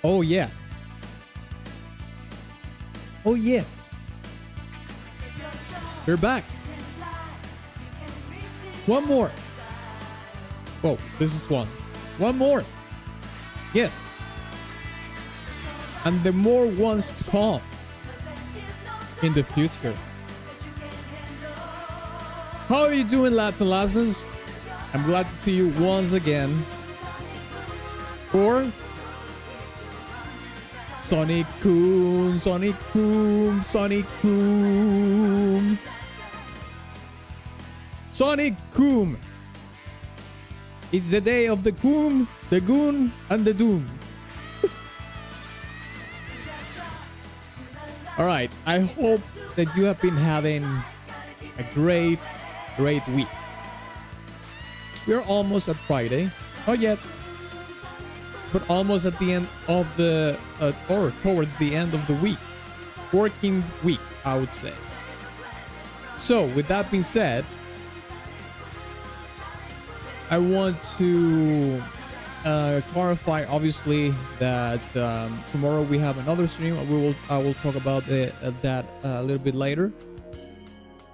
Oh yeah. Oh yes. We're back. One more. Oh, this is one. One more. Yes. And the more ones to come in the future. How are you doing, lads and lasses? I'm glad to see you once again for Sonic Coom, Sonic Coom, Sonic Coom. Sonic Coom. It's the day of the Coom, the Goon, and the Doom. Alright, I hope that you have been having a great week. We're almost at Friday. Not yet. But almost at the end of the, or towards the end of the week. Working week, I would say. So, with that being said, I want to clarify, obviously, that tomorrow we have another stream. I will talk about that a little bit later,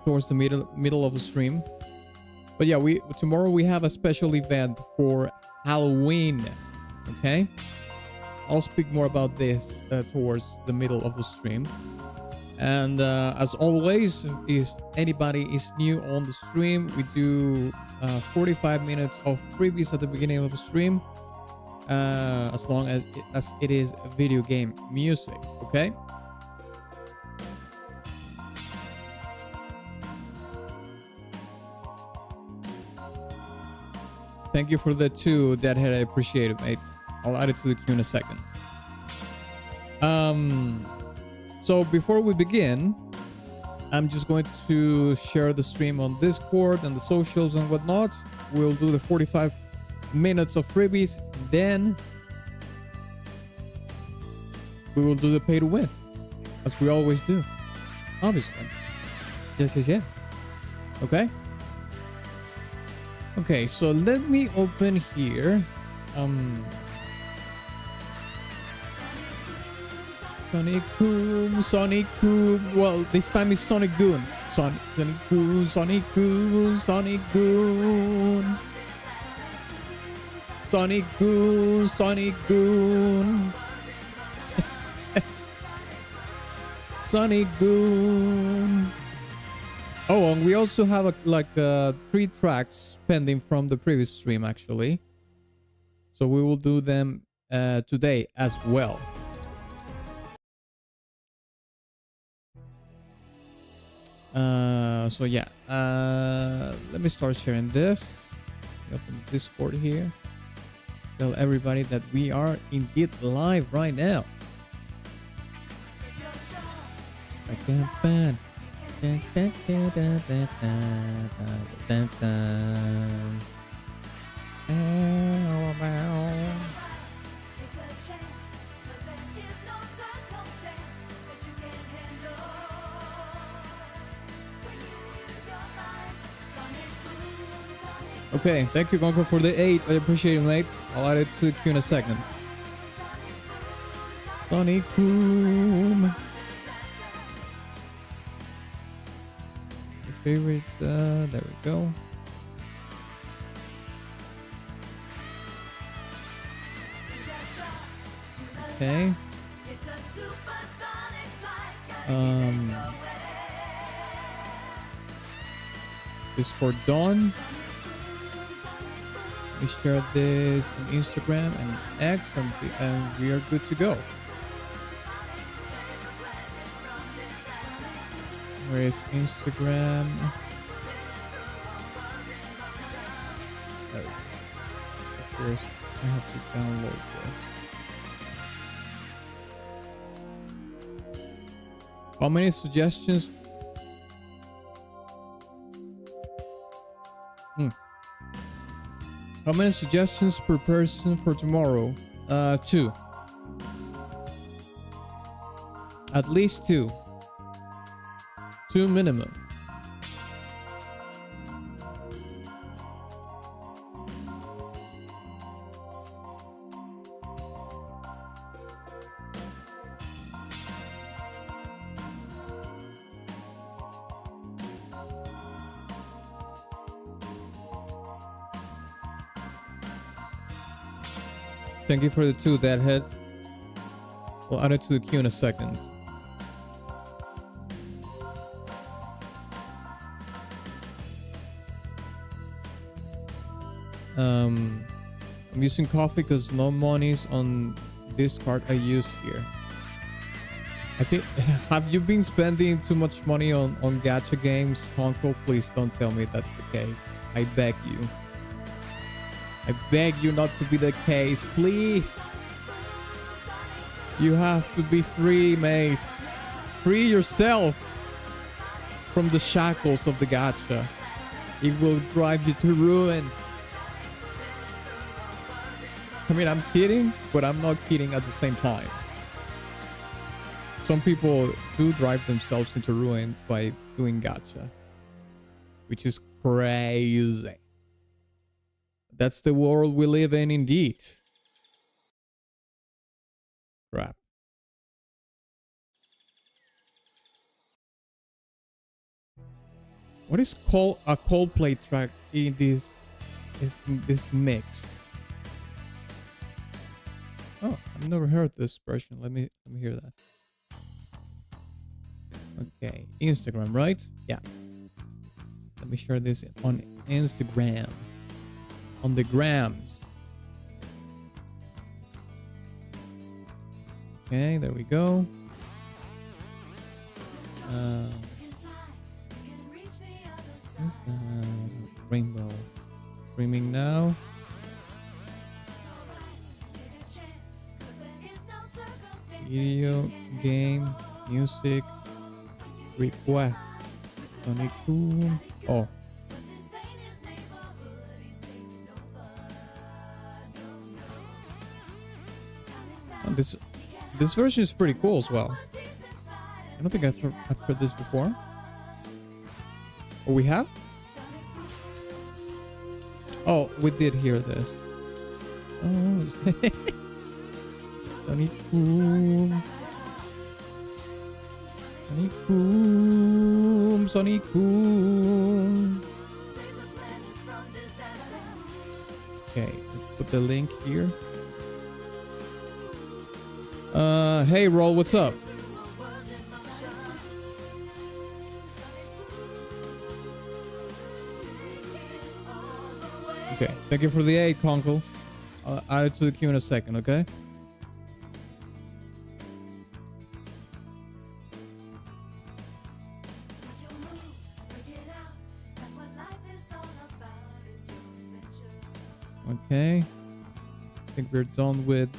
towards the middle of the stream. But yeah, tomorrow we have a special event for Halloween. Okay, I'll speak more about this towards the middle of the stream. And as always, if anybody is new on the stream, we do 45 minutes of freebies at the beginning of the stream, as long as it is video game music. Okay. Thank you for the 2, Deadhead. I appreciate it, mate. I'll add it to the queue in a second. So before we begin, I'm just going to share the stream on Discord and the socials and whatnot. We'll do the 45 minutes of freebies. Then we will do the pay to win, as we always do. Obviously. Yes. Okay. Okay, so let me open here. Sonic Boom, Sonic Boom. Well, this time it's Sonic Goon. Sonic Boom, Sonic Boom, Sonic Goon. Sonic Goon, Sonic Goon. Sonic Goon. Oh, and we also have 3 tracks pending from the previous stream, actually. So we will do them today as well. So yeah, let me start sharing this. Open Discord here. Tell everybody that we are indeed live right now. I can't ban. Okay, thank you, Conkel, for the 8. I appreciate it, mate. I'll add it to the queue in a second. Sonic Boom. Your favorite, there we go. Okay. Discord Dawn. We share this on Instagram and X, and we are good to go. Where is Instagram? There we go. First, I have to download this. How many suggestions? How many suggestions per person for tomorrow? 2. At least 2. 2 minimum. Thank you for the 2, Deadhead. We'll add it to the queue in a second. I'm using coffee because no money's on this card I use here. I think, have you been spending too much money on gacha games, Conkel? Please don't tell me that's the case. I beg you. I beg you not to be the case, please. You have to be free, mate. Free yourself from the shackles of the gacha. It will drive you to ruin. I mean, I'm kidding, but I'm not kidding at the same time. Some people do drive themselves into ruin by doing gacha, which is crazy. That's the world we live in, indeed. Crap. What is called a Coldplay track in this mix? Oh, I've never heard this version. Let me hear that. Okay, Instagram, right? Yeah. Let me share this on Instagram. On the grams. Okay, there we go. Rainbow. Streaming now. Video, game, music, request. Sonic Boom. Oh. This version is pretty cool as well. I don't think I've heard this before. Oh, we have? Oh, we did hear this. Oh, Sonic Boom. Sonic Boom. Sonic Boom. Okay, let's put the link here. Hey, Roll, what's up? Okay, thank you for the aid, Conkel. I'll add it to the queue in a second, okay? Okay. I think we're done with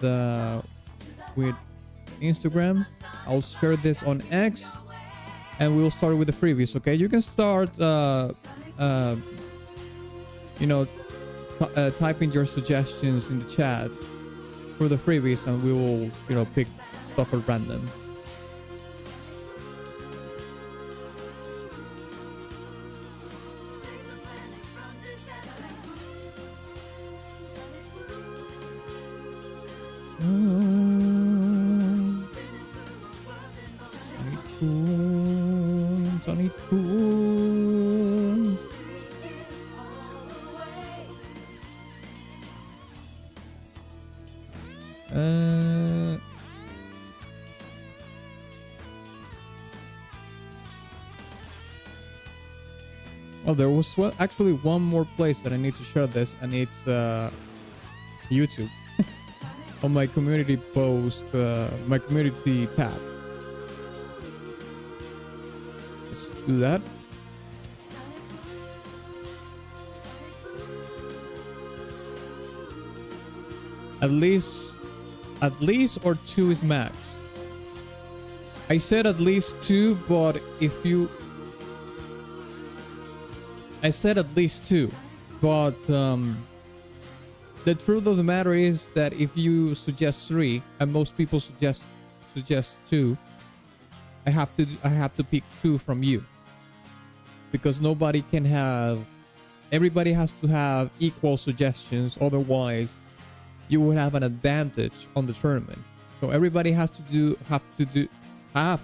Instagram. I'll share this on X and we will start with the freebies. Okay, you can start you know, typing your suggestions in the chat for the freebies and we will, you know, pick stuff at random. Oh, there was actually one more place that I need to share this, and it's YouTube. On my community post, my community tab. Let's do that. At least or 2 is max. I said at least 2, but if you... I said at least 2, but the truth of the matter is that if you suggest 3 and most people suggest 2, I have to pick 2 from you, because nobody can have... Everybody has to have equal suggestions, otherwise you will have an advantage on the tournament. So everybody has to have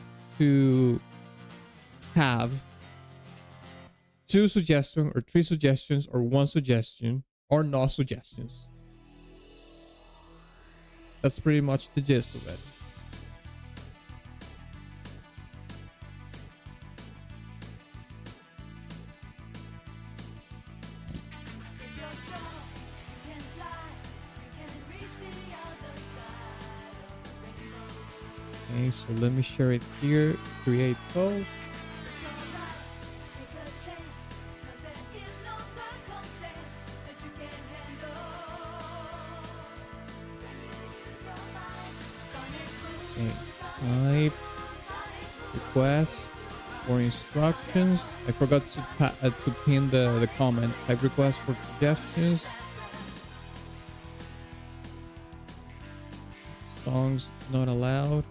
2 suggestions or 3 suggestions or 1 suggestion or no suggestions. That's pretty much the gist of it. Okay, so let me share it here. Create post. Okay, type request for instructions. I forgot to pin the comment. Type request for suggestions. Songs not allowed.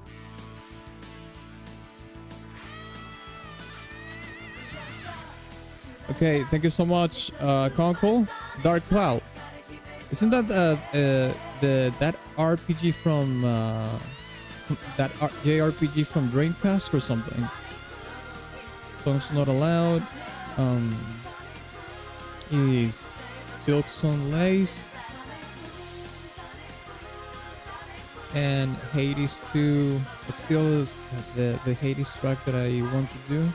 Okay, thank you so much, Conkel. Dark Cloud. Isn't that that RPG from that JRPG from Dreamcast or something? Songs not allowed. Is Silks on Lace and Hades 2. It's still the Hades track that I want to do.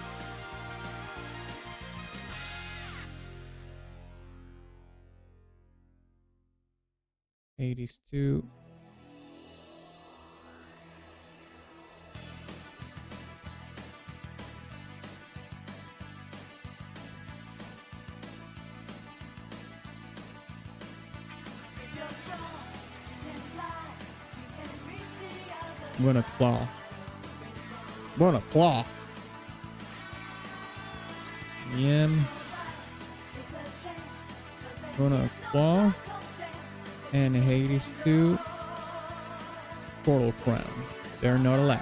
Hades 2. I'm gonna claw. I'm gonna claw. Yam. Gonna claw. And Hades 2. Portal Crown. They're not allowed.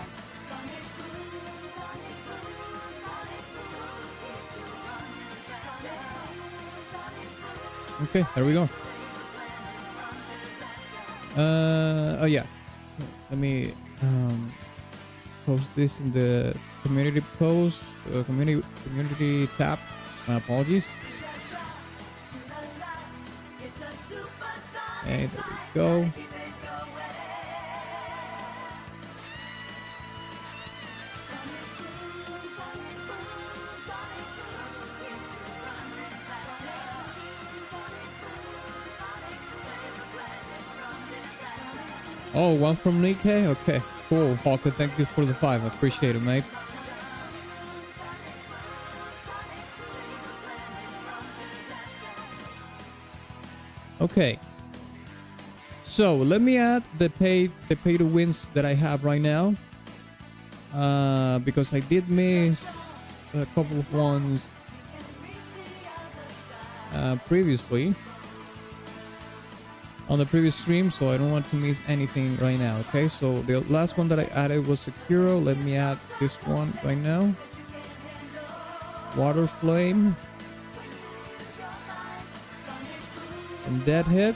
Okay, there we go. Oh yeah. Let me post this in the community post, community tab. My apologies. Okay, there we go. Oh, one from Nikkei? Okay, cool. Hawker, thank you for the 5. I appreciate it, mate. Okay. So let me add the pay to wins that I have right now. Because I did miss a couple of ones previously on the previous stream, so I don't want to miss anything right now. Okay, so the last one that I added was Sekiro. Let me add this one right now. Water Flame and Deadhead.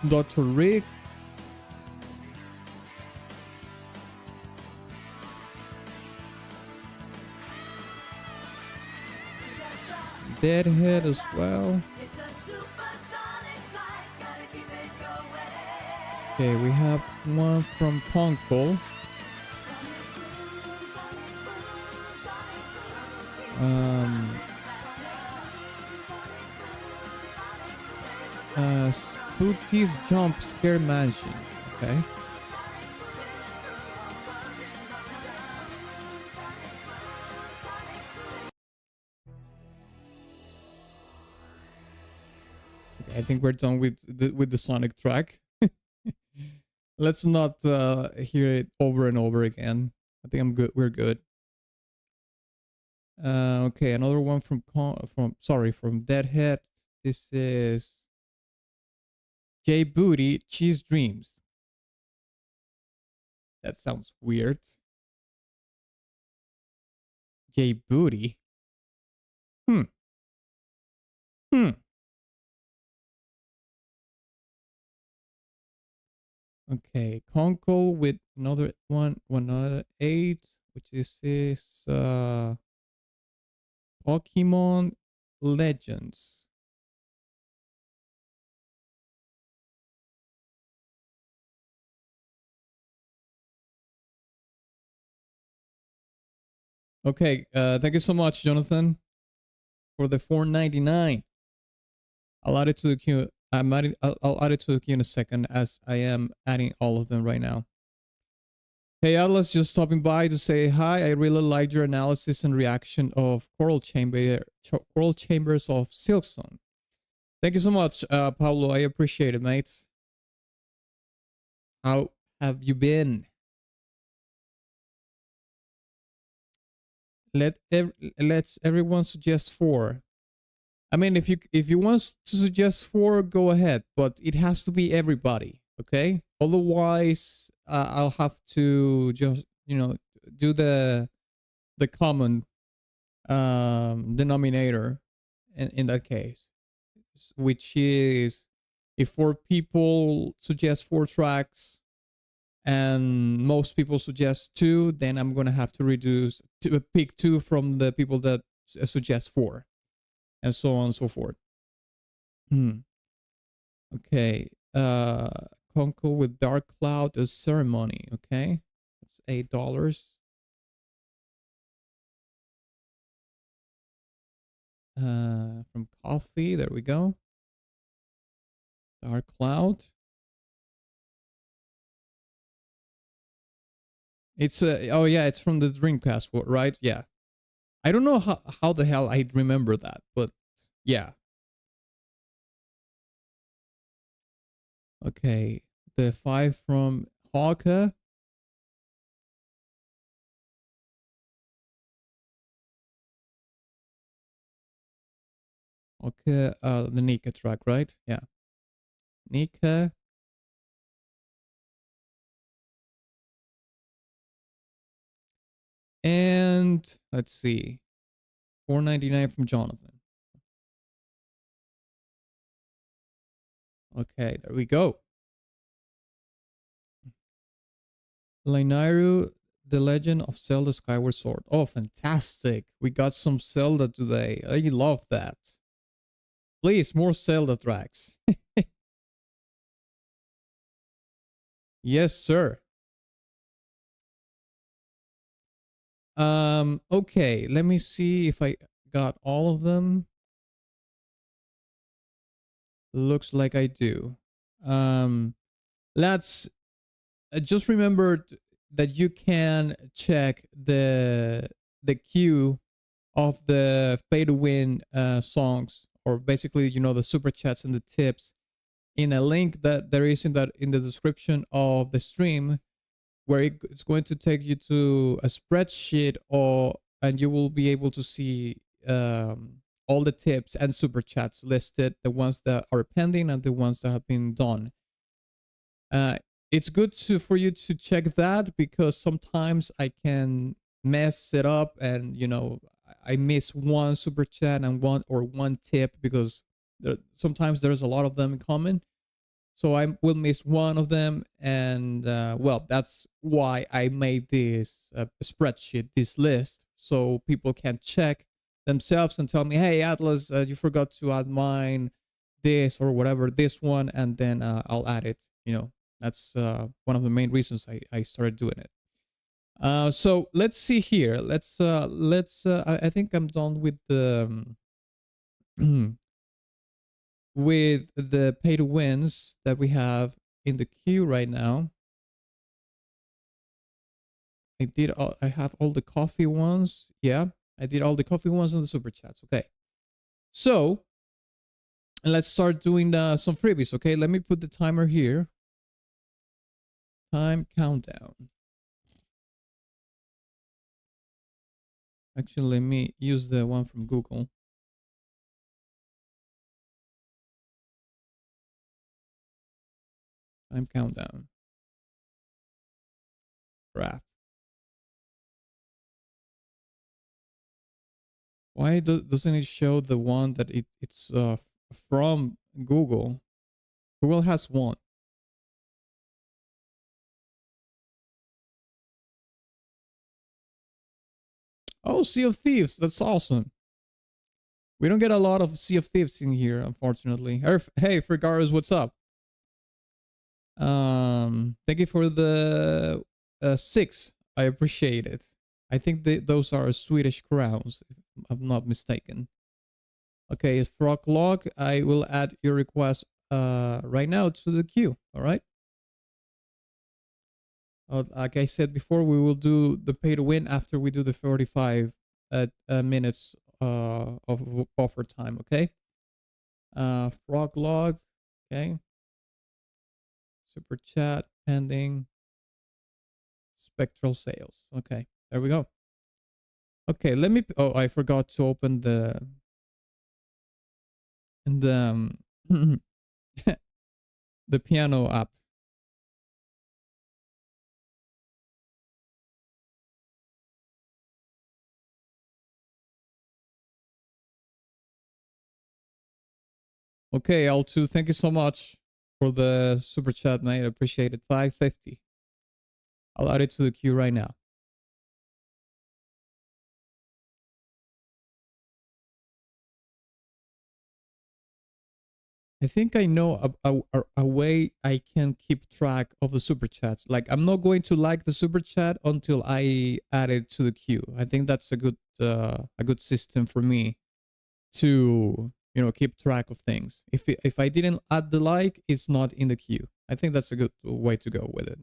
Dr. Rick. Deadhead as well. Okay, we have one from Conkel. Spooky's Jump Scare Mansion. Okay. I think we're done with the Sonic track. Let's not hear it over and over again. I think I'm good. We're good. Okay, another one from Deadhead. This is J Booty Cheese Dreams. That sounds weird. J Booty. Okay, Conkel with another 8, which is this Pokemon Legends. Okay, thank you so much, Jonathan, for the 4.99. I'll add it to the queue. I'll add it to the queue in a second, as I am adding all of them right now. Hey Atlas, just stopping by to say hi. I really liked your analysis and reaction of Coral Chambers of Silksong. Thank you so much, Pablo. I appreciate it, mate. How have you been? Let's everyone suggest 4. I mean, if you want to suggest 4, go ahead, but it has to be everybody, okay? Otherwise, I'll have to just do the common denominator in that case, which is if 4 people suggest 4 tracks and most people suggest 2, then I'm gonna have to reduce to pick 2 from the people that suggest 4, and so on and so forth. Okay. Conkel with Dark Cloud as ceremony. Okay, that's $8. From Kofi, there we go. Dark Cloud. It's oh yeah, it's from the Dreamcast, right? Yeah. I don't know how the hell I remember that, but yeah. Okay, the 5 from Hawka. Okay, the Nika track, right? Yeah. Nika. And let's see. 4.99 from Jonathan. Okay, there we go. Lainairu, The Legend of Zelda Skyward Sword. Oh, fantastic. We got some Zelda today. I love that. Please, more Zelda tracks. Yes, sir. Okay, let me see if I got all of them. Looks like I do. Let's just remember that you can check the queue of the pay to win songs, or basically, the super chats and the tips, in a link that there is in the description of the stream, where it's going to take you to a spreadsheet, and you will be able to see all the tips and super chats listed, the ones that are pending and the ones that have been done. It's good for you to check that, because sometimes I can mess it up, and I miss one super chat and one tip, because sometimes there's a lot of them in common. So I will miss one of them, and well, that's why I made this spreadsheet, this list, so people can check themselves and tell me, hey, Atlas, you forgot to add mine, this or whatever, this one, and then I'll add it. That's one of the main reasons I started doing it. So let's see here. I think I'm done with the with the pay to wins that we have in the queue right now. I have all the coffee ones. Yeah, I did all the coffee ones and the super chats. Okay. So let's start doing some freebies. Okay, let me put the timer here. Time countdown. Actually, let me use the one from Google. Time countdown. Graph. Why doesn't it show the one that it's from Google? Google has one. Oh, Sea of Thieves. That's awesome. We don't get a lot of Sea of Thieves in here, unfortunately. Hey, Frigaros, what's up? Thank you for the 6. I appreciate it. I think those are Swedish crowns, if I'm not mistaken. Okay, Frog Log, I will add your request right now to the queue. All right. Like I said before, we will do the pay to win after we do the 45 minutes of buffer time. Okay. Frog Log. Okay. Super chat pending. Spectral sales. Okay, there we go. Okay, let me. Oh, I forgot to open the the piano app. Okay, L2, thank you so much for the super chat, mate. I appreciate it. 550. I'll add it to the queue right now. I think I know a way I can keep track of the super chats. Like, I'm not going to like the super chat until I add it to the queue. I think that's a good system for me to, you know, keep track of things. If I didn't add the like, it's not in the queue. I think that's a good way to go with it.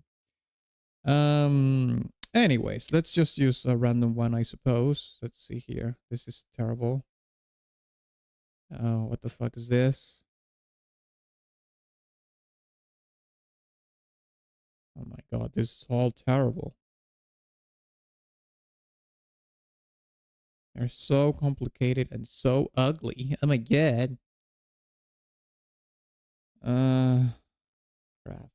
Anyways, let's just use a random one, I suppose. Let's see here. This is terrible. What the fuck is this? Oh my god, this is all terrible. They're so complicated and so ugly. Oh my god. Crap.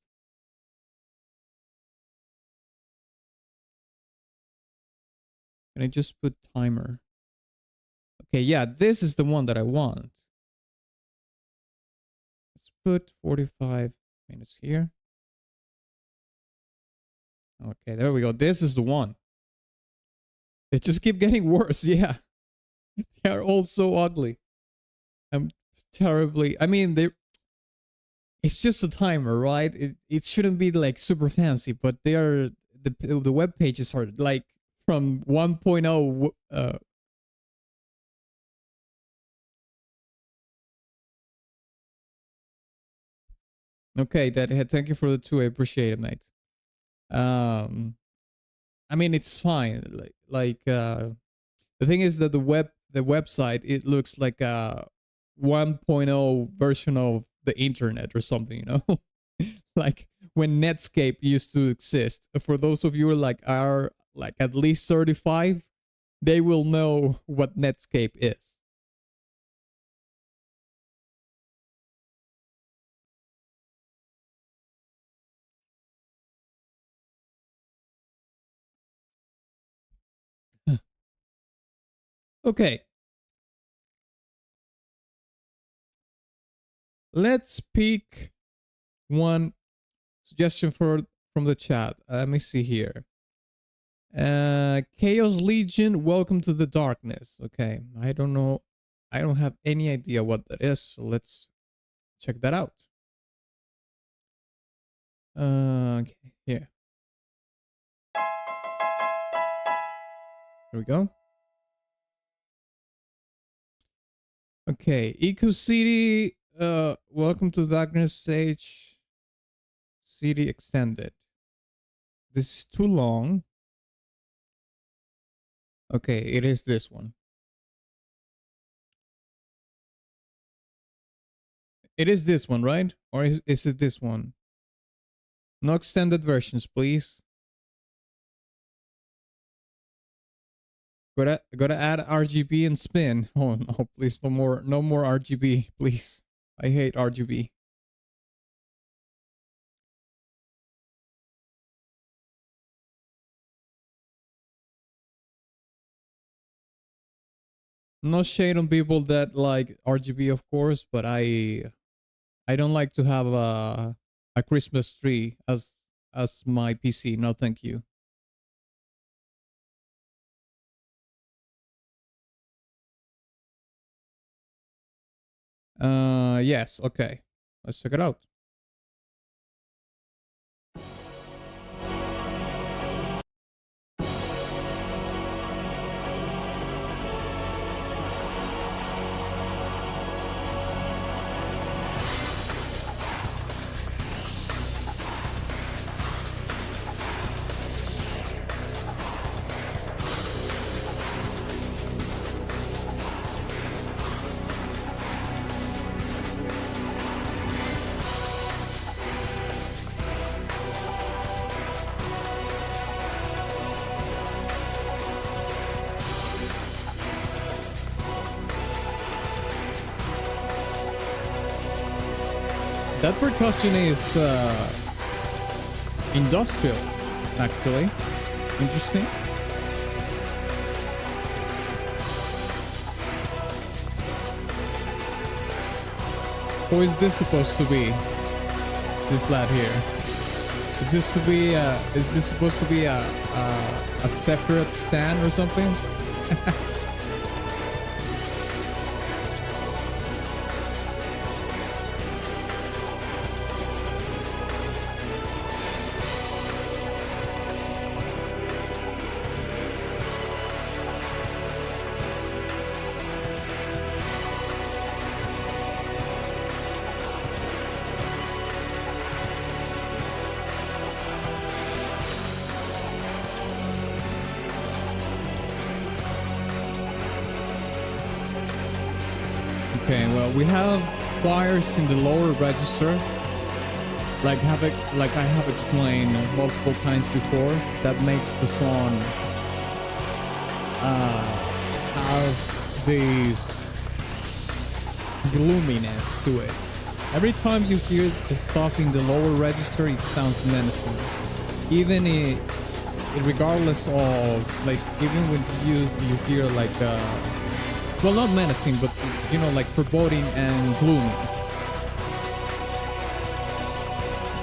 Can I just put timer? Okay, yeah, this is the one that I want. Let's put 45 minutes here. Okay, there we go. This is the one. They just keep getting worse. Yeah. They are all so ugly. I'm terribly. I mean, it's just a timer, right? It shouldn't be like super fancy, but they are the web pages are like from 1.0 Okay, Deadhead, thank you for the 2. I appreciate it, mate. I mean, it's fine. The thing is that the website, it looks like a 1.0 version of the internet or something, you know? Like when Netscape used to exist. For those of you who are like at least 35, they will know what Netscape is. Okay. Let's pick one suggestion from the chat. Let me see here. Chaos Legion, welcome to the darkness. Okay, I don't know. I don't have any idea what that is, so let's check that out. Okay, here. Here we go. Okay, Eco City, welcome to the darkness stage. City extended. This is too long. Okay, it is this one. It is this one, right? Or is it this one? No extended versions, please. Gotta add RGB and spin. Oh no, please, no more RGB, please. I hate RGB. No shade on people that like RGB, of course, but I don't like to have a Christmas tree as my PC. No, thank you. Yes, okay. Let's check it out. That percussion is industrial, actually. Interesting. Who is this supposed to be? This lad here. Is this supposed to be a separate stand or something? Okay, well, we have wires in the lower register, like I have explained multiple times before, that makes the song have this gloominess to it. Every time you hear the stuff in the lower register, it sounds menacing. Even regardless of, like, even when you hear like well, not menacing, but, you know, like foreboding and gloomy.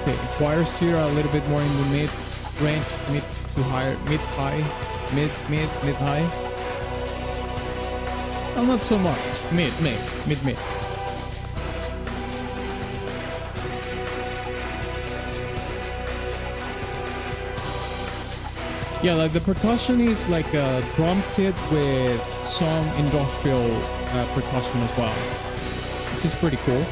Okay, the choirs here are a little bit more in the mid range, mid to higher, mid high. Well, not so much. Mid. Yeah, like the percussion is like a drum kit with some industrial percussion as well, which is pretty cool.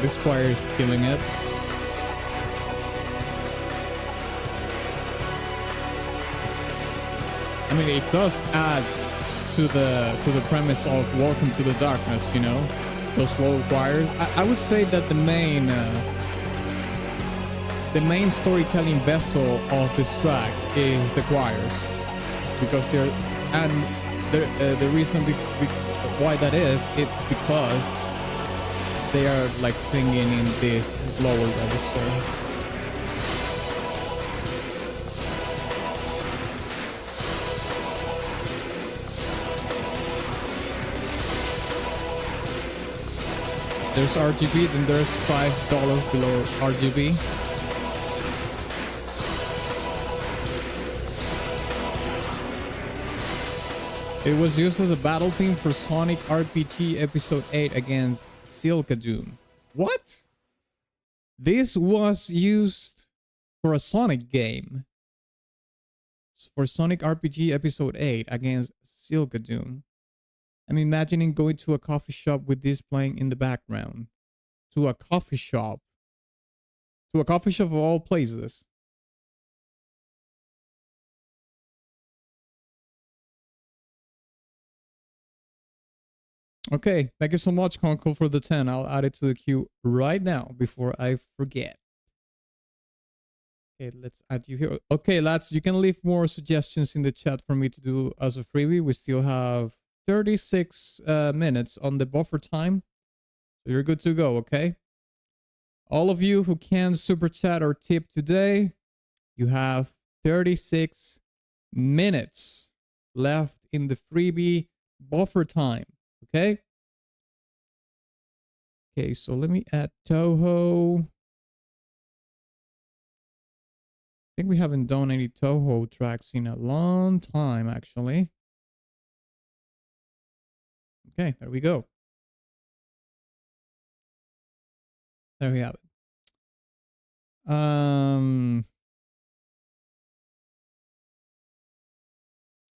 This choir is killing it. I mean, it does add to the premise of Welcome to the Darkness, you know, those low choirs. I would say that the main storytelling vessel of this track is the choirs, because they're, and the reason why that is, it's because they are like singing in this lower register. There's RGB, then there's $5 below RGB. It was used as a battle theme for Sonic RPG Episode 8 against Silkadoom. What? This was used for a Sonic game. For Sonic RPG Episode 8 against Silkadoom. I'm imagining going to a coffee shop with this playing in the background. To a coffee shop. To a coffee shop of all places. Okay, thank you so much, Conkel, for the 10. I'll add it to the queue right now before I forget. Okay, let's add you here. Okay, lads, you can leave more suggestions in the chat for me to do as a freebie. We still have 36 minutes on the buffer time. So you're good to go, okay? All of you who can super chat or tip today, you have 36 minutes left in the freebie buffer time. Okay. Okay, so let me add Toho. I think we haven't done any Toho tracks in a long time, actually. Okay, there we go. There we have it.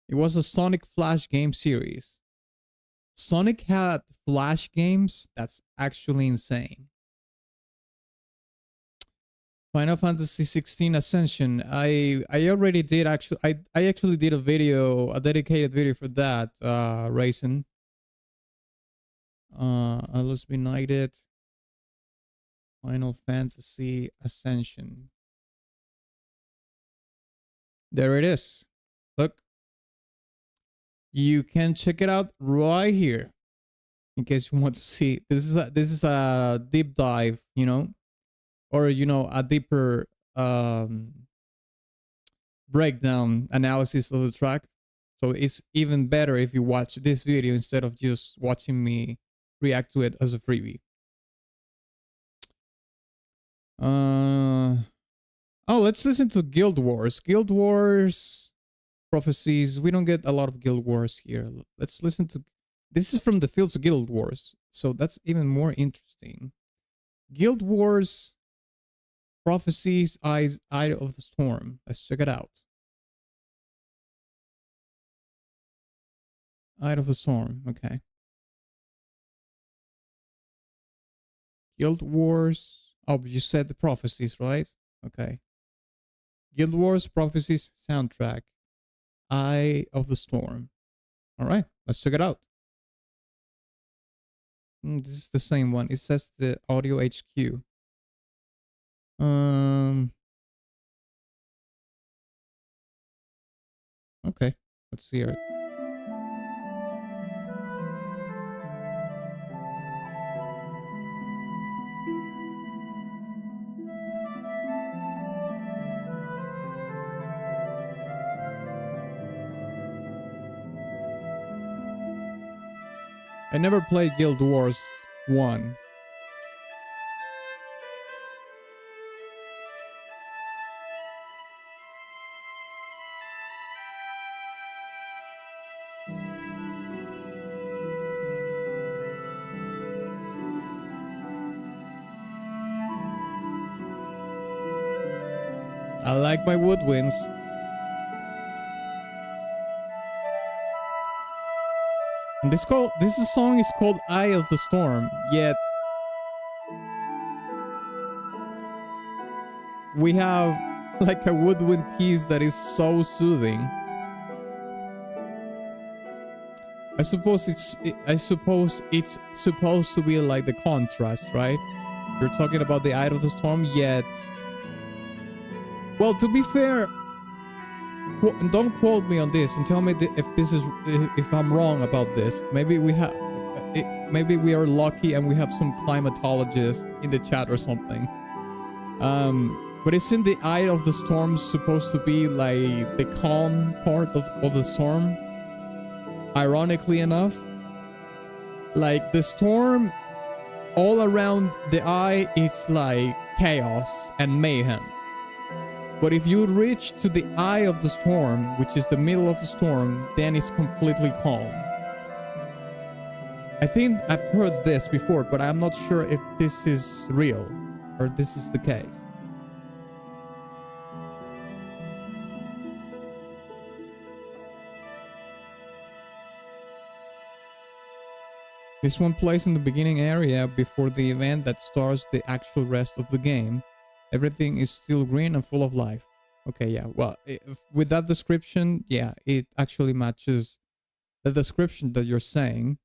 It was a Sonic Flash game series. Sonic had Flash games? That's actually insane. Final Fantasy 16 Ascension. I already did actually. I actually did a video, a dedicated video for that. Raisin. Let's be United. Final Fantasy Ascension. There it is. Look. You can check it out right here. In case you want to see. This is a deep dive, you know. Or, you know, a deeper breakdown analysis of the track. So it's even better if you watch this video instead of just watching me react to it as a freebie. Oh, let's listen to Guild Wars. Guild Wars Prophecies. We don't get a lot of Guild Wars here. Let's listen to... This is from the Fields of Guild Wars. So that's even more interesting. Guild Wars... Prophecies, Eye of the Storm. Let's check it out. Eye of the Storm. Okay. Guild Wars. Oh, but you said the Prophecies, right? Okay. Guild Wars Prophecies soundtrack. Eye of the Storm. All right. Let's check it out. This is the same one. It says the Audio HQ. Okay, let's hear it. I never played Guild Wars 1. I like my woodwinds. And this song is called Eye of the Storm, yet we have like a woodwind piece that is so soothing. I suppose it's supposed to be like the contrast, right? You're talking about the Eye of the Storm, yet... Well, to be fair, don't quote me on this and tell me if I'm wrong about this. Maybe we are lucky and we have some climatologist in the chat or something. But isn't the Eye of the Storm supposed to be like the calm part of the storm? Ironically enough, like the storm all around the eye, it's like chaos and mayhem. But if you reach to the eye of the storm, which is the middle of the storm, then it's completely calm. I think I've heard this before, but I'm not sure if this is real or this is the case. This one plays in the beginning area before the event that starts the actual rest of the game. Everything is still green and full of life. Okay, yeah. Well, with that description, yeah, it actually matches the description that you're saying.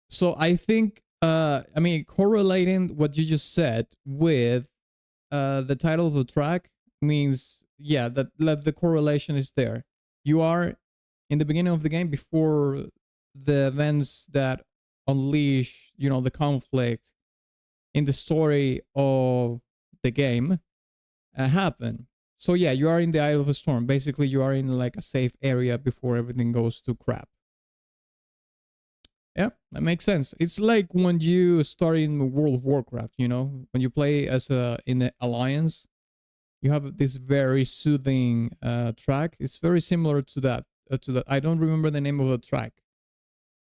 So I think, I mean, correlating what you just said with the title of the track means, yeah, that the correlation is there. You are in the beginning of the game before the events that unleash, you know, the conflict in the story of the game happen. So yeah, you are in the eye of a storm. Basically, you are in like a safe area before everything goes to crap. Yeah, that makes sense. It's like when you start in World of Warcraft, you know, when you play as in the Alliance, you have this very soothing track. It's very similar to that. I don't remember the name of the track,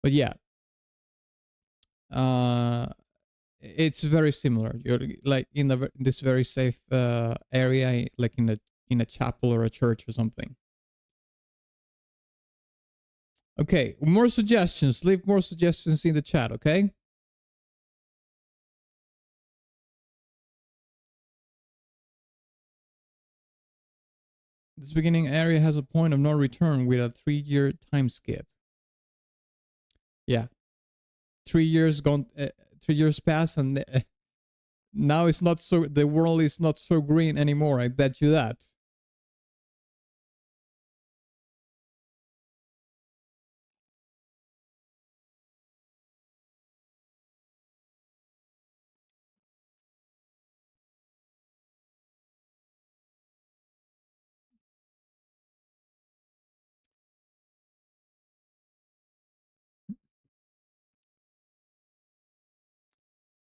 but yeah, it's very similar. You're like in this very safe area, like in a chapel or a church or something. Okay, more suggestions. Leave more suggestions in the chat, okay? This beginning area has a point of no return with a 3-year time skip. Yeah. 3 years gone, 3 years pass, and now it's not so, the world is not so green anymore. I bet you that.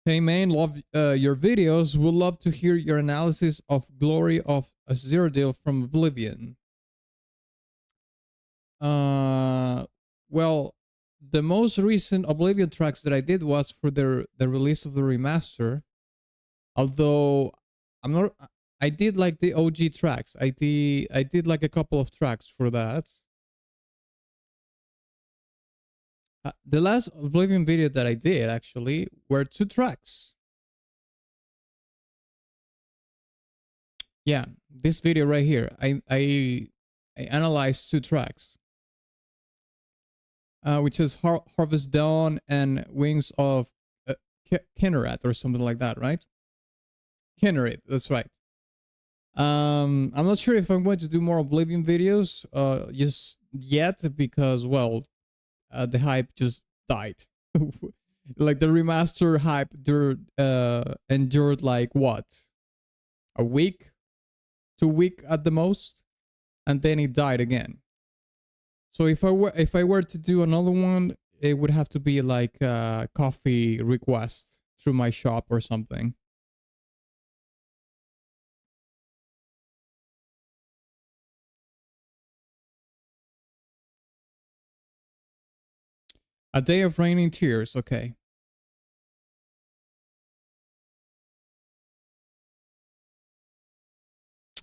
Hey man, love your videos. Would love to hear your analysis of Glory of Aziraphale from Oblivion. Well, the most recent Oblivion tracks that I did was for the release of the remaster. Although I'm not, I did like the OG tracks. I did like a couple of tracks for that. The last Oblivion video that I did actually were 2 tracks. Yeah, this video right here, I analyzed 2 tracks, which is Harvest Dawn and Wings of Kinneret or something like that, right? Kinneret, that's right. I'm not sure if I'm going to do more Oblivion videos just yet because, well, the hype just died. Like the remaster hype endured like what? A week? 2 weeks at the most? And then it died again. So if I were to do another one, it would have to be like a coffee request through my shop or something. A Day of Raining Tears, okay.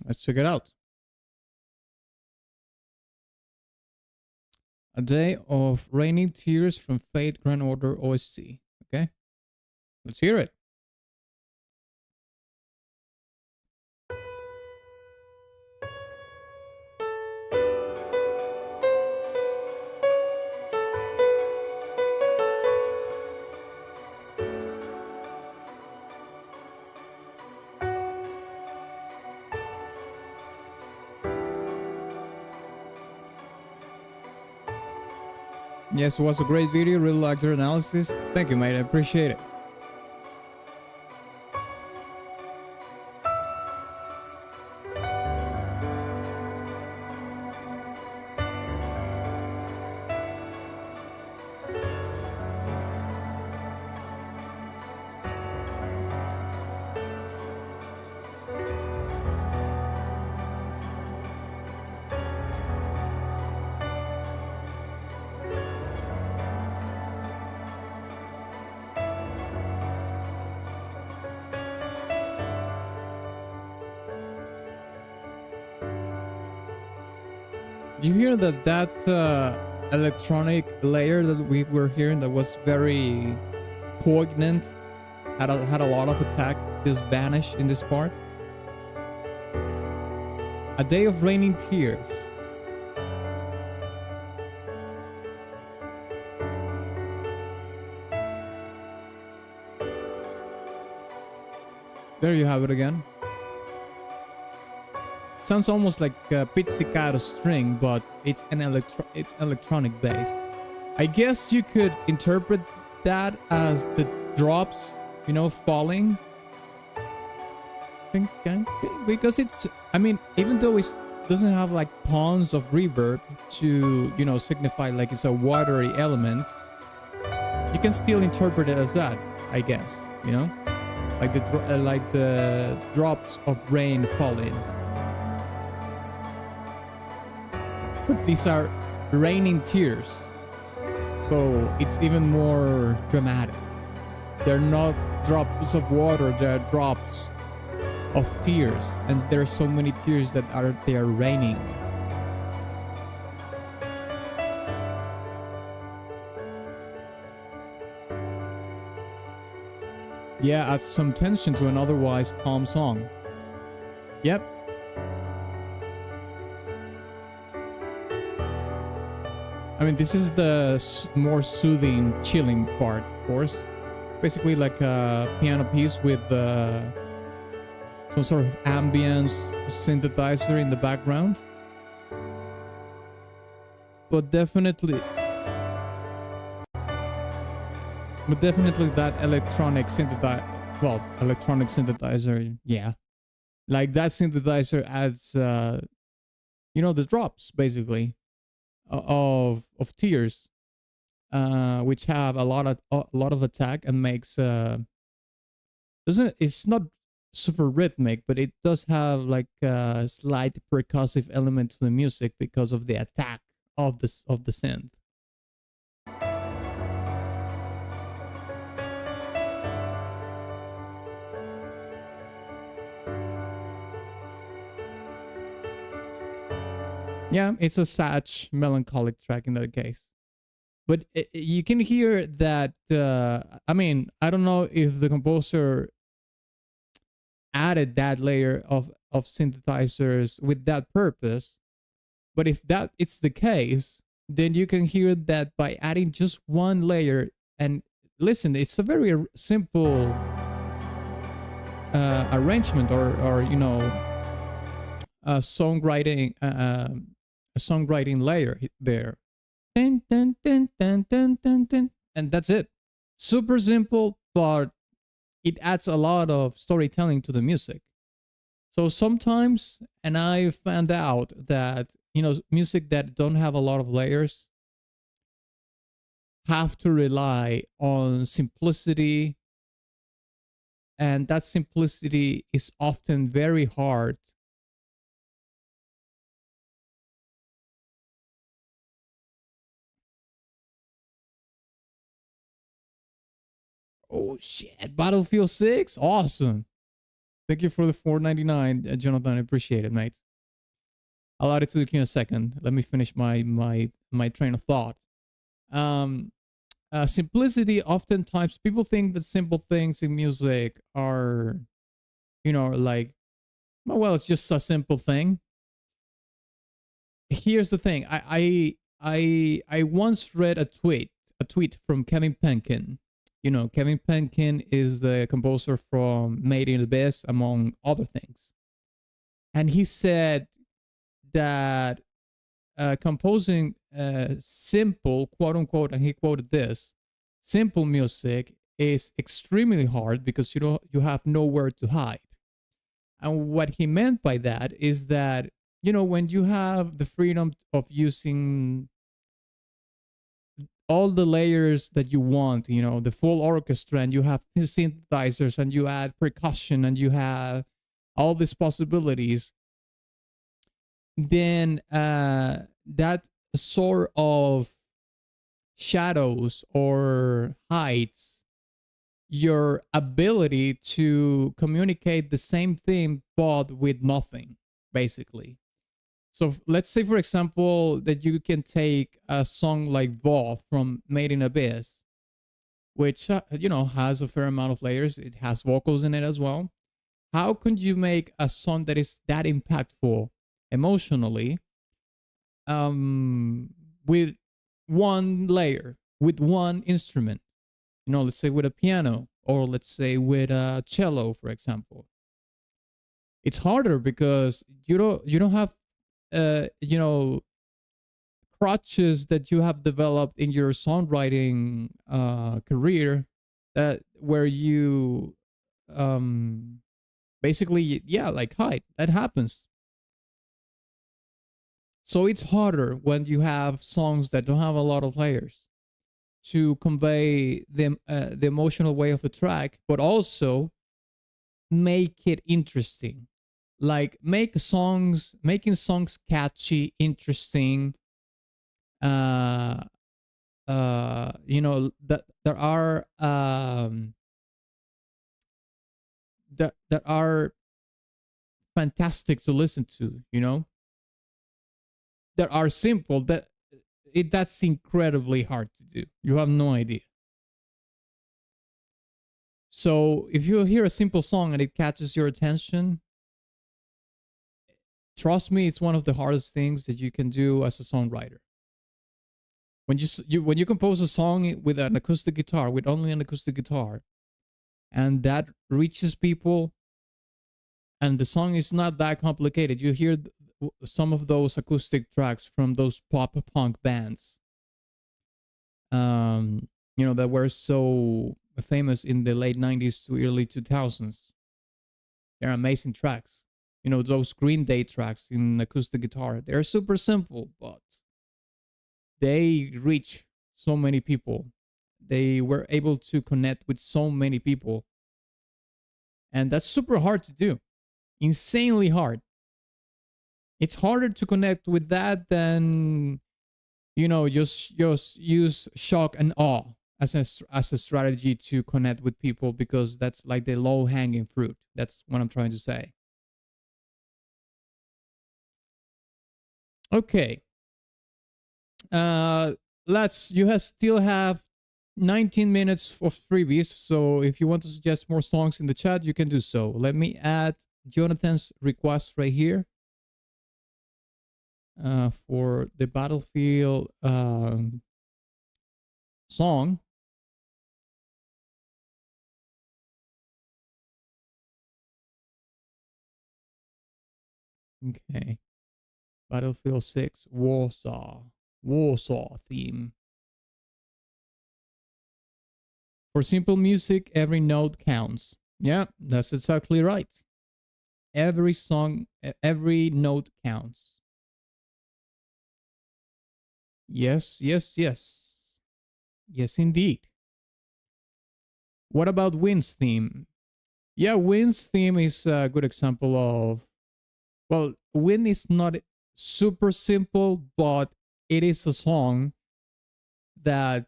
Let's check it out. A Day of Raining Tears from Fate Grand Order OST. Okay, let's hear it. Yes, it was a great video. Really liked your analysis. Thank you, mate. I appreciate it. Do you hear that electronic layer that we were hearing that was very poignant, had a lot of attack, just vanished in this part? A Day of Raining Tears. There you have it again. Sounds almost like a pizzicato string, but it's electronic based. I guess you could interpret that as the drops, you know, falling. Because it's, I mean, even though it doesn't have like tons of reverb to, you know, signify like it's a watery element, you can still interpret it as that, I guess, you know, like the drops of rain falling. But these are raining tears, so it's even more dramatic. They're not drops of water, they're drops of tears, and there are so many tears that they are raining. Yeah, adds some tension to an otherwise calm song. Yep. I mean, this is the more soothing, chilling part, of course. Basically like a piano piece with some sort of ambience synthesizer in the background. But definitely that electronic synthesizer, yeah. Like that synthesizer adds, you know, the drops, basically, of tears, which have a lot of attack and makes, it's not super rhythmic, but it does have like a slight percussive element to the music because of the attack of the synth. Yeah, it's a sad, melancholic track in that case. But you can hear that, I mean, I don't know if the composer added that layer of synthesizers with that purpose, but if that it's the case, then you can hear that by adding just one layer. And listen, it's a very simple arrangement, or you know, a songwriting layer there. Dun, dun, dun, dun, dun, dun, dun, and that's it. Super simple, but it adds a lot of storytelling to the music. So sometimes, and I found out that, you know, music that don't have a lot of layers have to rely on simplicity, and that simplicity is often very hard. Oh shit, Battlefield 6? Awesome. Thank you for the $4.99, Jonathan. I appreciate it, mate. I'll add it to the queue in a second. Let me finish my train of thought. Simplicity, oftentimes people think that simple things in music are, you know, like, well, it's just a simple thing. Here's the thing. I once read a tweet from Kevin Penkin. You know, Kevin Penkin is the composer from Made in Abyss, among other things. And he said that composing simple, quote unquote, and he quoted this, simple music is extremely hard because you have nowhere to hide. And what he meant by that is that, you know, when you have the freedom of using all the layers that you want, you know, the full orchestra, and you have synthesizers, and you add percussion, and you have all these possibilities, then that sort of shadows or hides your ability to communicate the same thing but with nothing, basically. So let's say, for example, that you can take a song like Vo from Made in Abyss, which, you know, has a fair amount of layers. It has vocals in it as well. How could you make a song that is that impactful emotionally with one layer, with one instrument? You know, let's say with a piano, or let's say with a cello, for example. It's harder because you don't have you know, crutches that you have developed in your songwriting career, that where you Basically, yeah, like hide. That happens. So it's harder when you have songs that don't have a lot of layers to convey the emotional way of the track, but also make it interesting. Like making songs catchy, interesting. You know that there are that are fantastic to listen to. You know, that are simple. That's incredibly hard to do. You have no idea. So if you hear a simple song and it catches your attention, trust me, it's one of the hardest things that you can do as a songwriter. When you compose a song with an acoustic guitar, with only an acoustic guitar, and that reaches people, and the song is not that complicated. You hear some of those acoustic tracks from those pop punk bands, you know, that were so famous in the late 90s to early 2000s. They're amazing tracks. You know, those Green Day tracks in acoustic guitar. They're super simple, but they reach so many people. They were able to connect with so many people. And that's super hard to do. Insanely hard. It's harder to connect with that than, you know, just use shock and awe as a strategy to connect with people, because that's like the low hanging fruit. That's what I'm trying to say. Okay. Still have 19 minutes of freebies, so if you want to suggest more songs in the chat, you can do so. Let me add Jonathan's request right here for the Battlefield song. Okay. Battlefield 6 Warsaw theme. For simple music, every note counts. Yeah, that's exactly right. Every song, every note counts. Yes, yes, yes. Yes, indeed. What about Wind's theme? Yeah, Wind's theme is a good example of, well, Wind is not super simple, but it is a song that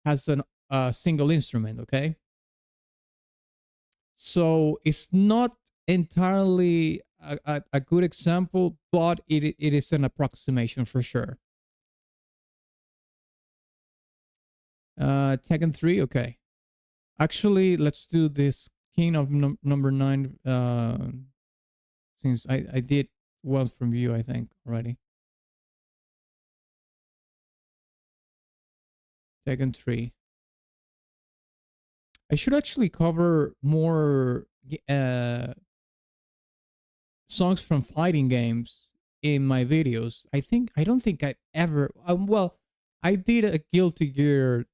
has a single instrument, okay? So it's not entirely a good example, but it is an approximation for sure. Tekken 3, okay. Actually, let's do this King of number 9, since I did one from you, I think, already. Tekken 3. I should actually cover more songs from fighting games in my videos. I don't think I ever. Well, I did a Guilty Gear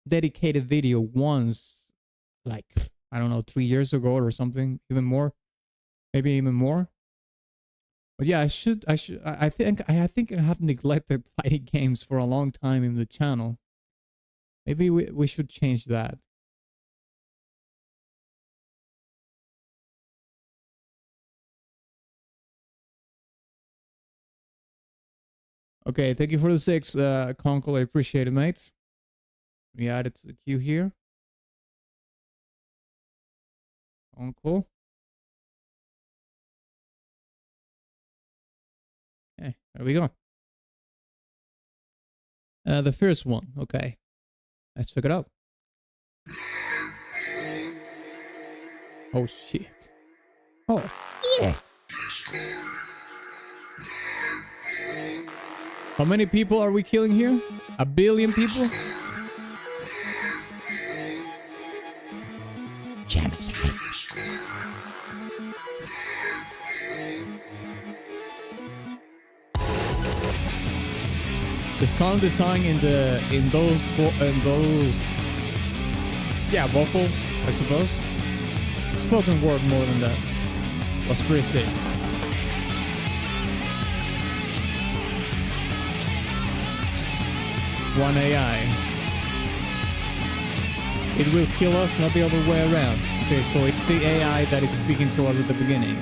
dedicated video once, like I don't know, 3 years ago or something, even more, maybe even more. But yeah, I think I have neglected fighting games for a long time in the channel. Maybe we should change that. Okay, thank you for the 6, Conkel. I appreciate it, mates. We add it to the queue here. Conkel. Okay, there we go. The first one. Okay, let's check it out. Oh shit. Oh yeah. How many people are we killing here? 1 billion people? Genocide. The sound design in those Yeah, vocals, I suppose. Spoken word more than that. Was pretty sick. One AI. It will kill us, not the other way around. Okay, so it's the AI that is speaking to us at the beginning.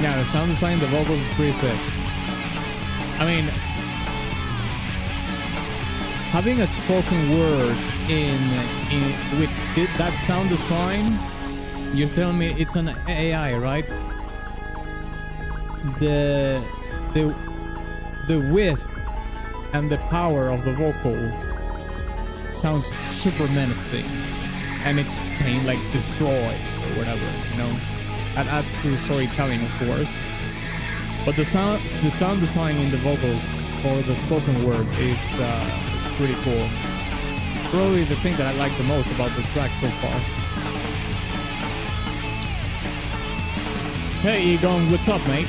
Yeah, the sound design, the vocals is pretty sick. I mean, having a spoken word in with that sound design, you're telling me it's an AI, right? The width and the power of the vocal sounds super menacing, and it's saying like destroy or whatever, you know. That adds to the storytelling, of course. But the sound design in the vocals or the spoken word is pretty cool. Probably the thing that I like the most about the track so far. Hey Egon, what's up, mate?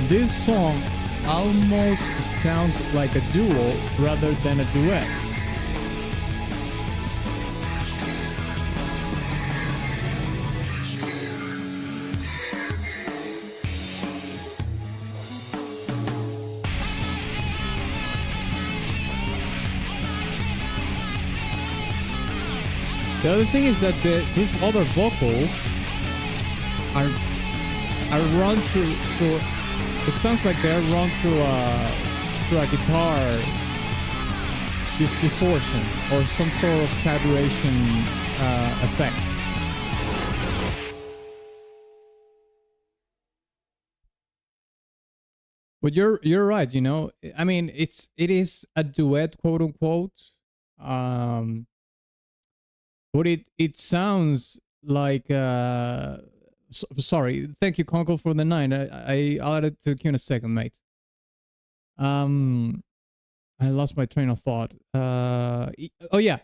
This song almost sounds like a duo rather than a duet. The other thing is that these other vocals are run through. It sounds like they're run through a guitar, this distortion or some sort of saturation effect. But you're right, you know. I mean, it is a duet, quote unquote. But it sounds like sorry, thank you, Conkel, for the 9. I'll add it to the queue in a second, mate. I lost my train of thought. Oh yeah,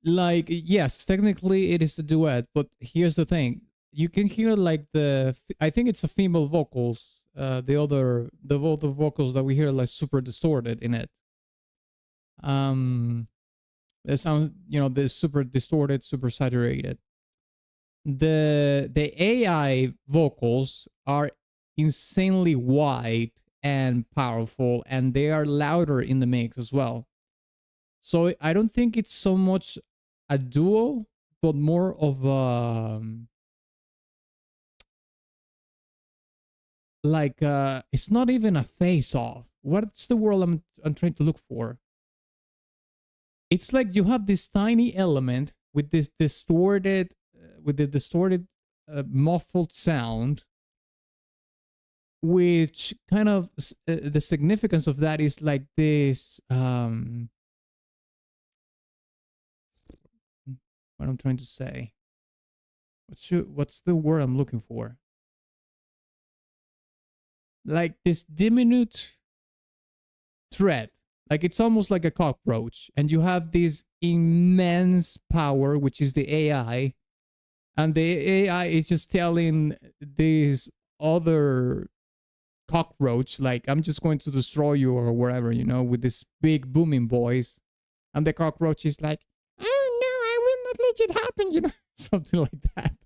like yes, technically it is a duet, but here's the thing: you can hear like I think it's a female vocals. The vocals that we hear like super distorted in it. It sounds, you know, they're super distorted, super saturated. The AI vocals are insanely wide and powerful, and they are louder in the mix as well. So I don't think it's so much a duo, but more of it's not even a face off. What's the word I'm trying to look for? It's like you have this tiny element with this distorted muffled sound, which kind of the significance of that is like this what I'm trying to say, what's the word I'm looking for, like this diminutive thread, like it's almost like a cockroach, and you have this immense power, which is the AI. And the AI is just telling this other cockroach, like, I'm just going to destroy you or whatever, you know, with this big booming voice. And the cockroach is like, oh no, I will not let it happen, you know, something like that.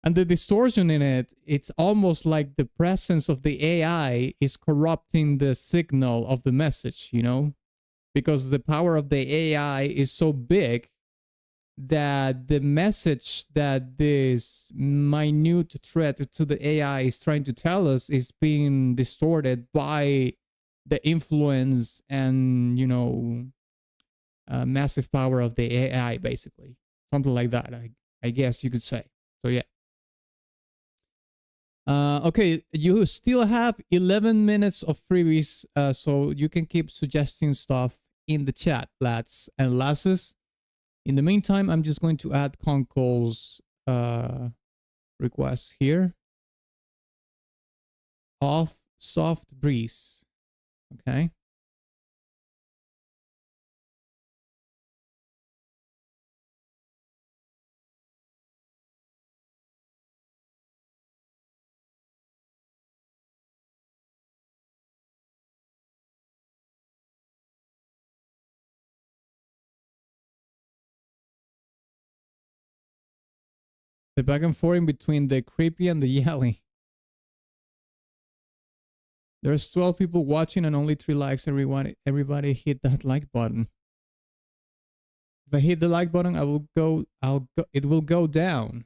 And the distortion in it, it's almost like the presence of the AI is corrupting the signal of the message, you know? Because the power of the AI is so big that the message that this minute threat to the AI is trying to tell us is being distorted by the influence and, you know, massive power of the AI, basically. Something like that, I guess you could say. So, yeah. Okay, you still have 11 minutes of freebies, so you can keep suggesting stuff in the chat, lads and lasses. In the meantime, I'm just going to add Conkel's request here. Off soft breeze. Okay. The back and forth in between the creepy and the yelly. There's 12 people watching and only 3 likes. Everybody hit that like button. If I hit the like button, it will go down.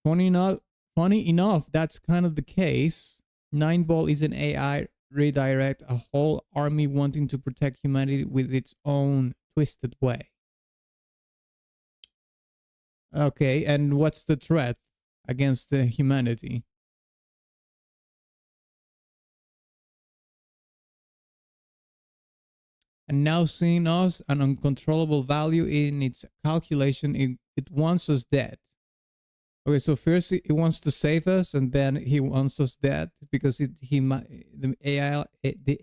Funny enough, that's kind of the case. 9ball is an AI redirect, a whole army wanting to protect humanity with its own twisted way. Okay, and what's the threat against the humanity? And now seeing us an uncontrollable value in its calculation, it wants us dead. Okay, so first it wants to save us, and then he wants us dead because the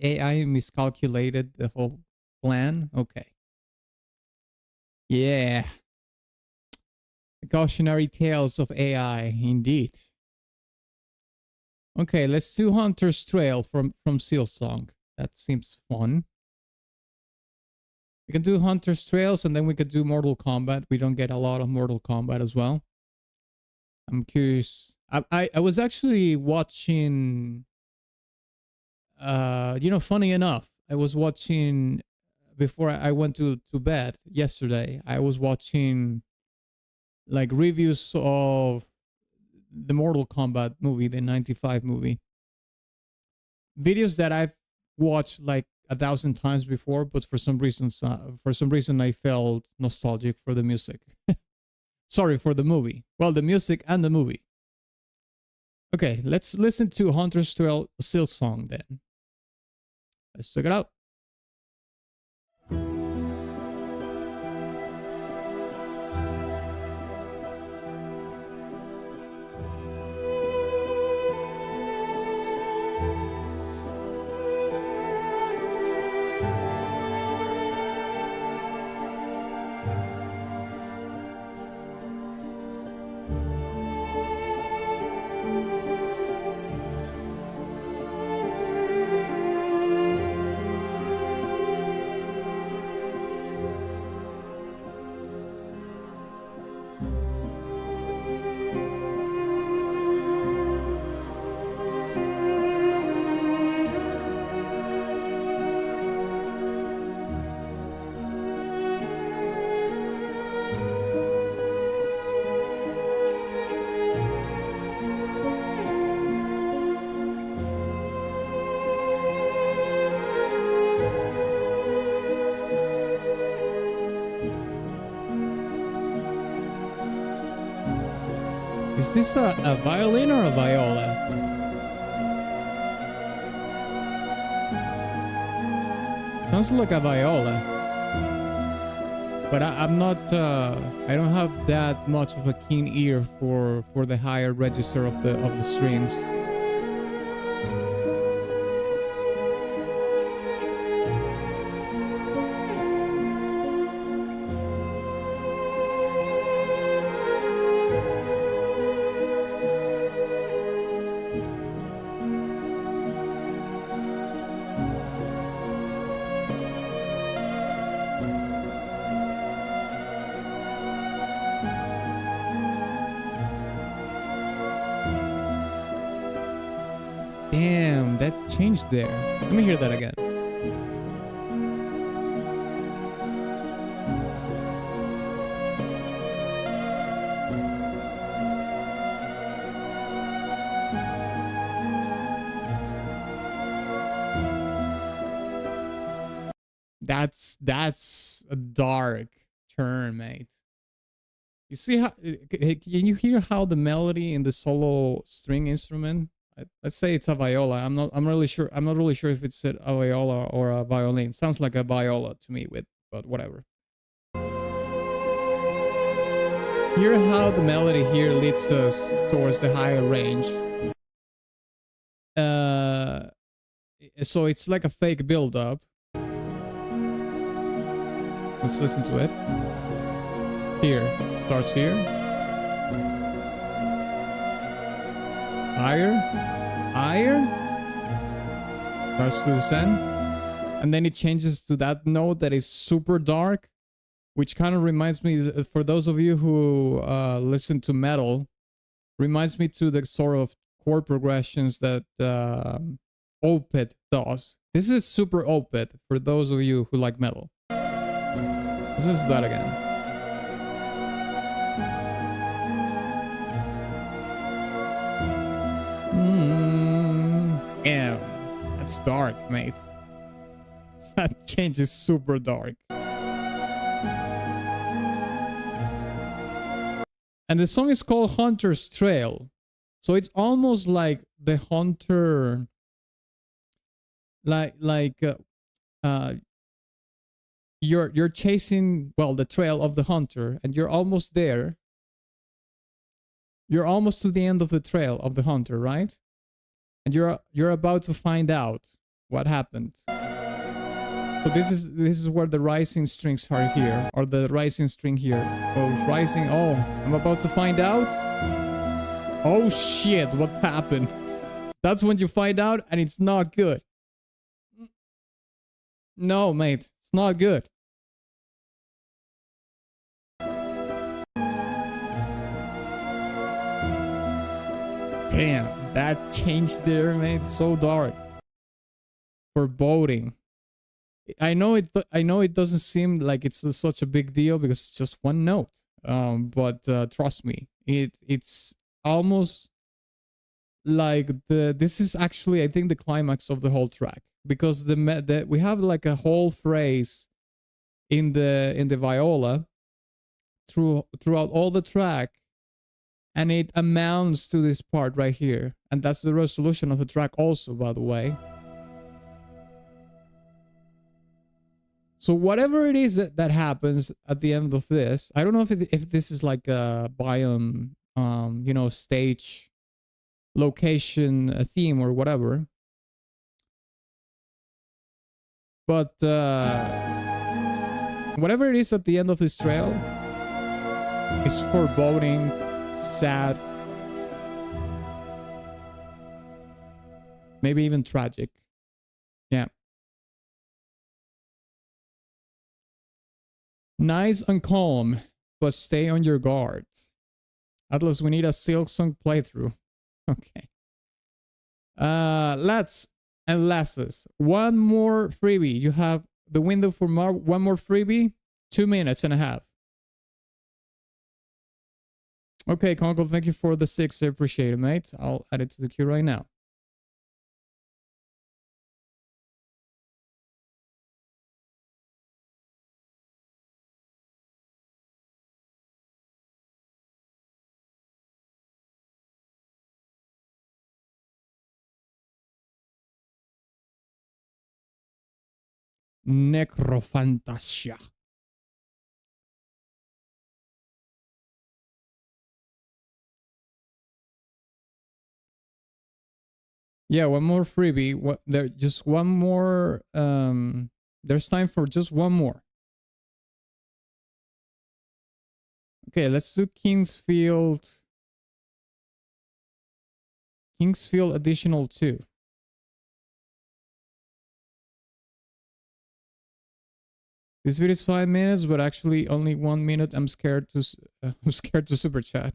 AI miscalculated the whole plan. Okay. Yeah. The cautionary tales of AI, indeed. Okay, let's do Hunter's Trail from Silsong. That seems fun. We can do Hunter's Trails, and then we could do Mortal Kombat. We don't get a lot of Mortal Kombat as well. I'm curious. I was actually watching, you know, funny enough, I was watching, before I went to bed yesterday, I was watching like reviews of the Mortal Kombat movie, the 95 movie. Videos that I've watched like 1,000 times before, but for some reason I felt nostalgic for the music. Sorry, for the movie. Well, the music and the movie. Okay, let's listen to Hunter's Trail Silksong then. Let's check it out. Is this a violin or a viola? Sounds like a viola. But I'm not, I don't have that much of a keen ear for the higher register of the strings. Damn, that changed there. Let me hear that again. That's a dark turn, mate. You see how, can you hear how the melody in the solo string instrument, let's say it's a viola. I'm not really sure if it's a viola or a violin. Sounds like a viola to me, but whatever. Hear how the melody here leads us towards the higher range. So it's like a fake build-up. Let's listen to it. Here. Starts here. Higher. Higher. Starts to descend. And then it changes to that note that is super dark, which kind of reminds me, for those of you who listen to metal, reminds me to the sort of chord progressions that Opeth does. This is super Opeth for those of you who like metal. Let's listen to that again. Yeah, that's dark, mate. That change is super dark. And the song is called Hunter's Trail. So it's almost like the hunter, you're chasing, well, the trail of the hunter, and you're almost there. You're almost to the end of the trail of the hunter, right? And you're about to find out what happened. So this is where the rising strings are here, or the rising string here. Oh, rising. Oh, I'm about to find out. Oh shit, what happened? That's when you find out, and it's not good. No, mate, it's not good. Damn, that changed there, mate. So dark. Foreboding. I know it doesn't seem like it's such a big deal because it's just one note. But trust me, it's almost like this is actually, I think, the climax of the whole track, because we have like a whole phrase in the viola throughout all the track, and it amounts to this part right here, and that's the resolution of the track also, by the way. So whatever it is that happens at the end of this, I don't know if this is like a biome, you know, stage, location, a theme or whatever. But whatever it is at the end of this trail is foreboding, sad, maybe even tragic. Yeah. Nice and calm, but stay on your guard. Atlas, we need a Silksong playthrough. Okay. Lads and lasses, one more freebie. You have the window for one more freebie, 2.5 minutes. Okay, Conkel, thank you for the 6. I appreciate it, mate. I'll add it to the queue right now. Necrofantasia. Yeah, one more freebie. Just one more. There's time for just one more. Okay, let's do Kingsfield. Kingsfield additional 2. This video is 5 minutes, but actually only 1 minute. I'm scared to super chat.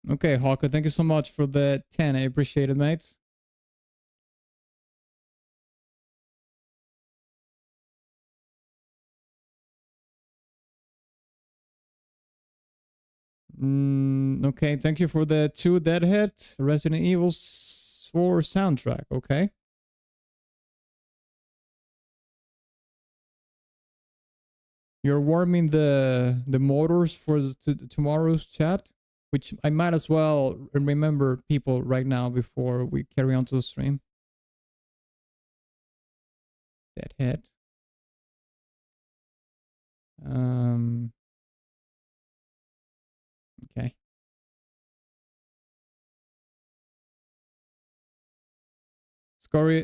Okay, Hawker, thank you so much for the 10. I appreciate it, mate. Okay, thank you for the 2 Deadhead Resident Evil 4 soundtrack. Okay. You're warming the motors for tomorrow's chat, which I might as well remember people right now before we carry on to the stream. Deadhead. Okay.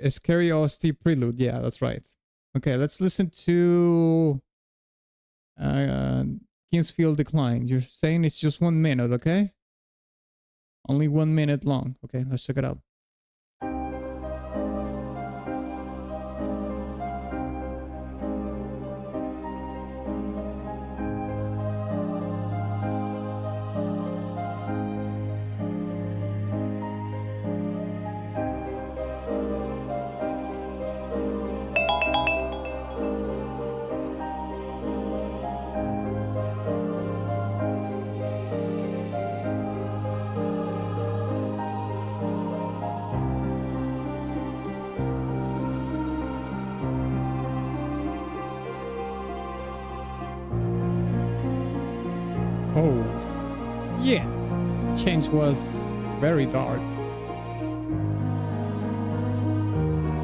Scary OST Prelude. Yeah, that's right. Okay, let's listen to Kingsfield Decline. You're saying it's just 1 minute, okay? Only 1 minute long. Okay, let's check it out. Oh, yes. Change was very dark.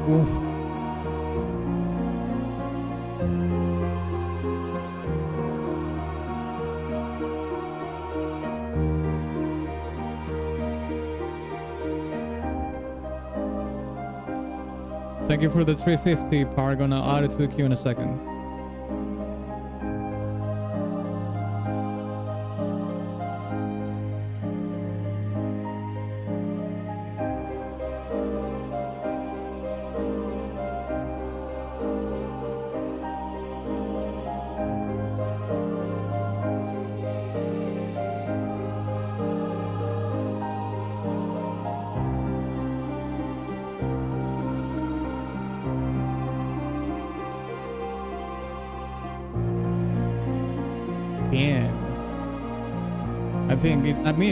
Oof. Thank you for the 350, Paragon. I'll add it to the queue in a second.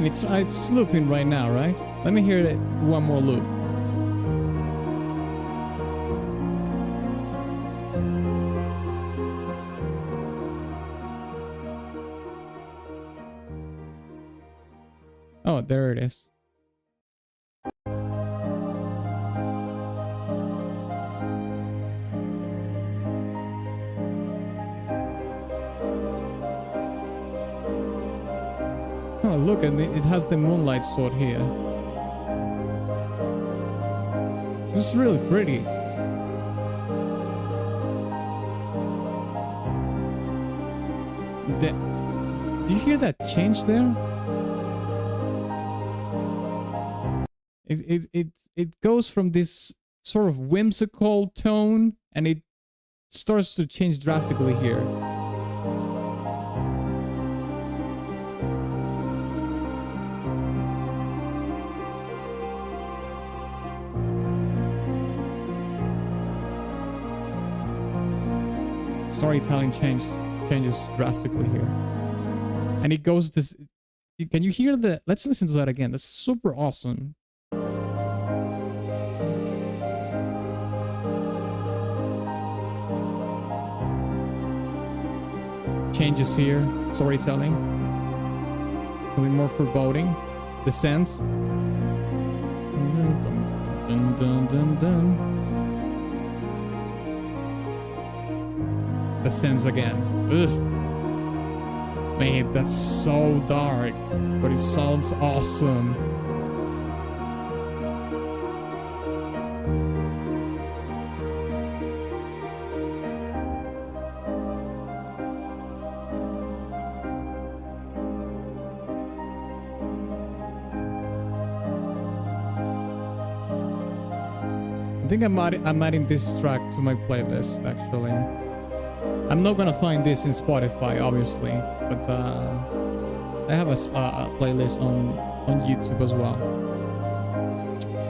It's looping right now, right? Let me hear it one more loop. Oh, there it is. Oh, look, and it has the moonlight sword here. This is really pretty. Do you hear that change there? It goes from this sort of whimsical tone, and it starts to change drastically here. Storytelling changes drastically here, and it goes this. Can you hear the? Let's listen to that again. That's super awesome. Changes here, storytelling, a little more foreboding, the sense. Dun, dun, dun, dun. The sense again. Ugh. Man, that's so dark, but it sounds awesome. I think I'm adding this track to my playlist, actually. I'm not gonna find this in Spotify, obviously, but I have a playlist on on YouTube as well.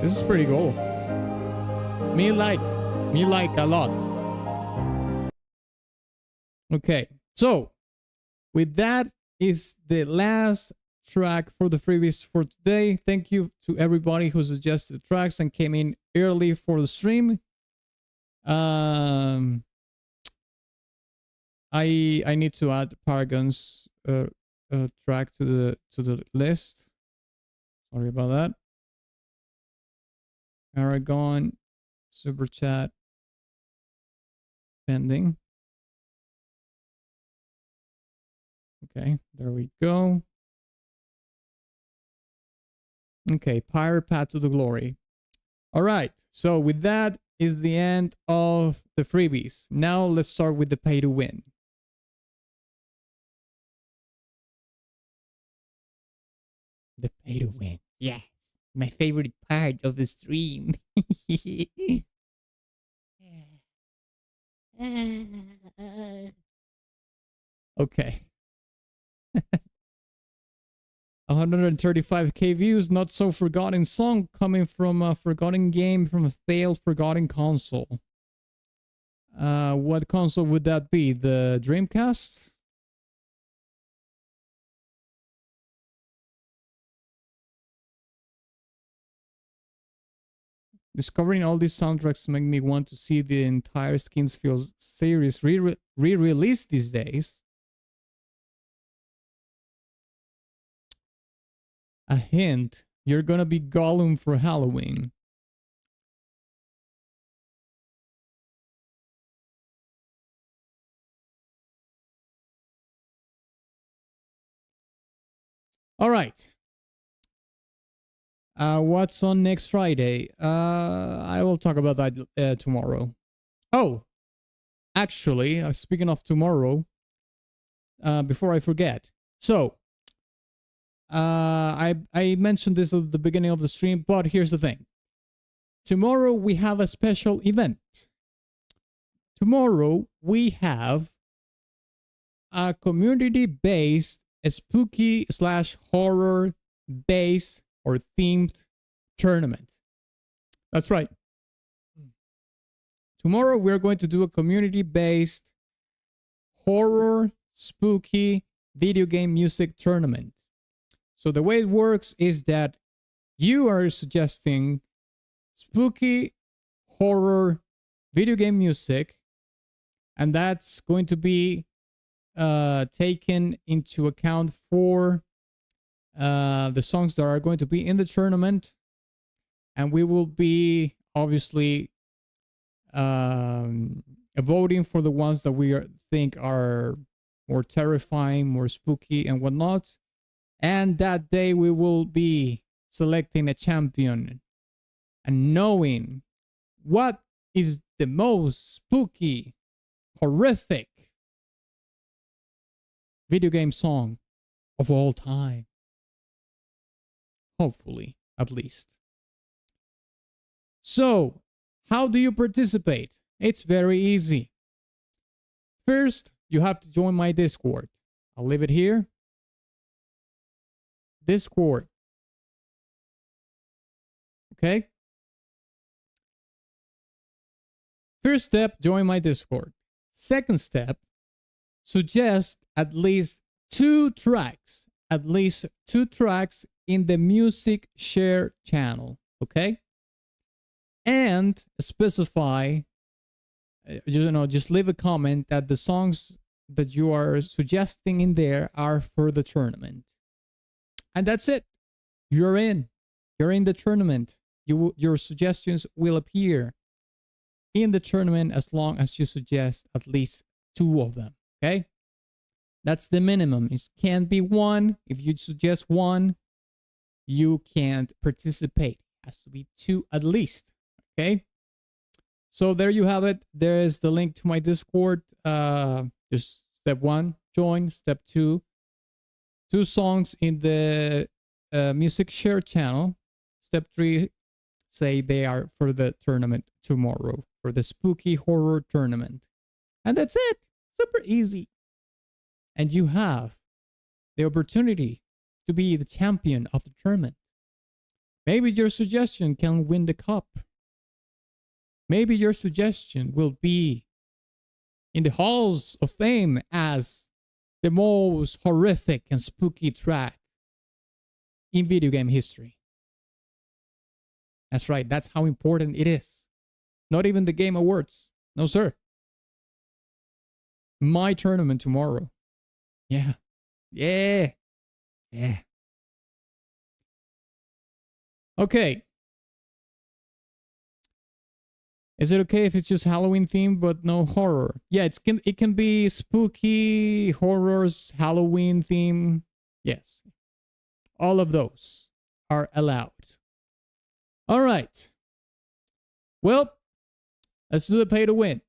This is pretty cool. Me like a lot. Okay, so with that is the last track for the freebies for today. Thank you to everybody who suggested tracks and came in early for the stream. I need to add Paragon's track to the list. Sorry about that. Paragon super chat pending. Okay, there we go. Okay, Pirate Path to the Glory. All right, so with that is the end of the freebies. Now let's start with the pay to win. The pay to win. Yes, my favorite part of the stream. Okay. 135k views, not so forgotten song coming from a forgotten game from a failed forgotten console. What console would that be? The Dreamcast? Discovering all these soundtracks make me want to see the entire Skinsfield series re-released these days. A hint, you're gonna be Gollum for Halloween. All right. What's on next Friday? I will talk about that tomorrow. Oh, actually, speaking of tomorrow, before I forget. So, I mentioned this at the beginning of the stream, but here's the thing. Tomorrow we have a special event. Tomorrow we have a community-based spooky / horror based or themed tournament. That's right. Tomorrow we're going to do a community-based horror spooky video game music tournament. So the way it works is that you are suggesting spooky horror video game music, and that's going to be taken into account for the songs that are going to be in the tournament, and we will be obviously voting for the ones that we think are more terrifying, more spooky, and whatnot. And that day we will be selecting a champion and knowing what is the most spooky, horrific video game song of all time. Hopefully, at least. So, how do you participate? It's very easy. First, you have to join my Discord. I'll leave it here. Discord. Okay? First step, join my Discord. Second step, suggest at least 2 tracks. At least 2 tracks in the music share channel. Okay? And specify, just leave a comment that the songs that you are suggesting in there are for the tournament. And that's it. You're in. You're in the tournament. Your suggestions will appear in the tournament as long as you suggest at least 2 of them. Okay? That's the minimum. It can't be 1. If you suggest 1, you can't participate. It has to be 2 at least. Okay? So there you have it. There is the link to my Discord. Just step 1, join. Step 2, 2 songs in the music share channel. Step 3, say they are for the tournament tomorrow, for the spooky horror tournament. And that's it. Super easy. And you have the opportunity to be the champion of the tournament. Maybe your suggestion can win the cup. Maybe your suggestion will be in the halls of fame as the most horrific and spooky track in video game history. That's right, that's how important it is. Not even the Game Awards. No, sir. My tournament tomorrow. Yeah. Yeah. Yeah. Okay. Is it okay if it's just Halloween themed but no horror? Yeah, it can be spooky, horrors, Halloween theme. Yes. All of those are allowed. All right. Well, let's do the pay to win.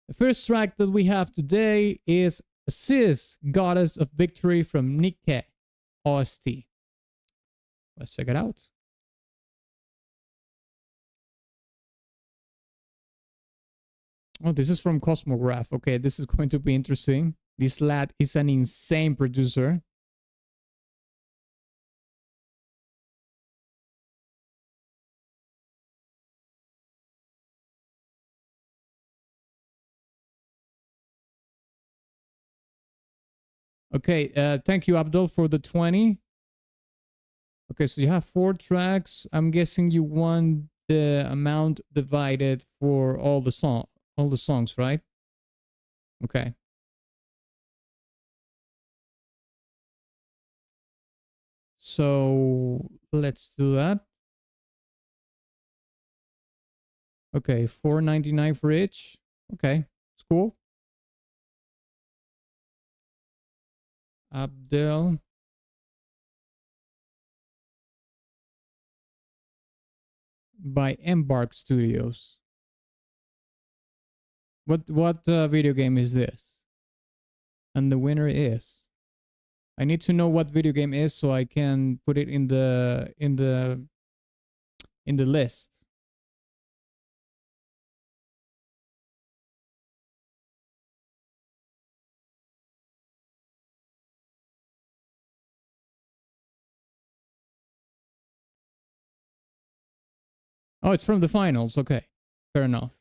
The first track that we have today is Sis, Goddess of Victory from Nikke OST. Let's check it out. Oh, this is from Cosmograph. Okay, this is going to be interesting. This lad is an insane producer. Okay, thank you, Abdul, for the 20. Okay, so you have 4 tracks. I'm guessing you want the amount divided for all the songs, right? Okay. So let's do that. Okay, $4.99 for each. Okay, it's cool. Abdel. By Embark Studios. What video game is this? And the winner is. I need to know what video game is so I can put it in the list. Oh, it's from the finals. Okay. Fair enough.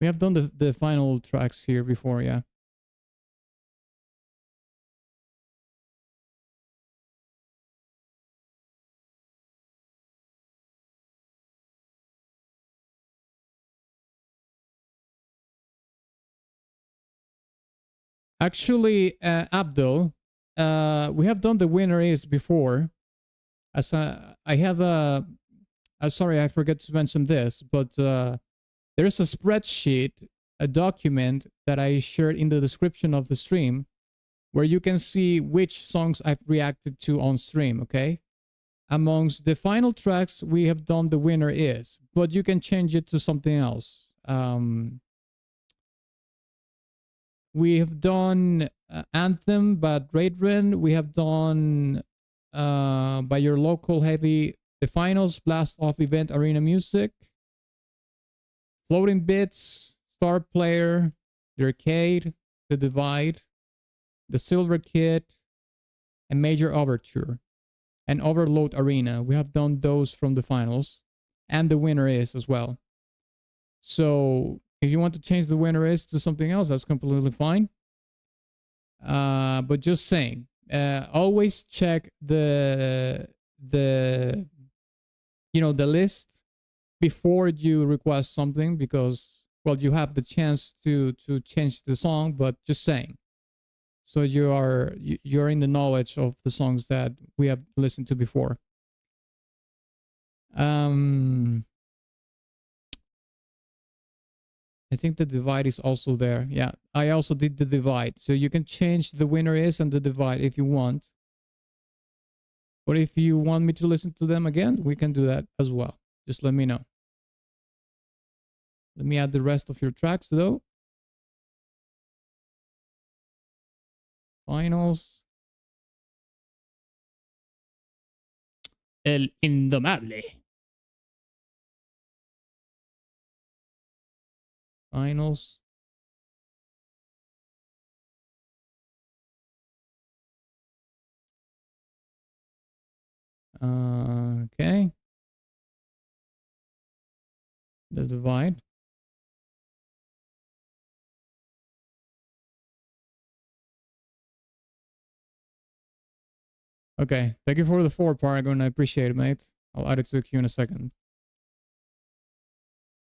We have done the final tracks here before, yeah. Actually, Abdul, we have done the winner is before. As I have a, sorry, I forgot to mention this, but there's a spreadsheet, a document that I shared in the description of the stream, where you can see which songs I've reacted to on stream. Okay, amongst the final tracks we have done the winner is, but you can change it to something else. We have done Anthem by Raidren. We have done by your local heavy, the finals, Blast Off Event Arena Music, Floating Bits, Star Player, the Arcade, the Divide, the Silver Kit, and Major Overture, and Overload Arena. We have done those from the finals, and the winner is as well. So if you want to change the winner is to something else, that's completely fine. But just saying, always check the list before you request something, because, well, you have the chance to change the song, but just saying, so you're in the knowledge of the songs that we have listened to before. I think the divide is also there. Yeah, I also did the divide. So you can change the winner is and the divide if you want. But if you want me to listen to them again, we can do that as well. Just let me know. Let me add the rest of your tracks though. Finals. El Indomable. Finals. Okay. The divide. Okay. Thank you for the 4, Paragon. I appreciate it, mate. I'll add it to the queue in a second.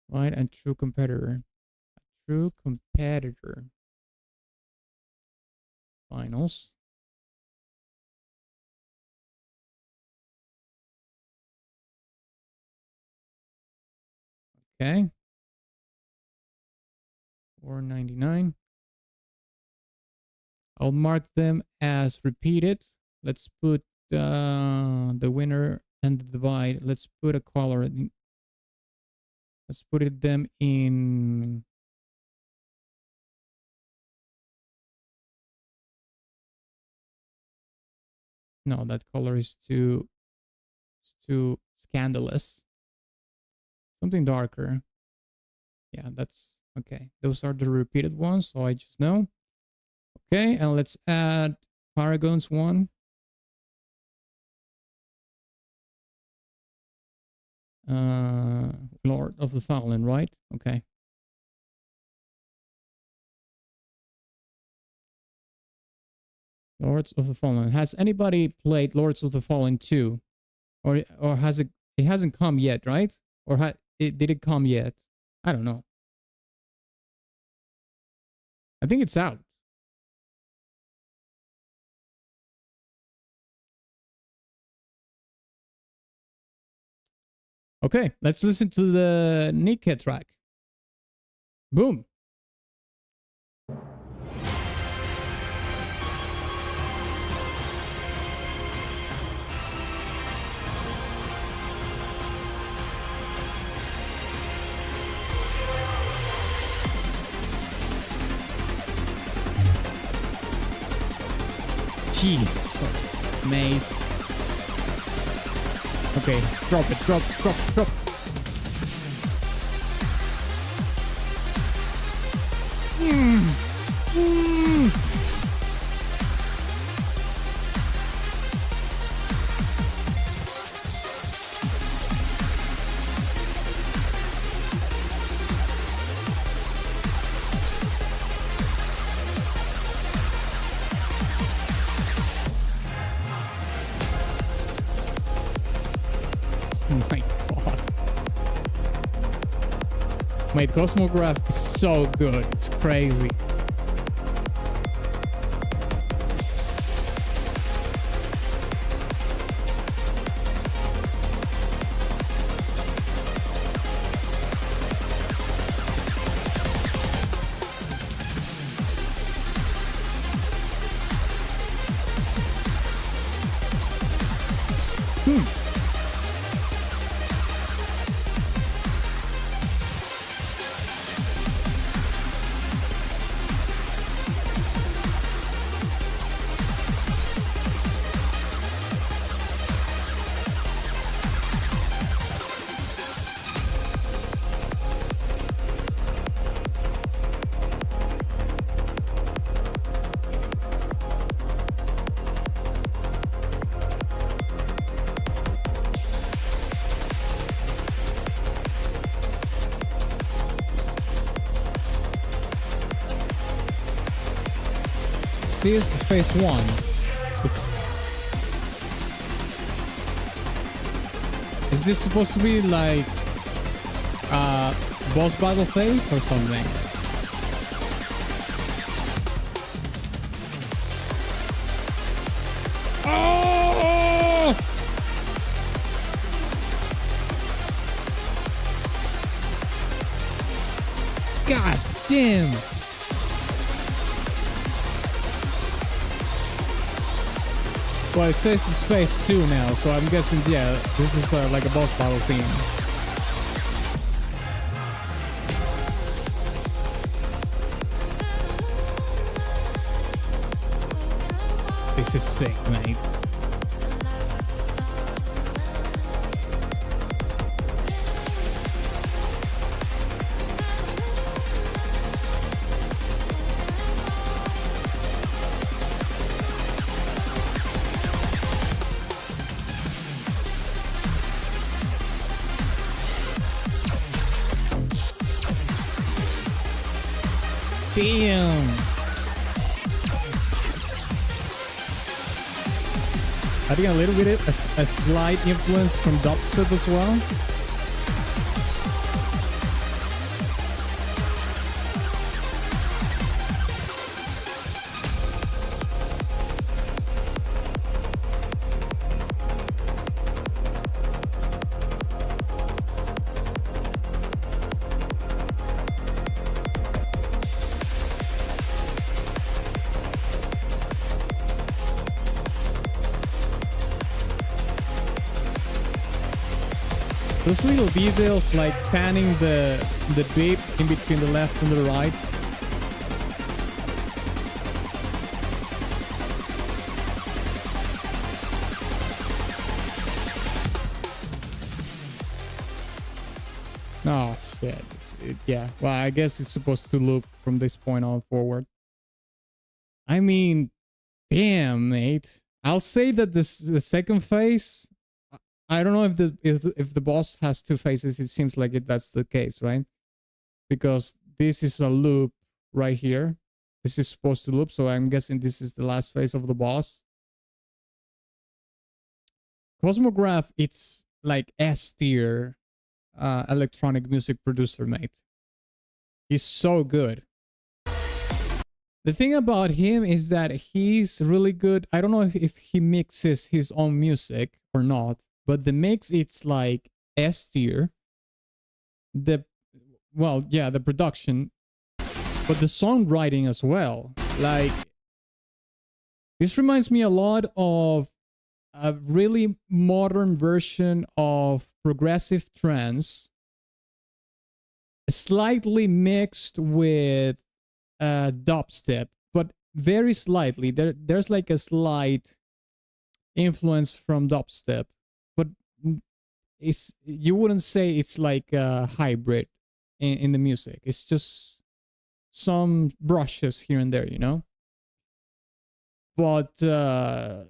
Right, and true competitor. True competitor. Finals. Okay. 499. I'll mark them as repeated. Let's put the winner and the divide. Let's put a color. Let's put it them in. No, that color is too scandalous. Something darker. Yeah, that's okay. Those are the repeated ones, so I just know. Okay, and let's add Paragon's one. Lord of the Fallen, right? Okay. Lords of the Fallen. Has anybody played Lords of the Fallen 2? Or has it hasn't come yet, right? Or did it come yet? I don't know. I think it's out. Okay, let's listen to the Nika track. Boom. Jesus, mate. Okay, drop it, drop. Oh my god. Mate, Cosmograph is so good. It's crazy. This is phase 1. Is this supposed to be like boss battle phase or something? Oh! God damn! Well, it says it's phase 2 now, so I'm guessing, yeah, this is like a boss battle theme. This is sick, mate. Damn. I think a little bit a slight influence from dubstep as well. Those little details like panning the beat in between the left and the right. Oh shit. Yeah. Well, I guess it's supposed to loop from this point on forward. I mean, damn, mate. I'll say that the second phase, I don't know if the boss has two phases. It seems like that's the case, right? Because this is a loop right here. This is supposed to loop, so I'm guessing this is the last phase of the boss. Cosmograph, it's like S tier electronic music producer, mate. He's so good. The thing about him is that he's really good. I don't know if he mixes his own music or not. But the mix, it's like S tier. The production, but the songwriting as well. Like, this reminds me a lot of a really modern version of progressive trance, slightly mixed with dubstep, but very slightly. There's like a slight influence from dubstep. But you wouldn't say it's like a hybrid in the music. It's just some brushes here and there, you know? But and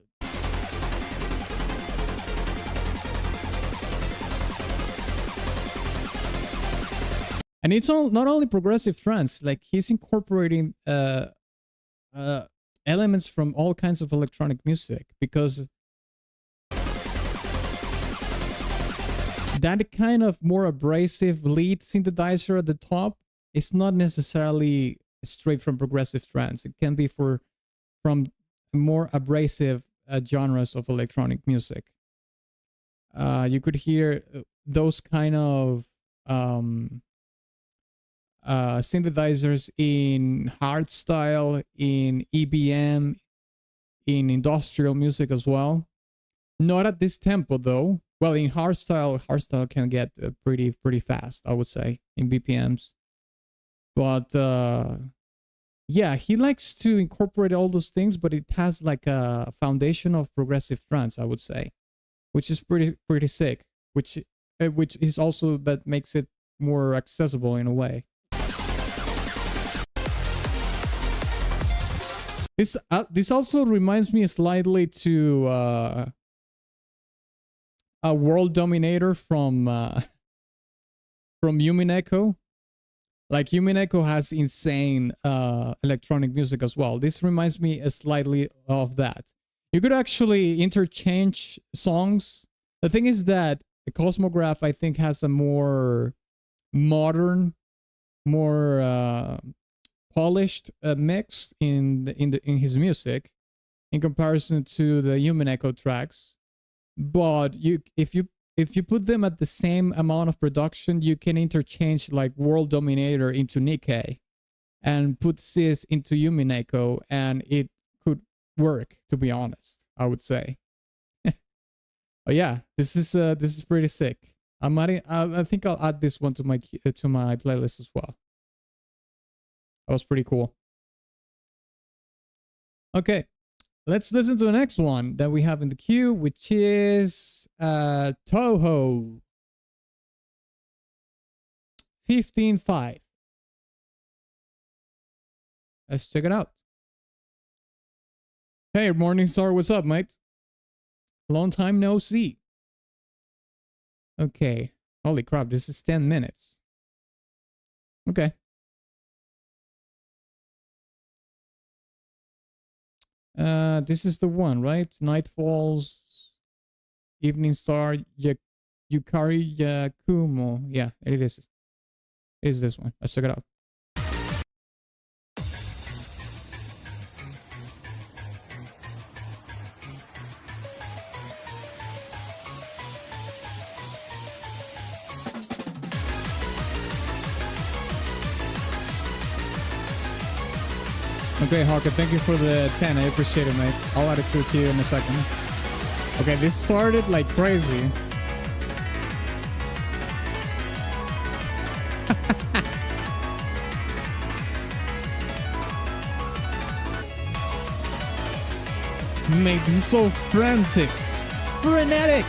it's not only progressive trance, like he's incorporating elements from all kinds of electronic music, because that kind of more abrasive lead synthesizer at the top is not necessarily straight from progressive trance. It can be from more abrasive genres of electronic music. You could hear those kind of synthesizers in hardstyle, in EBM, in industrial music as well. Not at this tempo though. Well, in hardstyle can get pretty fast, I would say, in BPMs. But yeah, he likes to incorporate all those things, but it has like a foundation of progressive trance, I would say, which is pretty sick. Which is also that makes it more accessible in a way. This also reminds me slightly to a World Dominator from Yumineko. Like Yumineko has insane electronic music as well. This reminds me slightly of that. You could actually interchange songs. The thing is that the Cosmograph, I think, has a more modern, more polished mix in his music in comparison to the Yumineko tracks. But if you put them at the same amount of production, you can interchange like World Dominator into Nikkei and put Sis into Yumineko, and it could work, to be honest, I would say. But yeah, this is pretty sick. I think I'll add this one to my playlist as well. That was pretty cool. Okay. Let's listen to the next one that we have in the queue, which is Toho 15.5. Let's check it out. Hey, Morningstar, what's up, mate? Long time no see. Okay. Holy crap, this is 10 minutes. Okay. This is the one, right? Night Falls, Evening Star, Yukari Yakumo. Yeah, it is. It is this one. Let's check it out. Okay, Hawker, thank you for the 10. I appreciate it, mate. I'll add it to the queue in a second. Okay, this started like crazy. Mate, this is so frantic. Frenetic.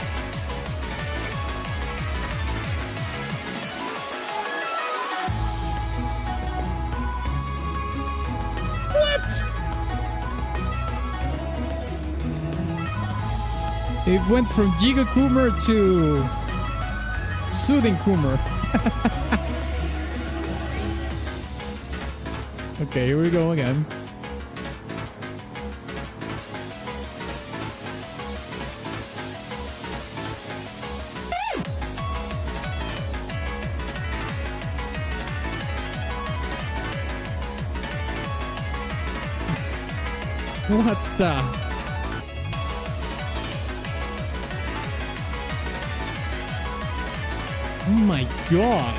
It went from Giga Coomer to Soothing Coomer. Okay, here we go again. What the? Oh my god.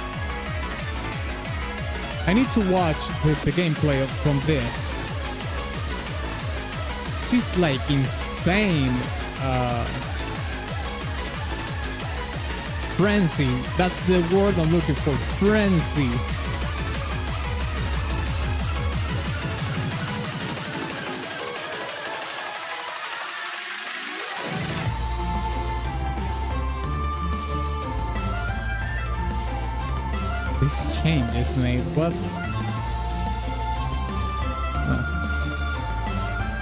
I need to watch the gameplay from this. This is like insane. Frenzy. That's the word I'm looking for. Frenzy. This changes, mate. What?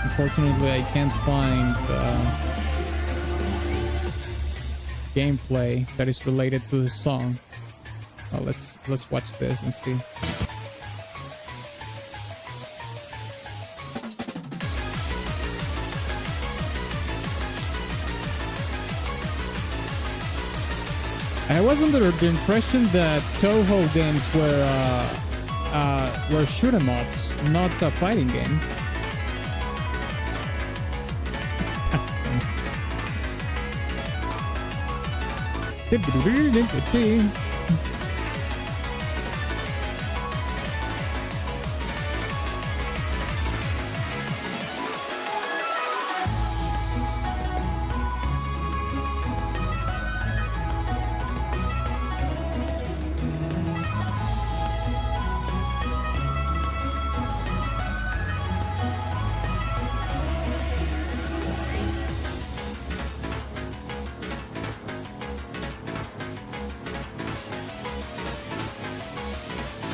Unfortunately, I can't find gameplay that is related to the song. Oh, let's watch this and see. I was under the impression that Toho games were shoot 'em ups, not a fighting game.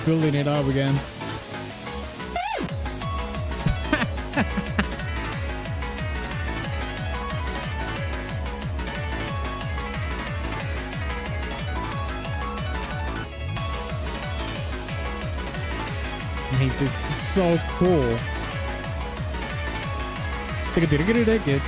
Building it up again. Mate, this is so cool. Take it.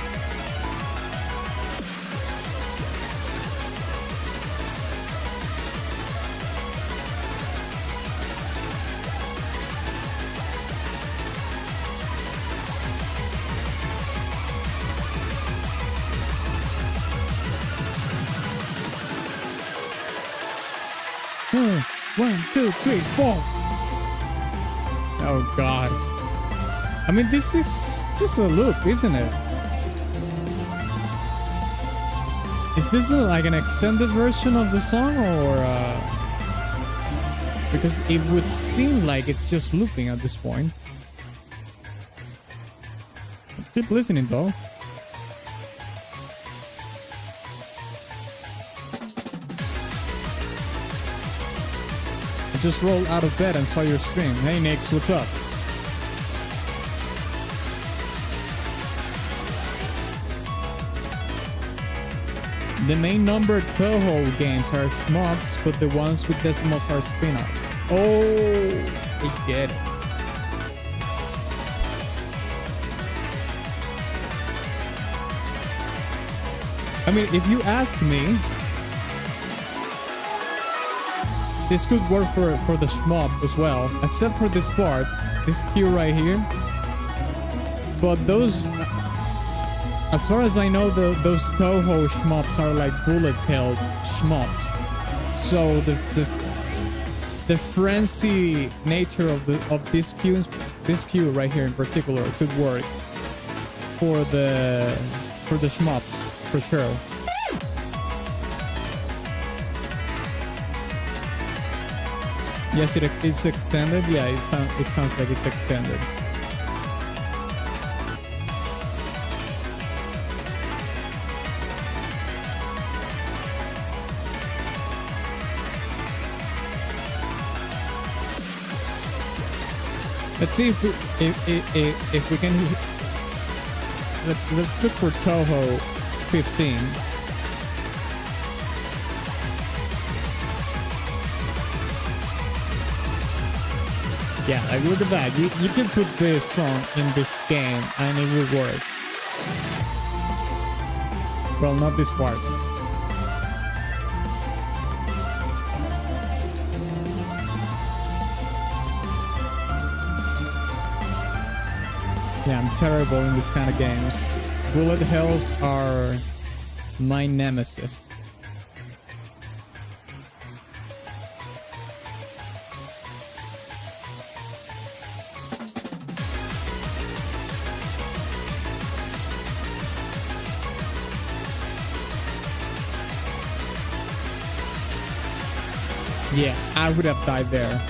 One, two, three, four. Oh god. I mean, this is just a loop, isn't it? Is this like an extended version of the song, or because it would seem like it's just looping at this point. Keep listening though. Just rolled out of bed and saw your stream. Hey Nix, what's up? The main numbered Toho games are shmups, but the ones with decimals are spin-offs. Oh, I get it. I mean, if you ask me, this could work for the shmup as well, except for this part, this queue right here. But those, as far as I know, those Toho shmups are like bullet hell shmups. So the frenzy nature of this queue right here in particular could work for the shmups for sure. Yes, it's extended. Yeah, it sounds like it's extended. Let's see if we can. Let's look for Toho 15. Yeah, like look at that. You can put this song in this game and it will work. Well, not this part. Yeah, I'm terrible in this kind of games. Bullet hells are my nemesis. Yeah, I would have died there.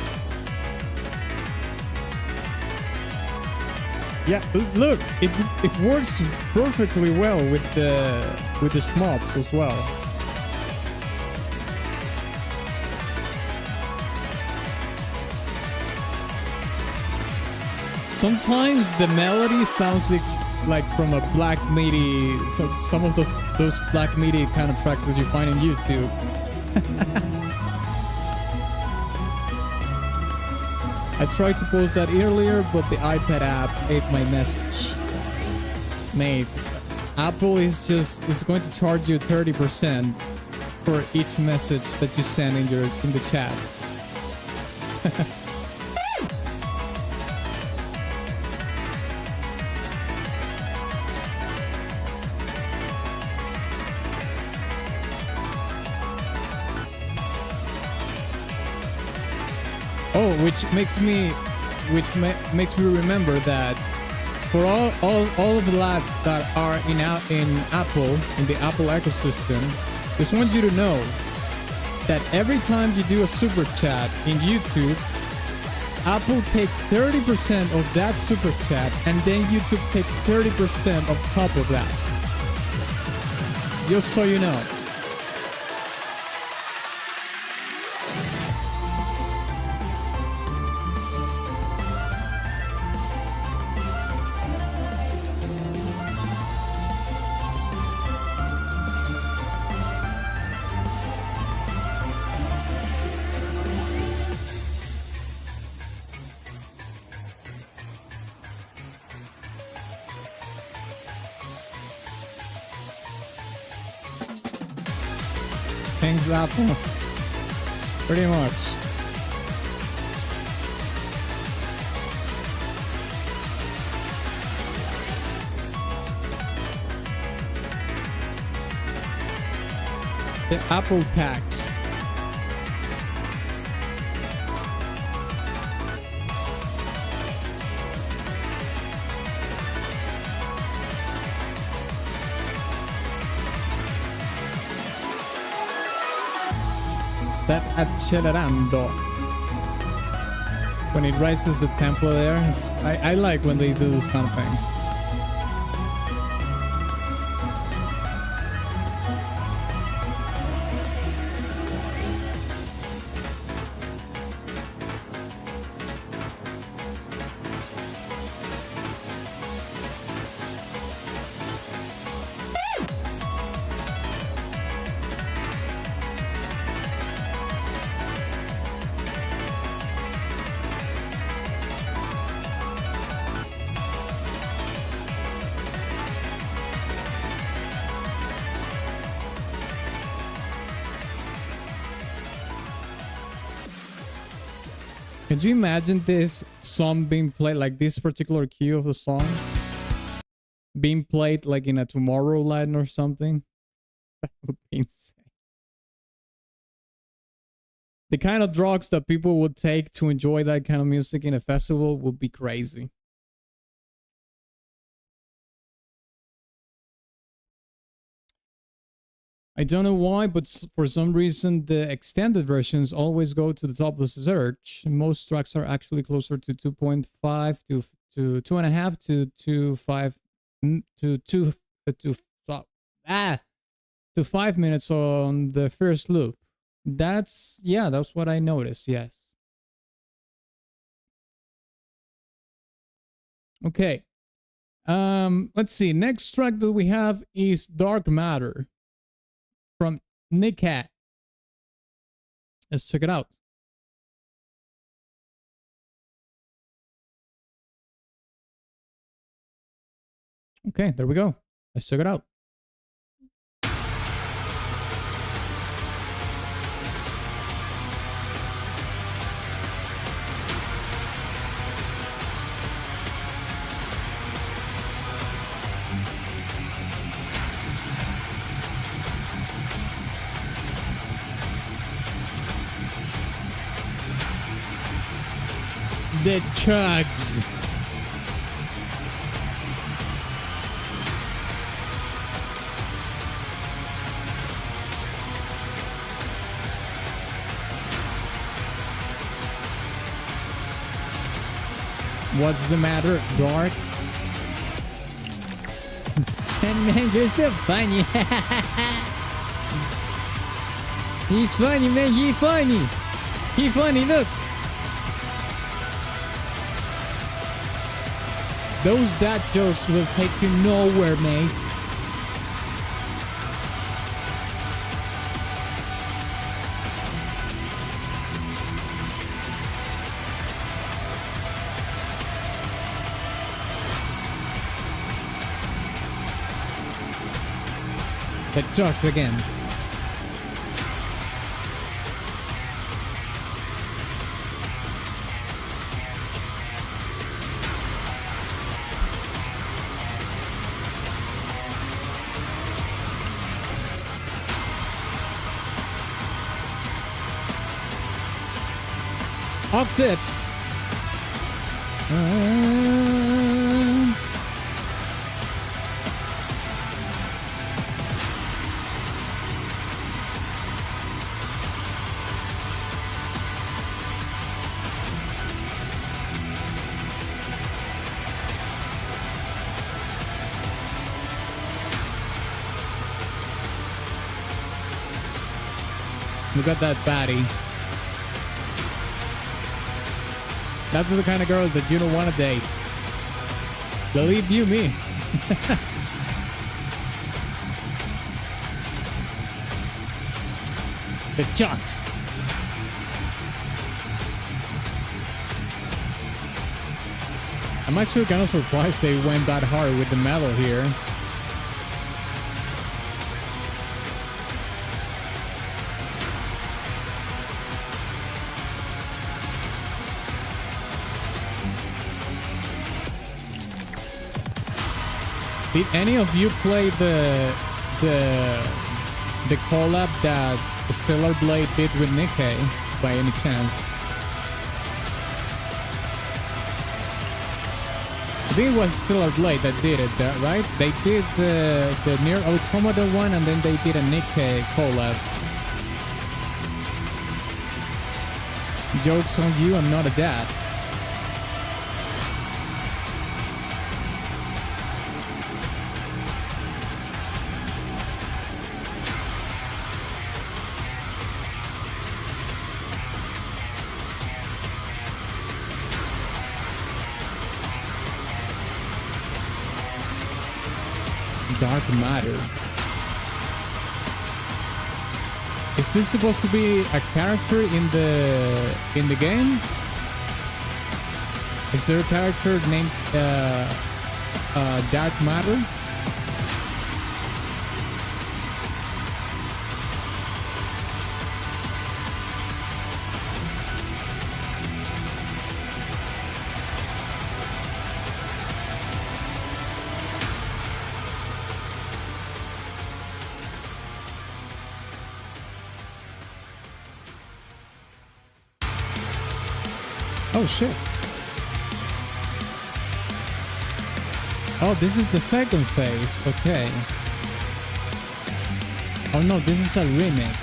Yeah, look, it works perfectly well with the shmups as well. Sometimes the melody sounds like from a Black Midi, some of those Black Midi kind of tracks that you find on YouTube. I tried to post that earlier, but the iPad app ate my message. Mate, Apple is going to charge you 30% for each message that you send in the chat. Oh, which makes me remember that for all of the lads that are in Apple, in the Apple ecosystem, just want you to know that every time you do a super chat in YouTube, Apple takes 30% of that super chat, and then YouTube takes 30% on top of that. Just so you know. Thanks, Apple. Pretty much. The Apple tax. That accelerando. When it rises the tempo there, I like when they do those kind of things. Can you imagine this song being played, like this particular cue of the song being played like in a Tomorrowland or something? That would be insane. The kind of drugs that people would take to enjoy that kind of music in a festival would be crazy. I don't know why, but for some reason the extended versions always go to the top of the search. Most tracks are actually closer to 2.5 to 2.5 to 5 to 5 minutes on the first loop. That's what I noticed. Yes. Okay. Let's see. Next track that we have is Dark Matter from Nick Hat. Let's check it out. Okay, there we go. Let's check it out. The chugs. What's the matter, Dark? Man, you're so funny. He's funny, man. He's funny. He's funny, look. Those dad jokes will take you nowhere, mate. The jokes again. Octets. Look at that body. That's the kind of girl that you don't want to date. Believe you me. The chucks. I'm actually kind of surprised they went that hard with the metal here. Did any of you play the collab that Stellar Blade did with Nikkei by any chance? I think it was Stellar Blade that did it, right? They did the Nier Automata one, and then they did a Nikkei collab. Jokes on you, I'm not a dad. Dark Matter. Is this supposed to be a character in the game? Is there a character named Dark Matter? Oh shit. Oh, this is the second phase. Okay. Oh no, this is a remix.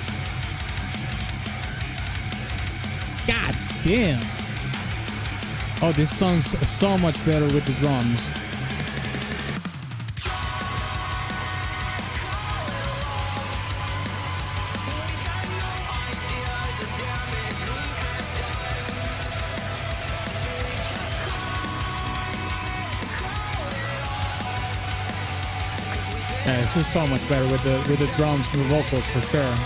God damn. Oh, this song's so much better with the drums. Yeah, this is so much better with the drums and the vocals for sure.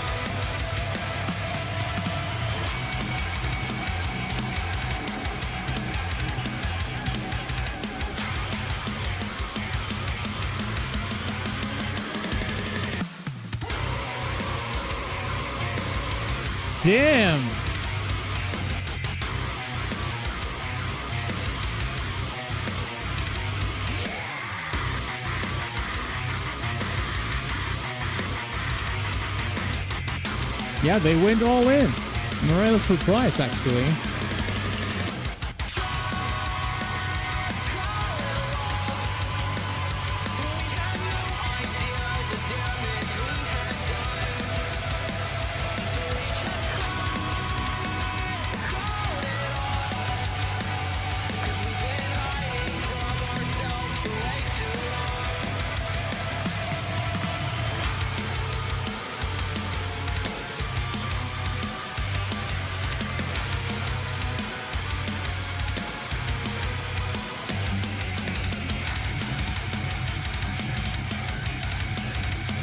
Damn. Yeah, they went all in. Morales for price, actually.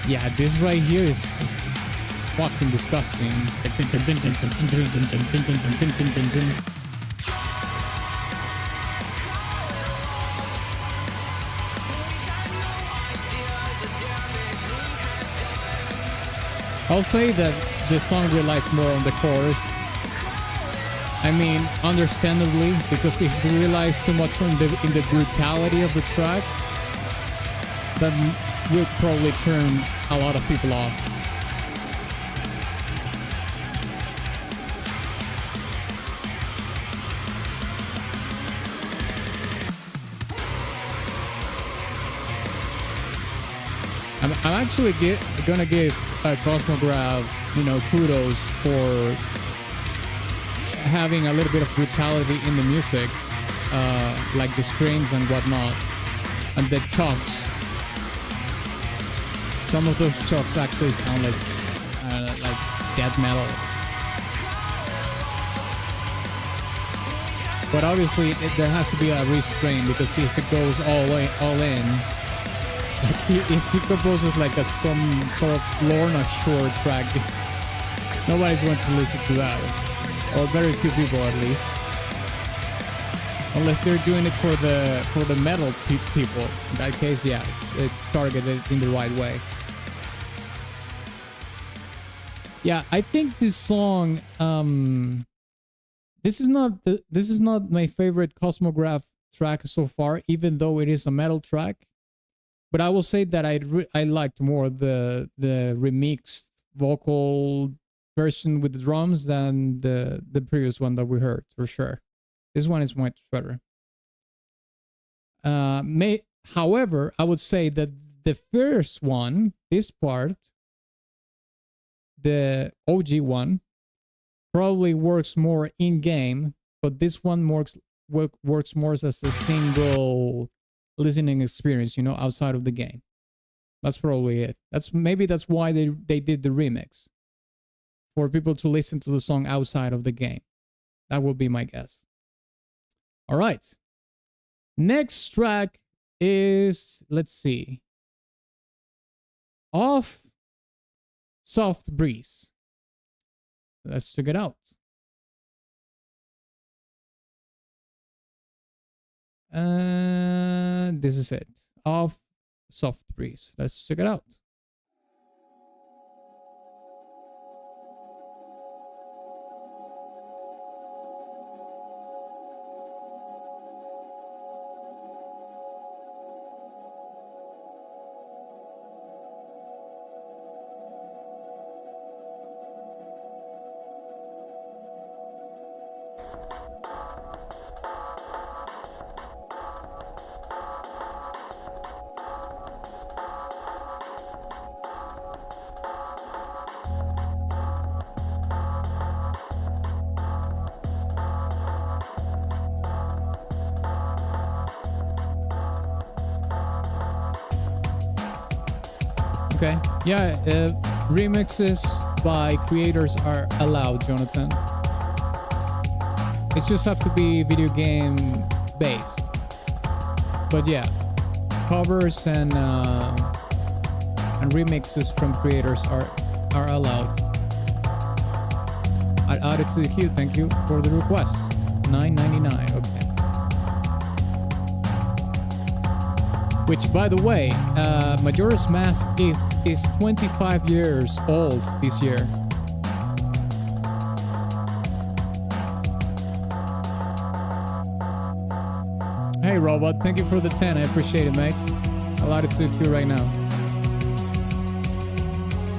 Yeah, this right here is fucking disgusting. I'll say that the song relies more on the chorus. I mean, understandably, because if they relies too much on in the brutality of the track, that will probably turn a lot of people off. I'm actually gonna give Cosmograph, kudos for having a little bit of brutality in the music, like the screams and whatnot, and the chokes. Some of those chokes actually sound like death metal. But obviously, there has to be a restraint, because if it goes all in, if he composes like some sort of Lorna Shore track, nobody's going to listen to that, or very few people at least, unless they're doing it for the metal people. In that case, yeah, it's targeted in the right way. Yeah, I think this song, this is not my favorite Cosmograph track so far, even though it is a metal track. But I will say that I liked more the remixed vocal version with the drums than the previous one that we heard, for sure. This one is much better. However, I would say that the first one, this part, the OG one, probably works more in game, but this one works more as a single listening experience, outside of the game. That's probably it. That's why they did the remix, for people to listen to the song outside of the game. That would be my guess. All right. Next track is, let's see, Off Soft Breeze. Let's check it out. This is it. Off Soft Breeze. Let's check it out. Okay. Yeah, remixes by creators are allowed, Jonathan. It just have to be video game based. But yeah, covers and remixes from creators are allowed. I'd add it to the queue. Thank you for the request. $9.99. Okay. Which, by the way, Majora's Mask is 25 years old this year. Hey, Robot, thank you for the 10. I appreciate it, mate. I'll add it to the queue right now.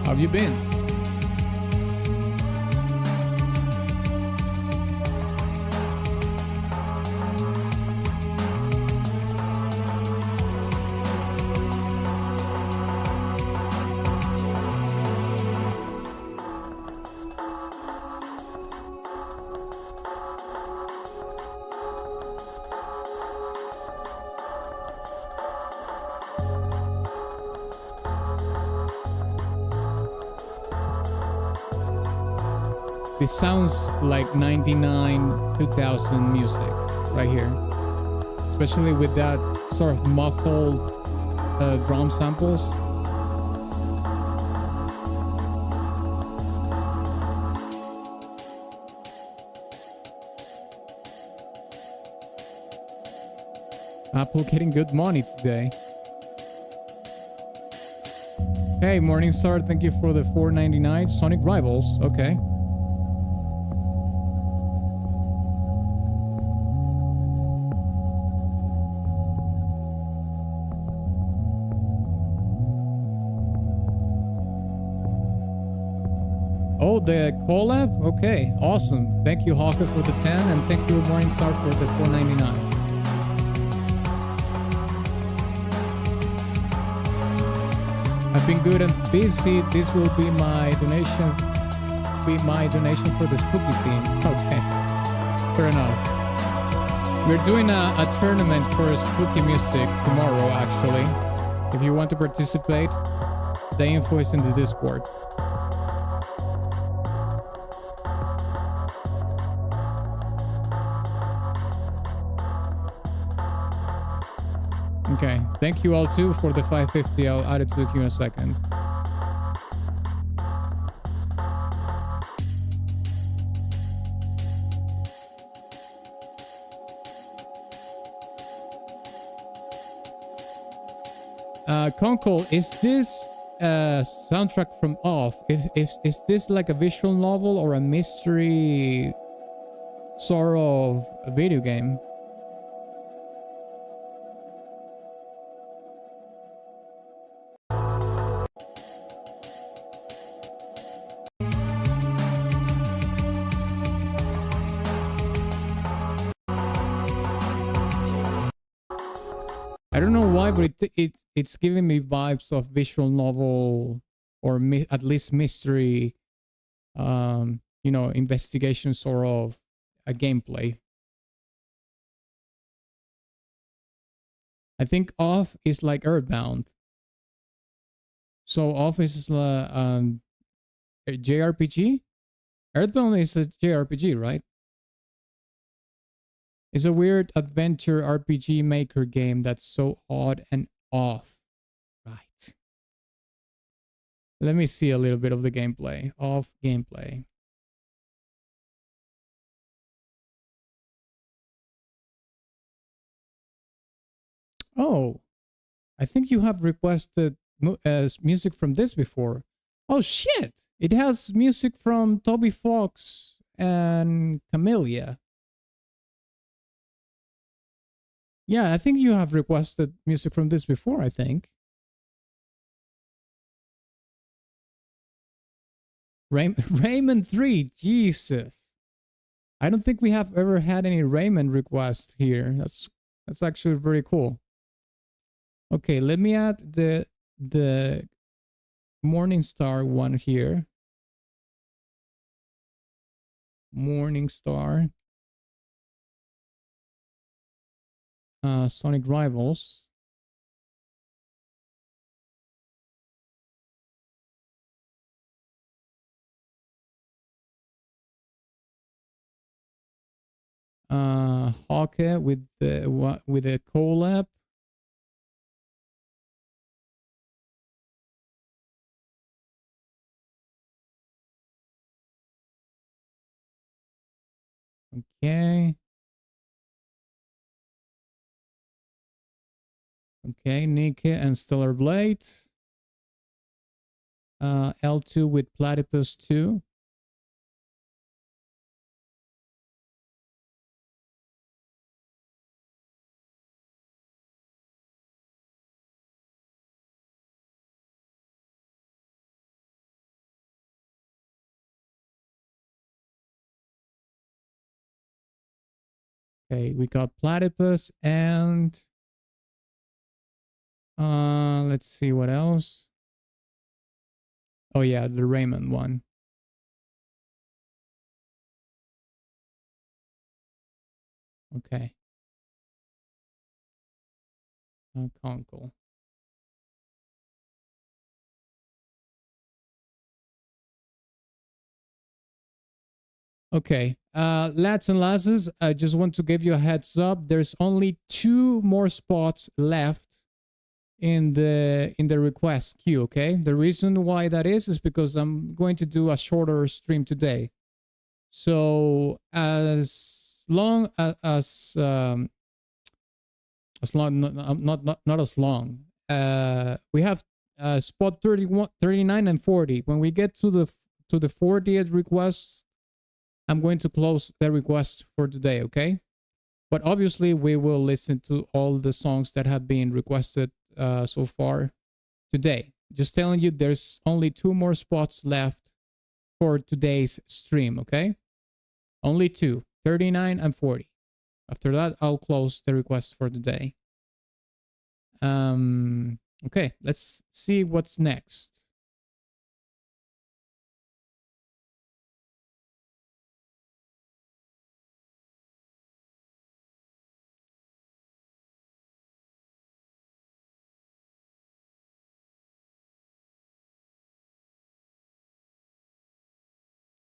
How have you been? This sounds like 99, 2000 music right here. Especially with that sort of muffled drum samples. Apple getting good money today. Hey, Morningstar, thank you for the $4.99. Sonic Rivals, okay. Oh, the collab? Okay, awesome. Thank you, Hawker, for the 10, and thank you, Morningstar, for the $4.99. I've been good and busy. This will be my donation. For the spooky theme. Okay, fair enough. We're doing a tournament for spooky music tomorrow, actually. If you want to participate, the info is in the Discord. Okay, thank you all too for the 550. I'll add it to the queue in a second. Conkel, is this soundtrack from Off? Is this like a visual novel or a mystery sort of a video game? I don't know why, but it's giving me vibes of visual novel or at least mystery, you know, investigation sort of a gameplay. I think Off is like Earthbound. So Off is a JRPG. Earthbound is a JRPG, right? It's a weird adventure RPG maker game that's so odd and off. Right. Let me see a little bit of the gameplay. Off gameplay. Oh, I think you have requested music from this before. Oh shit! It has music from Toby Fox and Camellia. Yeah, I think you have requested music from this before, I think. Rayman 3, Jesus. I don't think we have ever had any Rayman requests here. That's actually very cool. Okay, let me add the Morningstar one here. Morningstar. Sonic Rivals. Hawke with the collab. Okay. Okay, Nike and Stellar Blade. L2 with Platypus 2. Okay, we got Platypus and let's see what else. Oh yeah, the Raymond one. Okay. Conkel. Okay, lads and lasses, I just want to give you a heads up. There's only 2 more spots left in the request queue. Okay, the reason why that is because I'm going to do a shorter stream today. So as long as long, not as long. We have spot 31, 39, and 40. When we get to the 40th request, I'm going to close the request for today, okay? But obviously, we will listen to all the songs that have been requested so far today. Just telling you, there's only 2 more spots left for today's stream, okay? Only 2, 39 and 40. After that, I'll close the request for today. Okay, let's see what's next.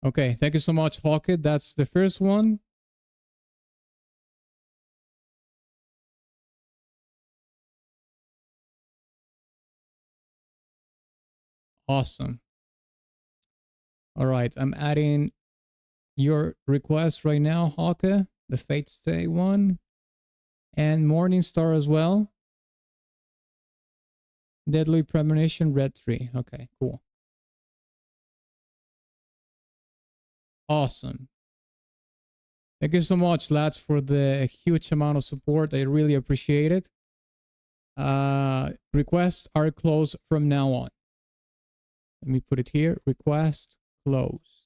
Okay, thank you so much, Hawke. That's the first one. Awesome. All right, I'm adding your request right now, Hawke. The Fate Stay one. And Morningstar as well. Deadly Premonition, Red 3. Okay, cool. Awesome. Thank you so much, lads, for the huge amount of support. I really appreciate it. Requests are closed from now on. Let me put it here. Request closed.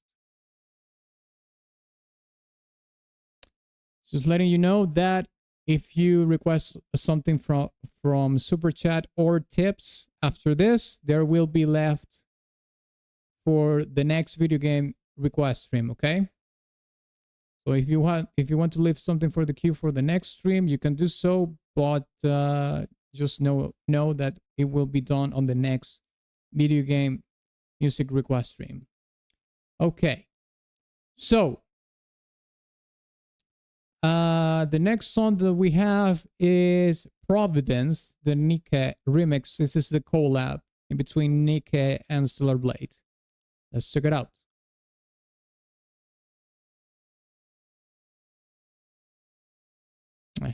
Just letting you know that if you request something from Super Chat or tips after this, there will be left for the next video game request stream, okay? So if you want to leave something for the queue for the next stream, you can do so, but just know that it will be done on the next video game music request stream. Okay. So the next song that we have is Providence, the Nike remix. This is the collab in between Nike and Stellar Blade. Let's check it out.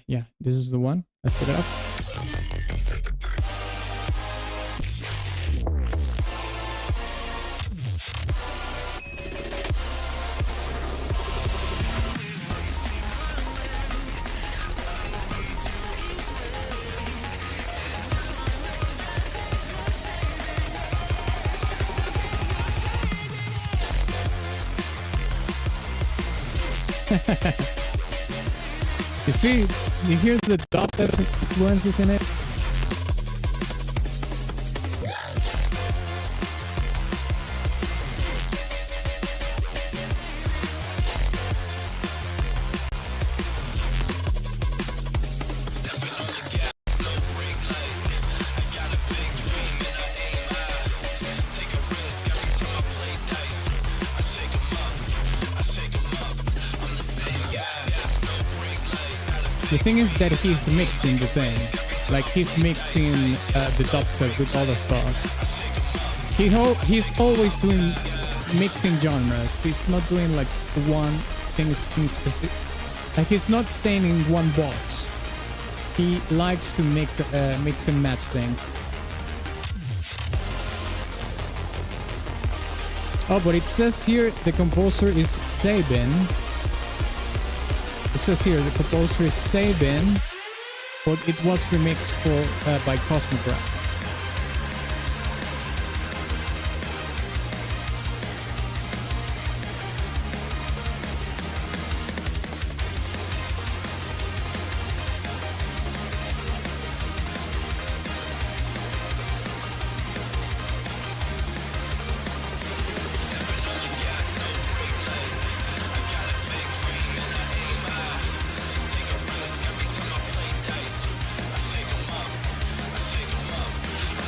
Yeah, this is the one. Let's check it out. You see, you hear the dub influences in it? The thing is that he's mixing the thing. Like he's mixing the dubstep with other stuff. He's always doing mixing genres. He's not doing like one thing specific. Like he's not staying in one box. He likes to mix and match things. Oh, but it says here the composer is Sabin. It says here the composer is Sabin, but it was remixed by Cosmograph.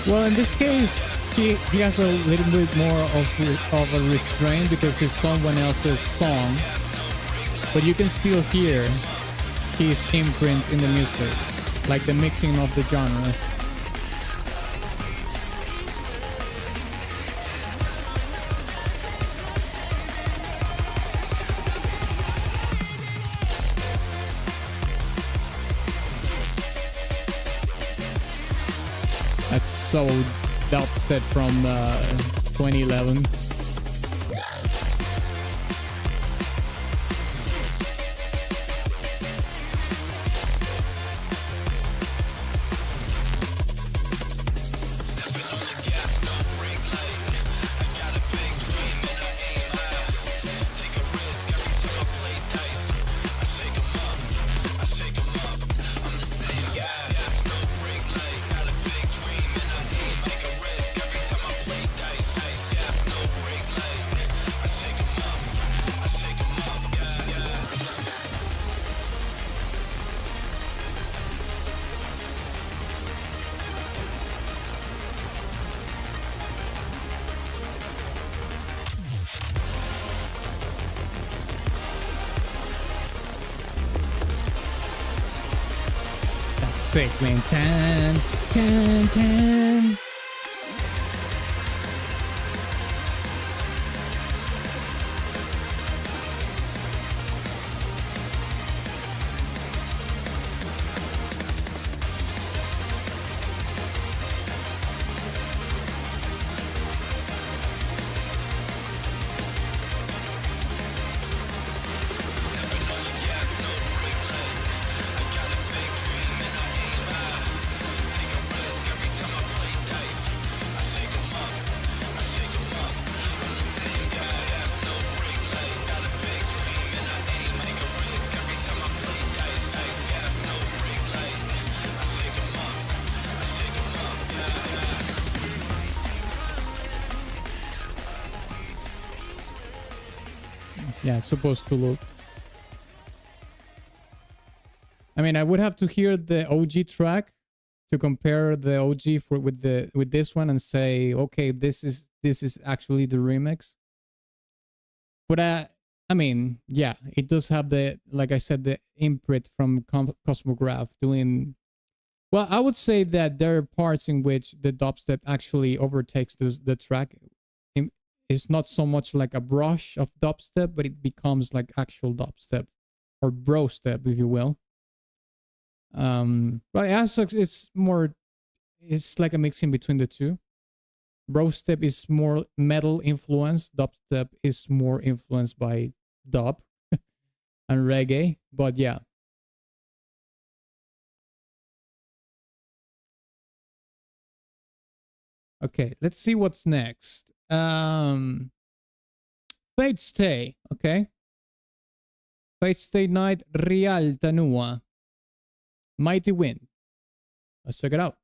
Well, in this case, he has a little bit more of a restraint because it's someone else's song, but you can still hear his imprint in the music, like the mixing of the genres. That's so dubstep from 2011. Sick, man. Tan, tan, tan. Yeah, it's supposed to look. I mean, I would have to hear the OG track to compare the OG with this one and say, okay, this is actually the remix. But I mean, yeah, it does have the, like I said, the imprint from Cosmograph doing. Well, I would say that there are parts in which the dubstep actually overtakes the track. It's not so much like a brush of dubstep, but it becomes like actual dubstep or bro step, if you will. But it's more, it's like a mixing between the two. Bro step is more metal influenced. Dubstep is more influenced by dub and reggae. But yeah. Okay, let's see what's next. Fate Stay, okay. Fate Stay Night Real Tanua. Mighty Wind. Let's check it out.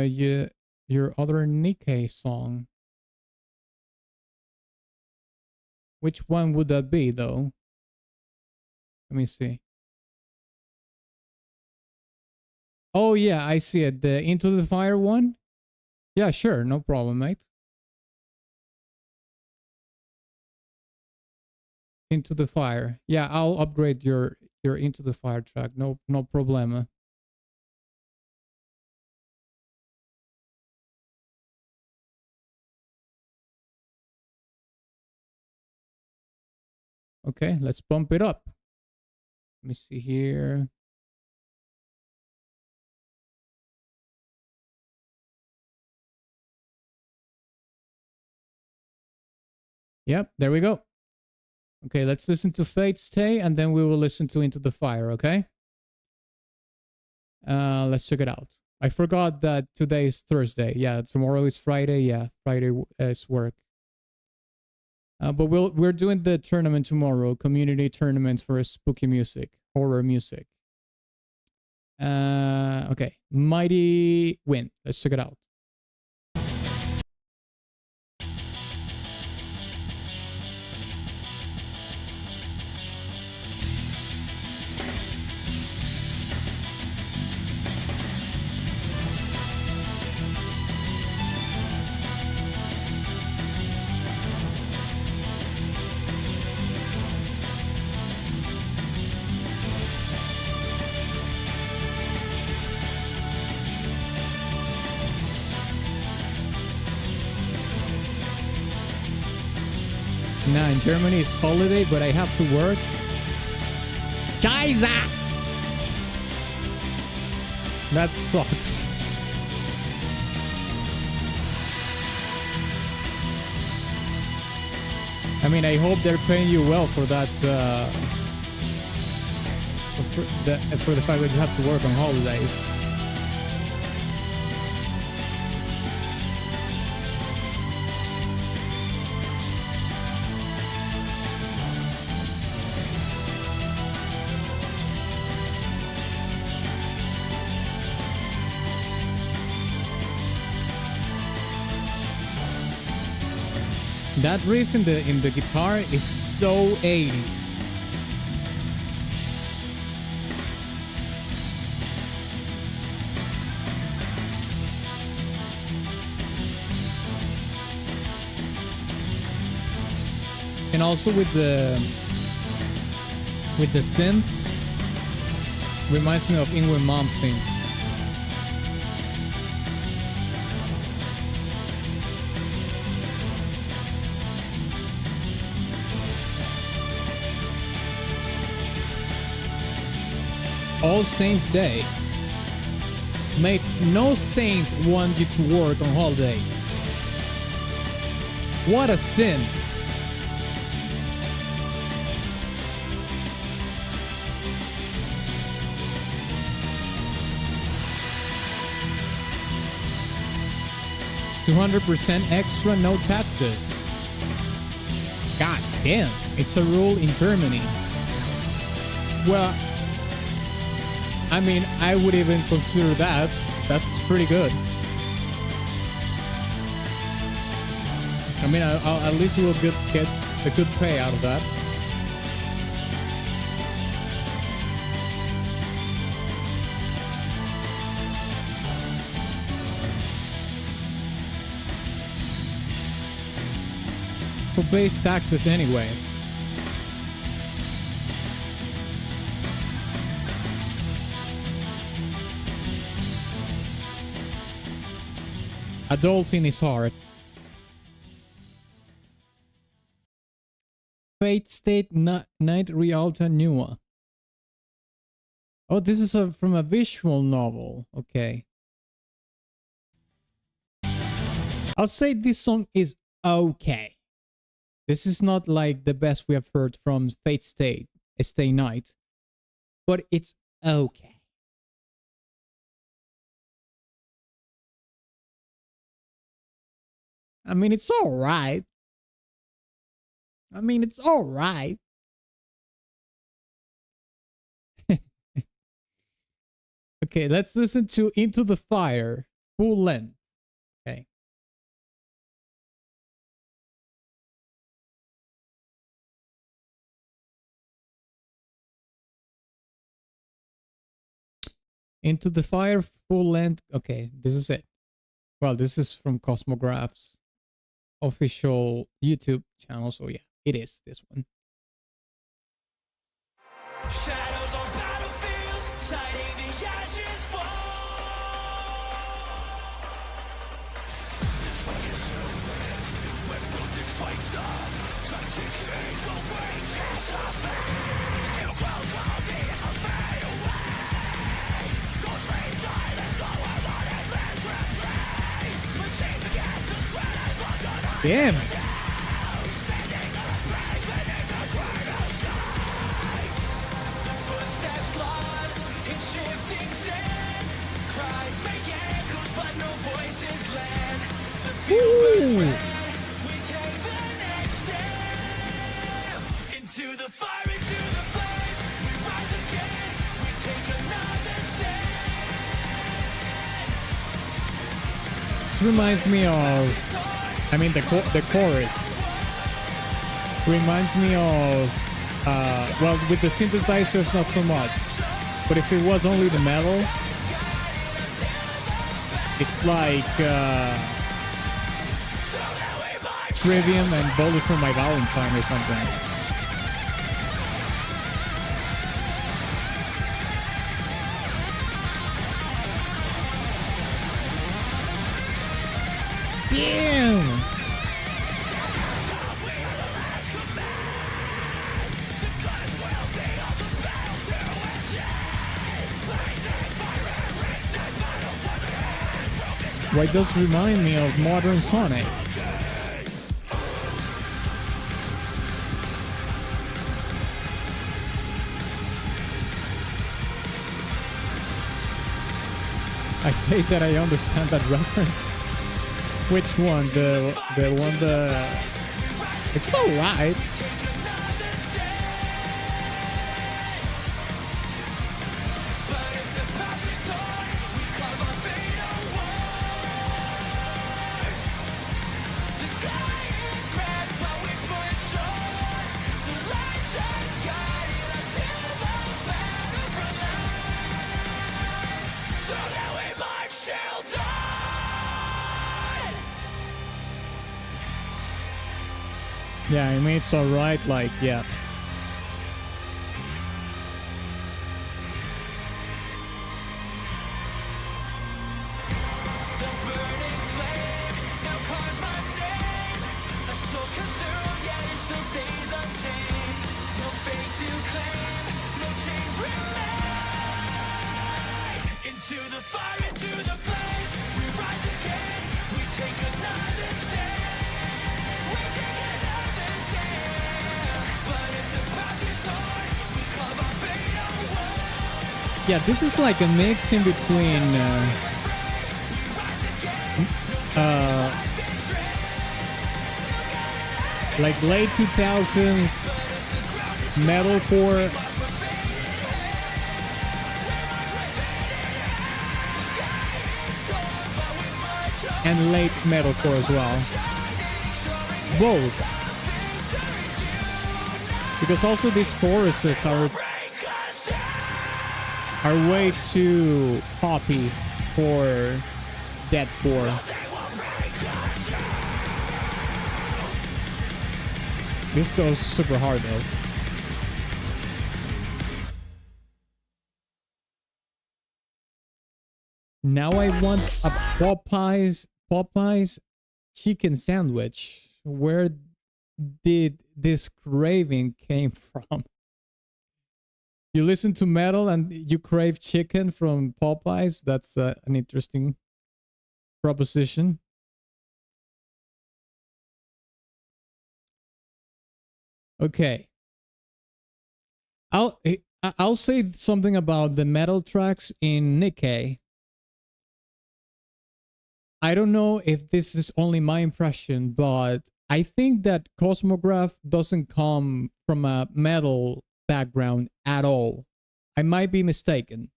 Yeah, your other Nikkei song. Which one would that be, though? Let me see. Oh, yeah, I see it. The Into the Fire one? Yeah, sure. No problem, mate. Into the Fire. Yeah, I'll upgrade your Into the Fire track. No problema. Okay, let's bump it up. Let me see here. Yep, there we go. Okay, let's listen to Fate Stay and then we will listen to Into the Fire, okay? Let's check it out. I forgot that today is Thursday. Yeah, tomorrow is Friday. Yeah, Friday is work. But we're doing the tournament tomorrow, community tournament for spooky music, horror music. Okay, Mighty Wind. Let's check it out. Now in Germany it's holiday, but I have to work. Scheiße! That sucks. I mean, I hope they're paying you well for that. For the fact that you have to work on holidays. That riff in the guitar is so 80s. And also with the synths, reminds me of Ingrid Malmsteen. All Saints Day. Mate, no saint wants you to work on holidays. What a sin. $200 extra, no taxes. God damn, it's a rule in Germany. Well, I mean, I would even consider that. That's pretty good. I mean, at least you will get a good pay out of that. Who pays taxes anyway? Adult in his heart. Fate State Night Rialta Nua. Oh, this is from a visual novel. Okay. I'll say this song is okay. This is not like the best we have heard from Fate Stay Night, but it's okay. I mean, it's all right. I mean, it's all right. Okay, let's listen to Into the Fire, full length. Okay. Into the Fire full length. Okay, this is it. Well, this is from Cosmograph's official YouTube channel, so yeah, it is this one. Shadows on battlefields, sighting the ashes fall. This fight is ruined. When will this fight stop? Time to keep away, fist of fate. Still grows will be a fade away. Ghost rays silence, no one wanted less replay. Machines against the spread as long as Damn. footsteps lost in shifting sands. Cries make echoes, but no voices land. The field burns red. We take the next step into the fire, into the flames. We rise again. We take another stand. This reminds me of, I mean, the chorus reminds me of, well, with the synthesizers, not so much. But if it was only the metal, it's like Trivium and Bullet for My Valentine or something. Damn! Why does remind me of modern Sonic? I hate that I understand that reference. Which one? The one it's alright. Yeah, I mean, it's alright, like, yeah. Yeah, this is like a mix in between like late 2000s metalcore and late metalcore as well. Both. Because also these choruses are way too poppy for deathcore. This goes super hard though. Now I want a Popeyes chicken sandwich. Where did this craving came from? You listen to metal and you crave chicken from Popeyes? That's an interesting proposition. Okay. I'll say something about the metal tracks in Nikkei. I don't know if this is only my impression, but I think that Cosmograph doesn't come from a metal background at all. I might be mistaken,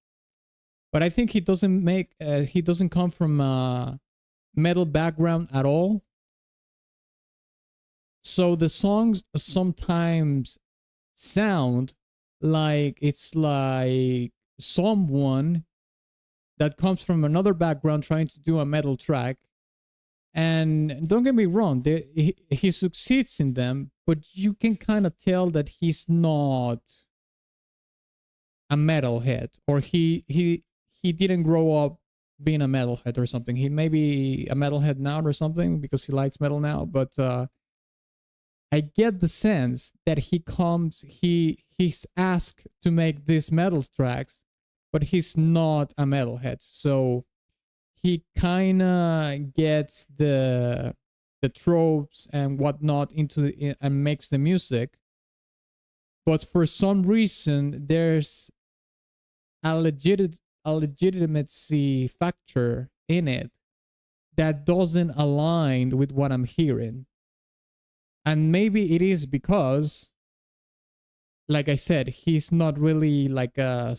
but I think he doesn't come from a metal background at all. So the songs sometimes sound like it's like someone that comes from another background trying to do a metal track. And don't get me wrong, he succeeds in them, but you can kind of tell that he's not a metalhead, or he didn't grow up being a metalhead or something. He may be a metalhead now or something because he likes metal now, but I get the sense that he's asked to make these metal tracks, but he's not a metalhead. So he kind of gets the tropes and whatnot into and makes the music. But for some reason, there's a legitimacy factor in it that doesn't align with what I'm hearing. And maybe it is because, like I said, he's not really like a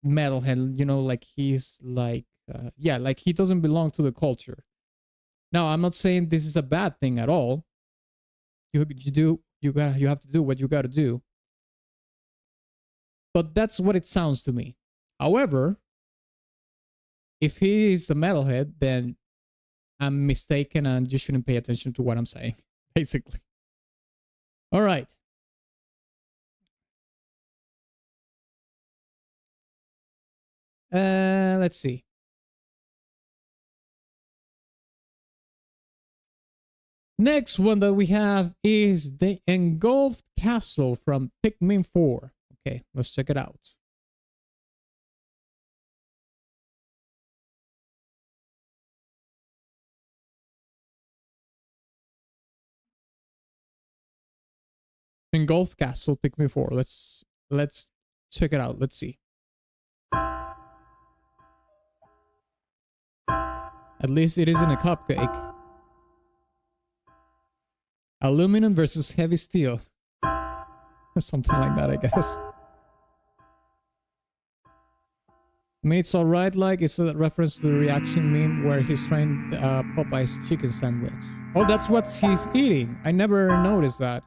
metalhead, you know, like he's like, yeah, like he doesn't belong to the culture. Now, I'm not saying this is a bad thing at all. You have to do what you got to do. But that's what it sounds to me. However, if he is a metalhead, then I'm mistaken and you shouldn't pay attention to what I'm saying, basically. All right. Let's see. Next one that we have is the Engulfed Castle from Pikmin 4. Okay, let's check it out. Engulfed Castle, Pikmin 4. Let's check it out. Let's see. At least it isn't a cupcake. Aluminum versus heavy steel. Something like that, I guess. I mean, it's alright, like, it's a reference to the reaction meme where he's trying Popeye's chicken sandwich. Oh, that's what he's eating. I never noticed that.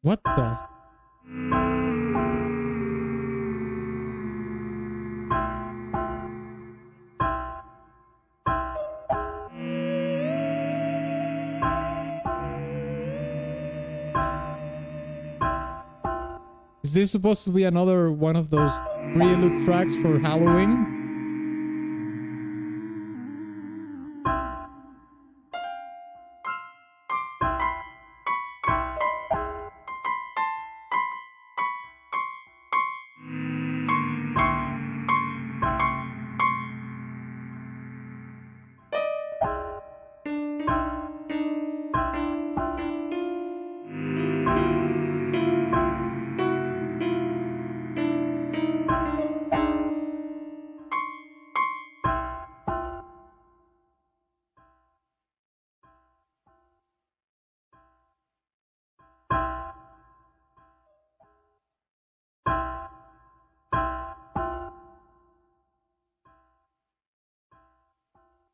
What the? Is this supposed to be another one of those prelude tracks for Halloween?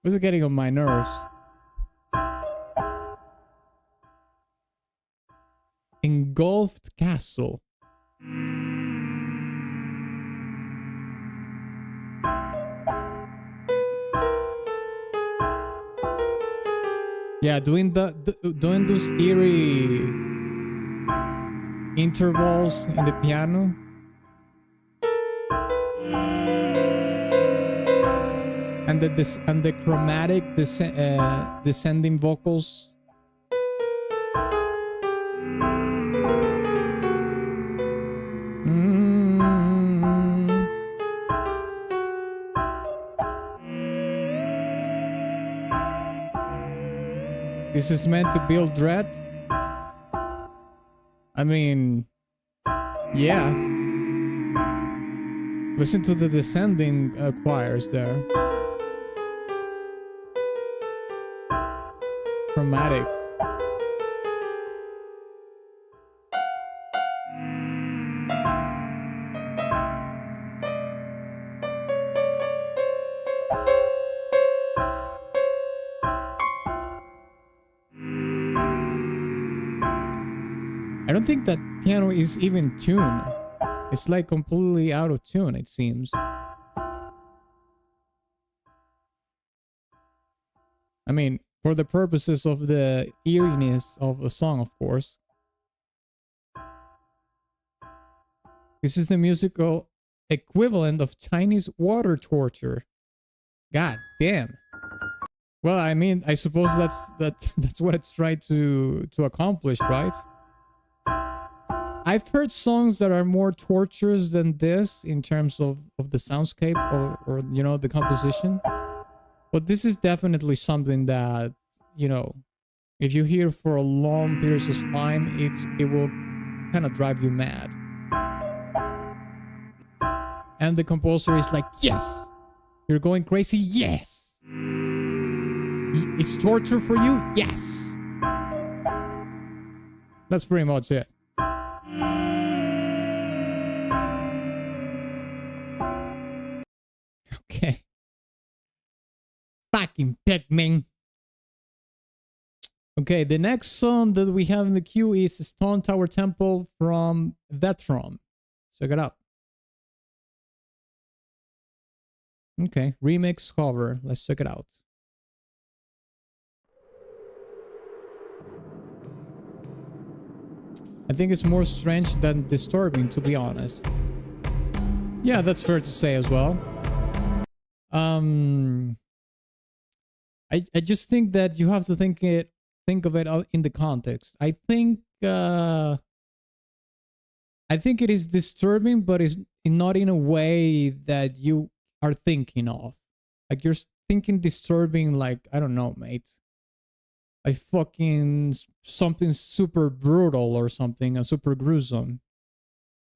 This is getting on my nerves. Engulfed Castle. Yeah, doing doing those eerie intervals in the piano. And the chromatic descending vocals. This is meant to build dread. I mean, yeah. Listen to the descending choirs there. Chromatic. don't think that piano is even tuned. It's like completely out of tune, it seems. I mean, for the purposes of the eeriness of the song, of course. This is the musical equivalent of Chinese water torture. God damn. Well, I mean, I suppose that's what it's trying to accomplish, right? I've heard songs that are more torturous than this in terms of the soundscape or you know, the composition. But this is definitely something that, you know, if you hear for a long period of time, it will kind of drive you mad. And the composer is like, yes, you're going crazy, yes. It's torture for you, yes. That's pretty much it. Okay. Fucking Pikmin. Okay, the next song that we have in the queue is Stone Tower Temple from Vetron. Check it out. Okay, remix cover. Let's check it out. I think it's more strange than disturbing, to be honest. Yeah, that's fair to say as well. I just think that you have to think of it in the context. I think it is disturbing, but it's not in a way that you are thinking of. Like you're thinking disturbing, like, I don't know, mate. Like fucking something super brutal or something, super gruesome.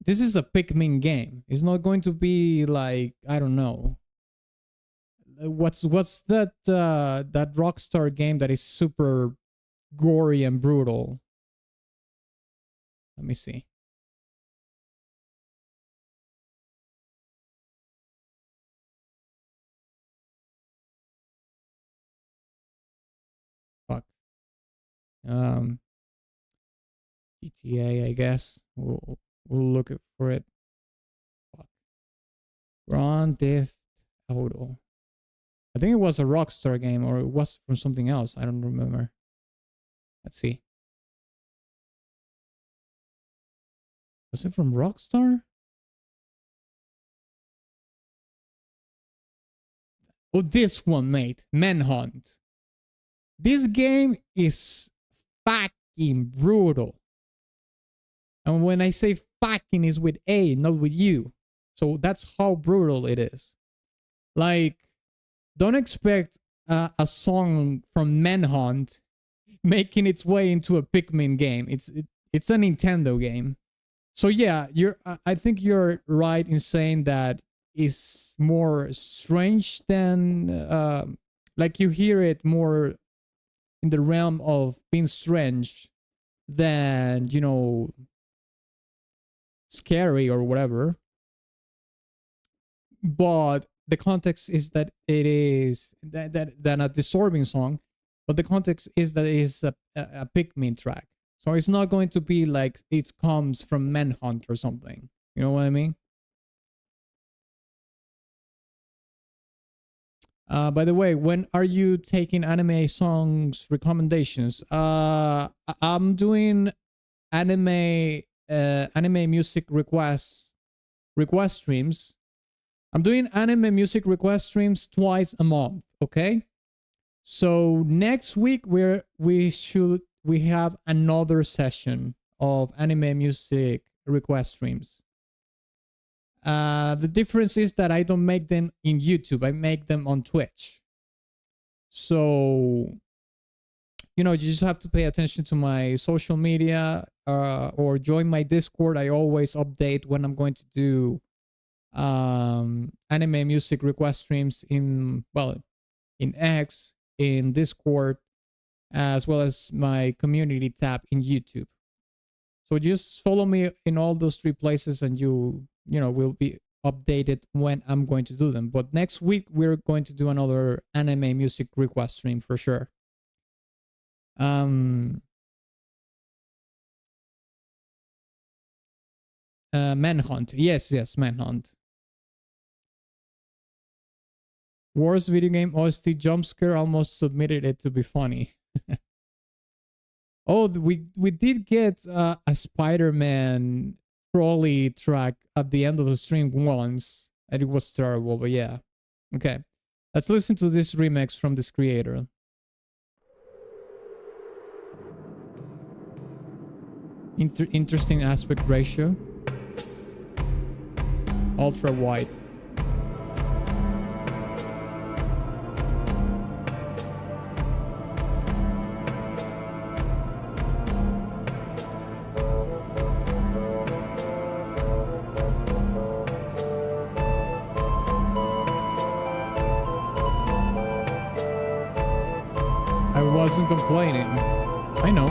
This is a Pikmin game. It's not going to be like, I don't know. What's that that Rockstar game that is super gory and brutal? Let me see. Fuck. GTA, I guess. We'll look for it. Fuck. Grand Theft Auto. I think it was a Rockstar game, or it was from something else. I don't remember. Let's see. Was it from Rockstar? Oh, this one, mate. Manhunt. This game is fucking brutal. And when I say fucking, is with A, not with U. So that's how brutal it is. Like, don't expect a song from Manhunt making its way into a Pikmin game. It's a Nintendo game. So yeah, I think you're right in saying that it's more strange than like you hear it more in the realm of being strange than, you know, scary or whatever. But the context is that it is that a disturbing song, but the context is that it is a Pikmin track. So it's not going to be like it comes from Manhunt or something. You know what I mean? By the way, when are you taking anime songs recommendations? I'm doing anime music request streams. I'm doing anime music request streams twice a month, okay? So next week we have another session of anime music request streams. The difference is that I don't make them in YouTube. I make them on Twitch. So, you know, you just have to pay attention to my social media or join my Discord. I always update when I'm going to do anime music request streams in X, in Discord, as well as my community tab in YouTube. So just follow me in all those three places and you know, will be updated when I'm going to do them. But next week we're going to do another anime music request stream for sure. Manhunt. Yes, Manhunt. Worst video game OST jump scare, almost submitted it to be funny. Oh, we did get a Spider-Man trolley track at the end of the stream once, and it was terrible, but yeah. Okay, let's listen to this remix from this creator. Interesting aspect ratio. Ultra wide. I wasn't complaining. I know.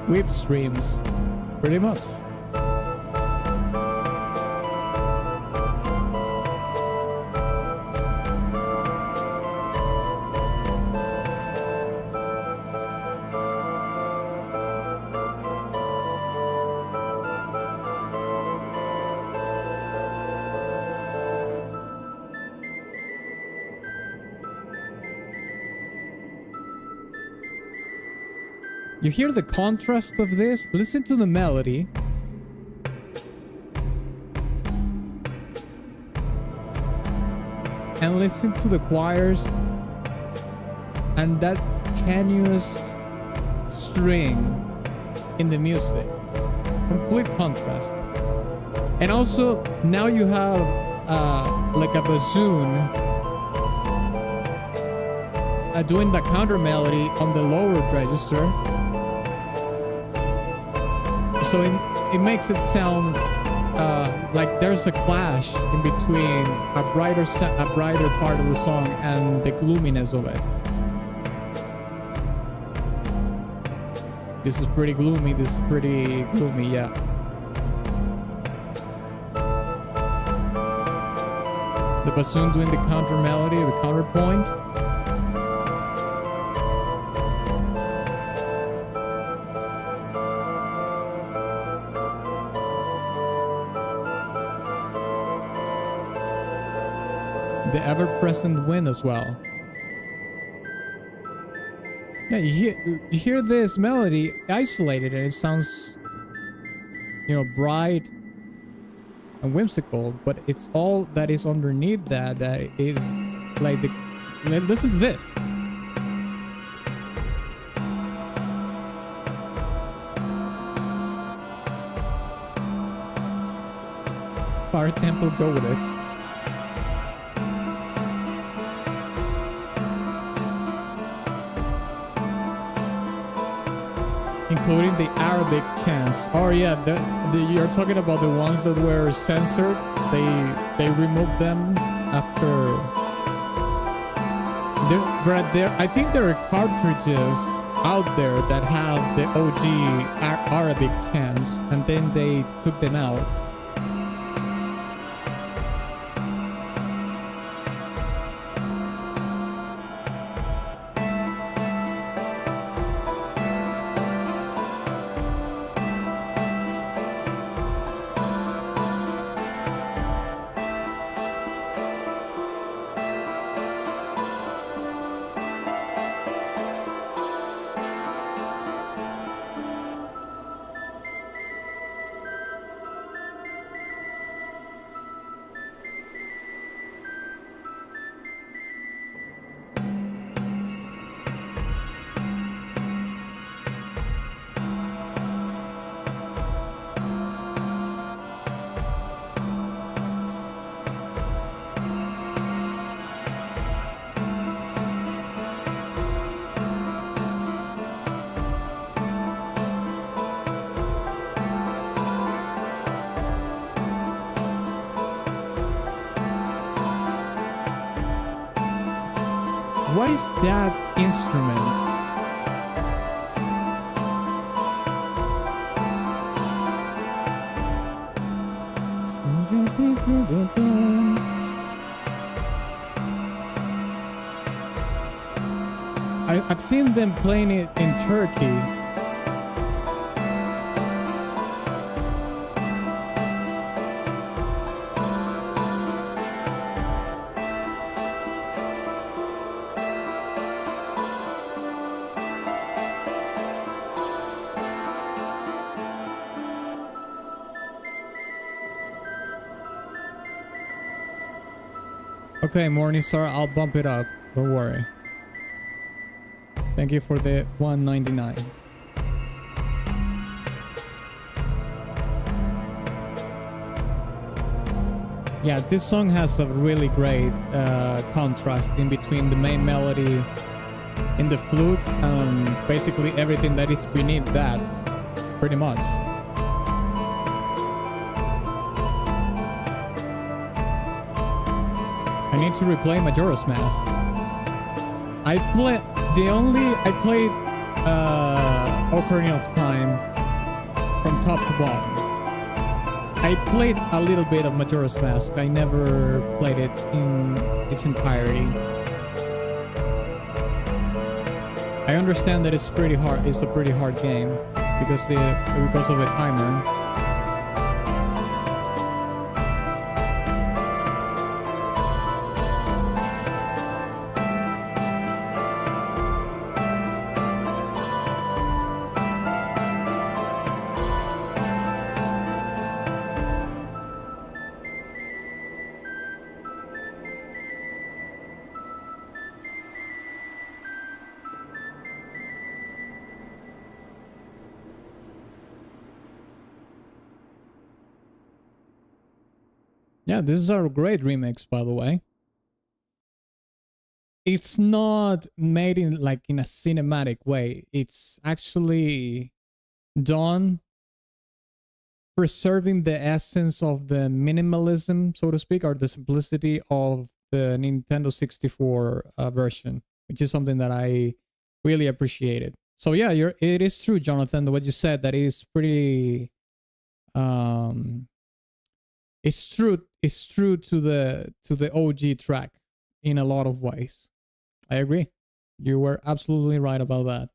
Whip streams, pretty much. You hear the contrast of this? Listen to the melody. And listen to the choirs. And that tenuous string in the music. Complete contrast. And also, now you have like a bassoon doing the counter melody on the lower register. So it makes it sound like there's a clash in between a brighter part of the song and the gloominess of it. This is pretty gloomy. This is pretty gloomy, yeah. The bassoon doing the counter melody, the counterpoint. The ever-present wind as well. Yeah, you hear this melody isolated and it sounds, you know, bright and whimsical, but it's all that is underneath that is like the... Listen to this. Fire Temple, go with it. Including the Arabic chants. Oh yeah, you're talking about the ones that were censored. They removed them after. I think there are cartridges out there that have the OG Arabic chants, and then they took them out. What is that instrument? I've seen them playing it in Turkey. Okay, Morningstar, I'll bump it up. Don't worry. Thank you for the 199. Yeah, this song has a really great contrast in between the main melody and the flute and basically everything that is beneath that, pretty much. I need to replay Majora's Mask. I played Ocarina of Time from top to bottom. I played a little bit of Majora's Mask. I never played it in its entirety. I understand that it's pretty hard. It's a pretty hard game because of the timer. Yeah, this is a great remix, by the way. It's not made in in a cinematic way. It's actually done preserving the essence of the minimalism, so to speak, or the simplicity of the Nintendo 64 version, which is something that I really appreciated. So yeah, it is true, Jonathan, what you said, that is pretty it's true to the OG track in a lot of ways. I agree. You were absolutely right about that.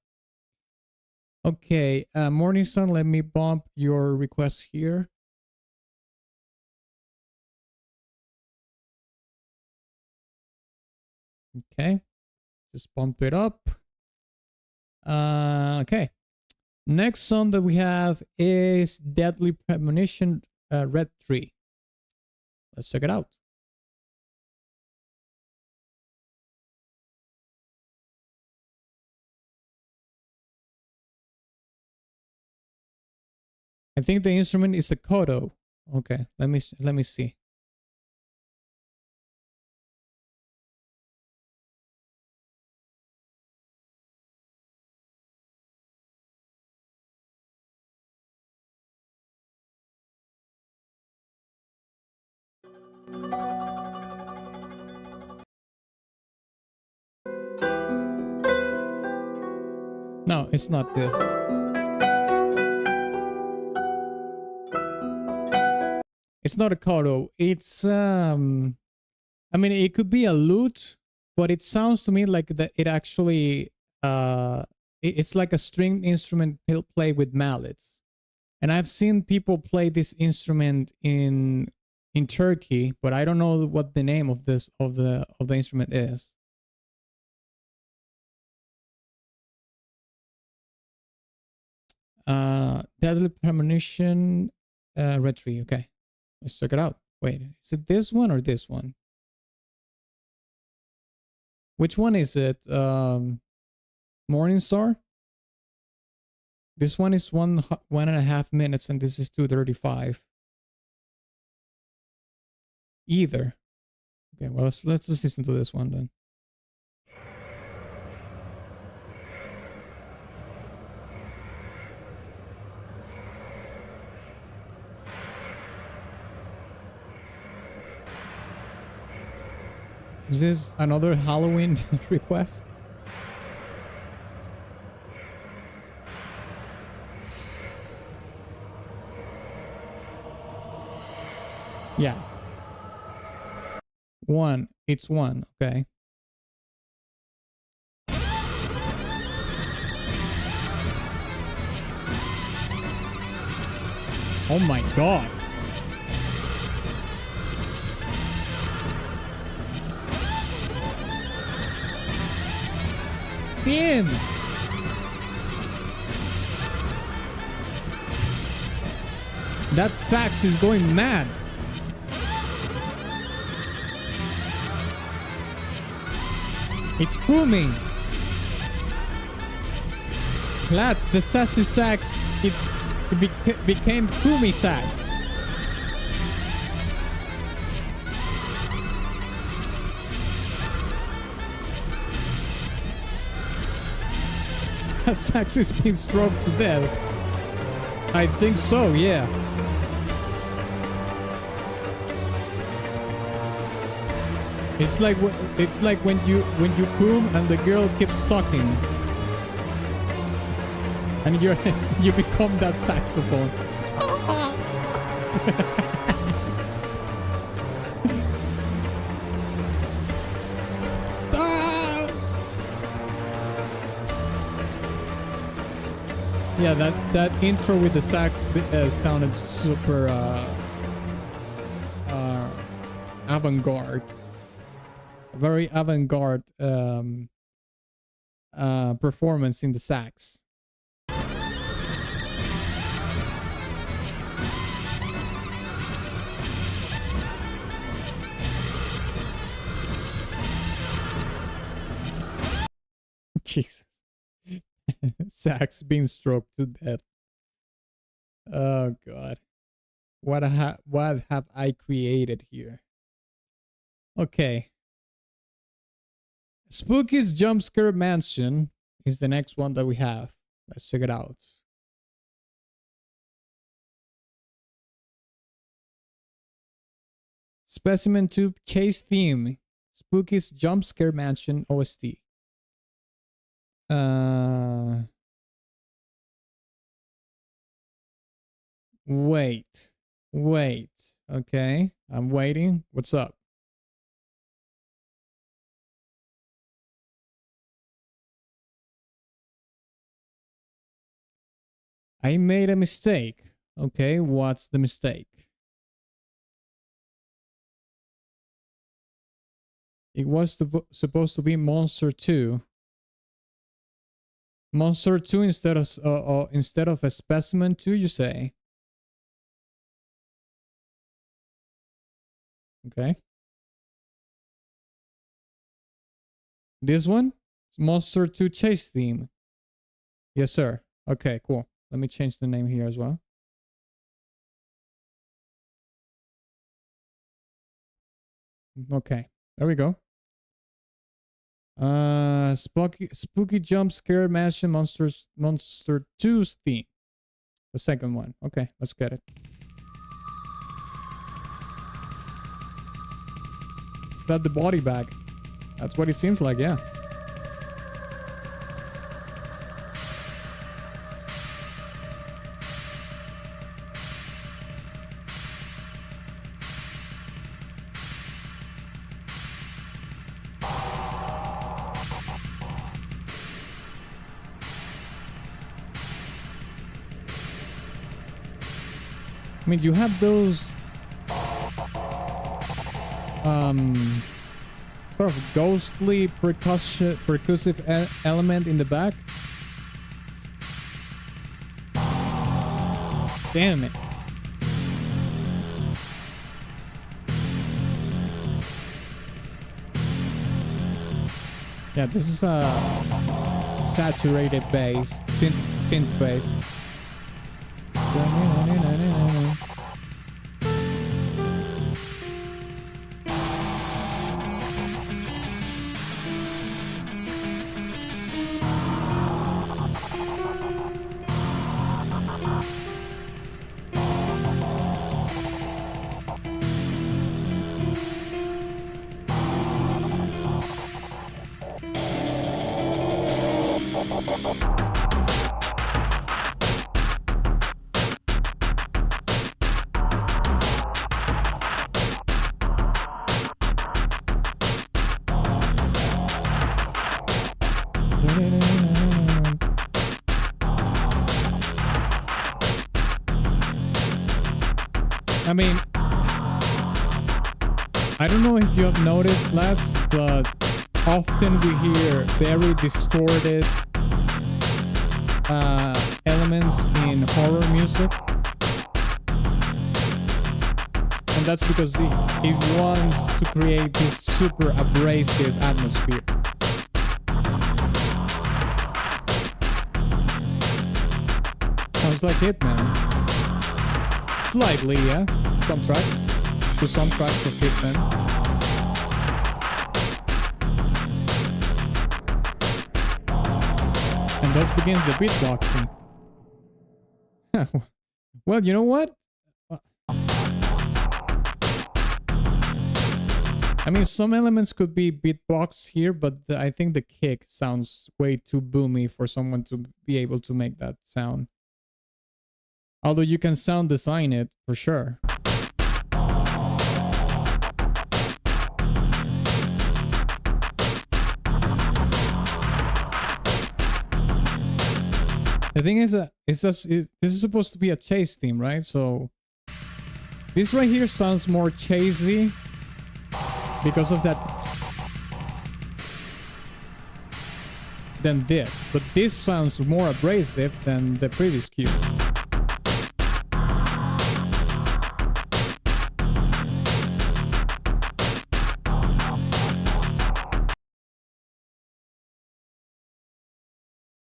Okay, Morning Sun, let me bump your request here. Okay, just bump it up. Okay, next song that we have is Deadly Premonition, Red 3. Let's check it out. I think the instrument is the koto. Okay, let me see. No, it's not good. It's not a koto. It's I mean, it could be a lute, but it sounds to me like that it actually it's like a stringed instrument played with mallets. And I've seen people play this instrument in Turkey, but I don't know what the name of the instrument is. Deadly Premonition, Red 3. Okay, let's check it out. Wait, is it this one or this one? Which one is it? Morningstar? This one is 1.5 minutes and this is 2:35. Either. Okay, well, let's just listen to this one then. Is this another Halloween request? Yeah. One. It's one. Okay. Oh my god. Damn. That sax is going mad. It's booming. Lads, the sassy sax, it became Kumi sax. That sax is being stroked to death. I think so, yeah. It's like when you boom and the girl keeps sucking. And you become that saxophone. Stop! Yeah, that intro with the sax sounded super avant-garde. Very avant-garde performance in the sax. Jesus. Sax being stroked to death. Oh god. What have I created here? Okay. Spooky's Jumpscare Mansion is the next one that we have. Let's check it out. Specimen Tube Chase Theme. Spooky's Jumpscare Mansion OST. Wait. Okay, I'm waiting. What's up? I made a mistake. Okay, what's the mistake? It was supposed to be Monster 2. Monster 2 instead of a Specimen 2, you say? Okay. This one? Monster 2 Chase Theme. Yes, sir. Okay, cool. Let me change the name here as well. Okay, there we go. Spooky Jump Scare Mansion Monster 2's theme. The second one. Okay, let's get it. Is that the body bag? That's what it seems like, yeah. I mean, you have those sort of ghostly percussive element in the back. Damn it. Yeah, this is a saturated bass, synth bass. I mean, I don't know if you have noticed, lads, but often we hear very distorted elements in horror music. And that's because it wants to create this super abrasive atmosphere. Sounds like Hitman. Slightly, yeah. Some tracks. To some tracks of Hitman. And thus begins the beatboxing. Well, you know what? I mean, some elements could be beatboxed here, but I think the kick sounds way too boomy for someone to be able to make that sound. Although you can sound design it, for sure. The thing is, this is supposed to be a chase theme, right? So this right here sounds more chasey because of that than this. But this sounds more abrasive than the previous cue.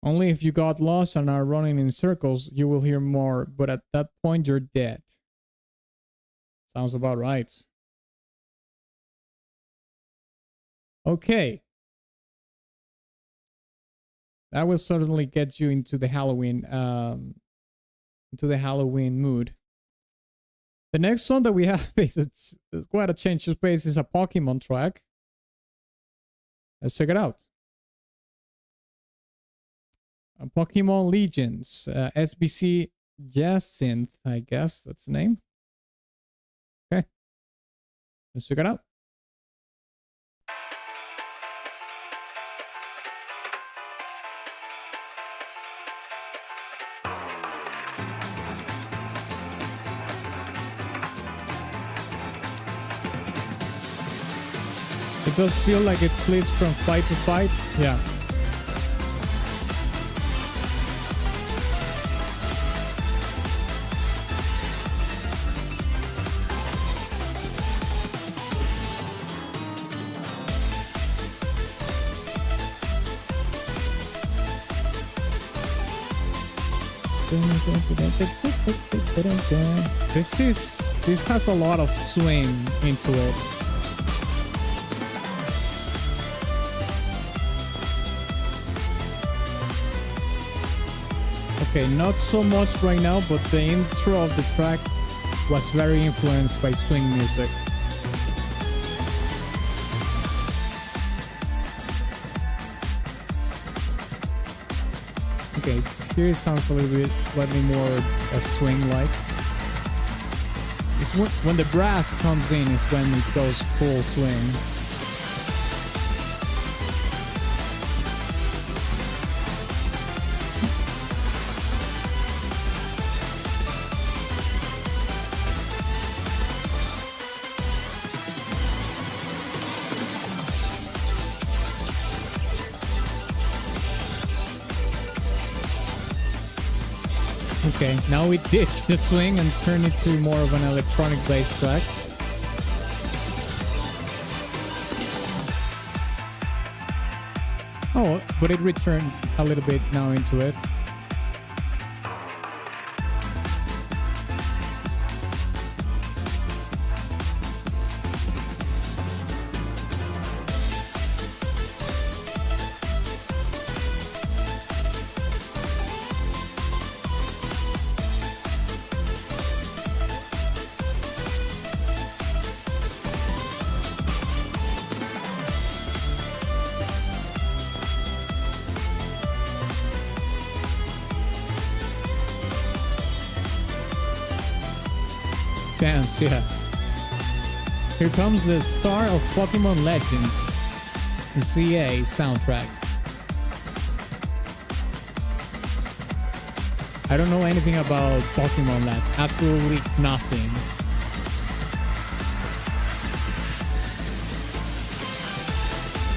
Only if you got lost and are running in circles, you will hear more, but at that point, you're dead. Sounds about right. Okay. That will certainly get you into the Halloween mood. The next song that we have is quite a change of pace. Is a Pokemon track. Let's check it out. Pokemon Legions, SBC Jacinth, I guess that's the name. Okay, let's check it out. It does feel like it flips from fight to fight. Yeah. This has a lot of swing into it. Okay, not so much right now, but the intro of the track was very influenced by swing music. Okay, here it sounds a little bit slightly more swing-like. It's when the brass comes in is when it goes full swing. Okay, now we ditched the swing and turned it to more of an electronic bass track. Oh, but it returned a little bit now into it. Dance, yeah. Here comes the star of Pokemon Legends, ZA soundtrack. I don't know anything about Pokemon, lads. Absolutely nothing.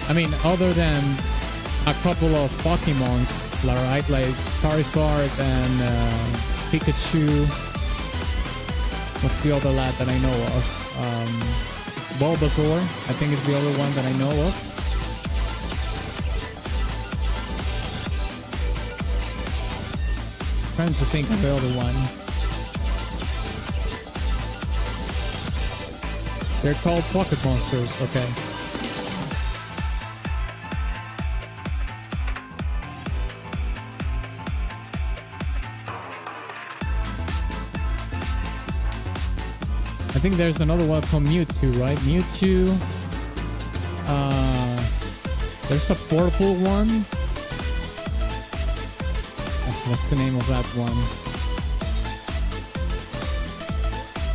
I mean, other than a couple of Pokemons, right? Like Charizard and Pikachu. What's the other lad that I know of? Bulbasaur, I think is the other one that I know of. Trying to think of the other one. They're called Pocket Monsters, okay. I think there's another one called Mewtwo, right? Mewtwo. There's a purple one. What's the name of that one?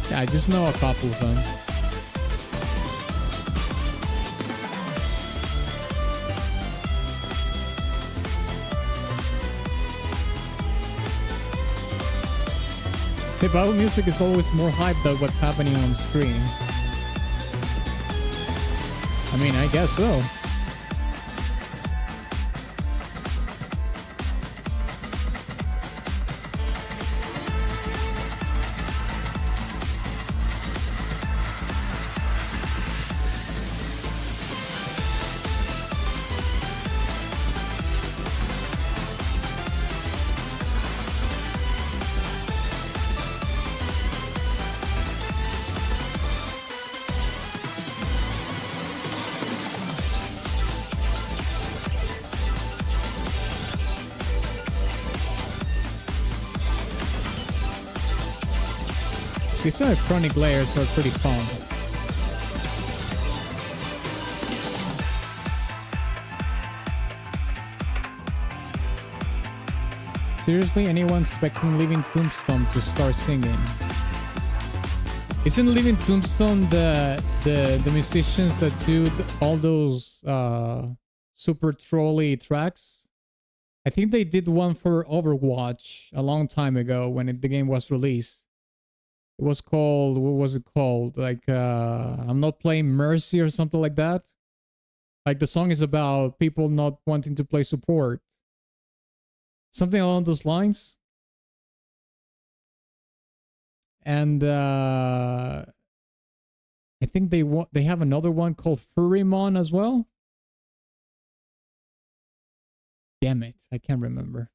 Yeah, I just know a couple of them. The battle music is always more hyped than what's happening on screen. I mean, I guess so. These electronic layers are pretty fun. Seriously, anyone expecting Living Tombstone to start singing? Isn't Living Tombstone the musicians that do all those super trolly tracks? I think they did one for Overwatch a long time ago when the game was released. It was called, what was it called? Like, I'm Not Playing Mercy or something like that. Like, the song is about people not wanting to play support. Something along those lines. And I think they have another one called Furimon as well. Damn it, I can't remember.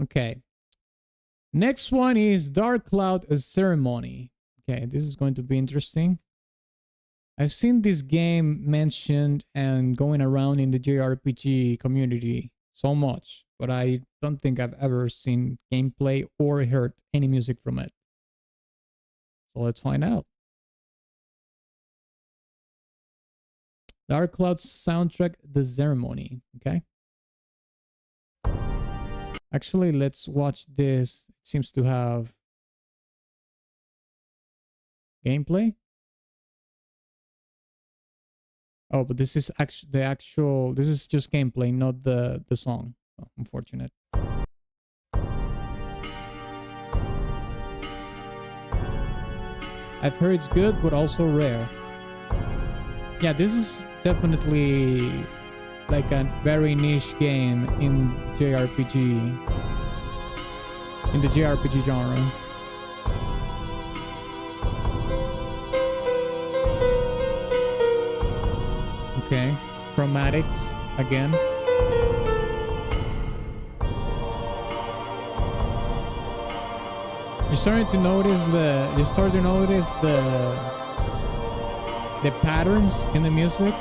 Okay. Next one is Dark Cloud A Ceremony. Okay, this is going to be interesting. I've seen this game mentioned and going around in the JRPG community so much, but I don't think I've ever seen gameplay or heard any music from it. So let's find out. Dark Cloud soundtrack The Ceremony. Okay. Actually, let's watch this. It seems to have gameplay. Oh, but this is actually this is just gameplay, not the song. Oh, unfortunate. I've heard it's good, but also rare. Yeah, this is definitely like a very niche game in JRPG, in the JRPG genre. Okay, chromatics again. You're starting to notice the patterns in the music.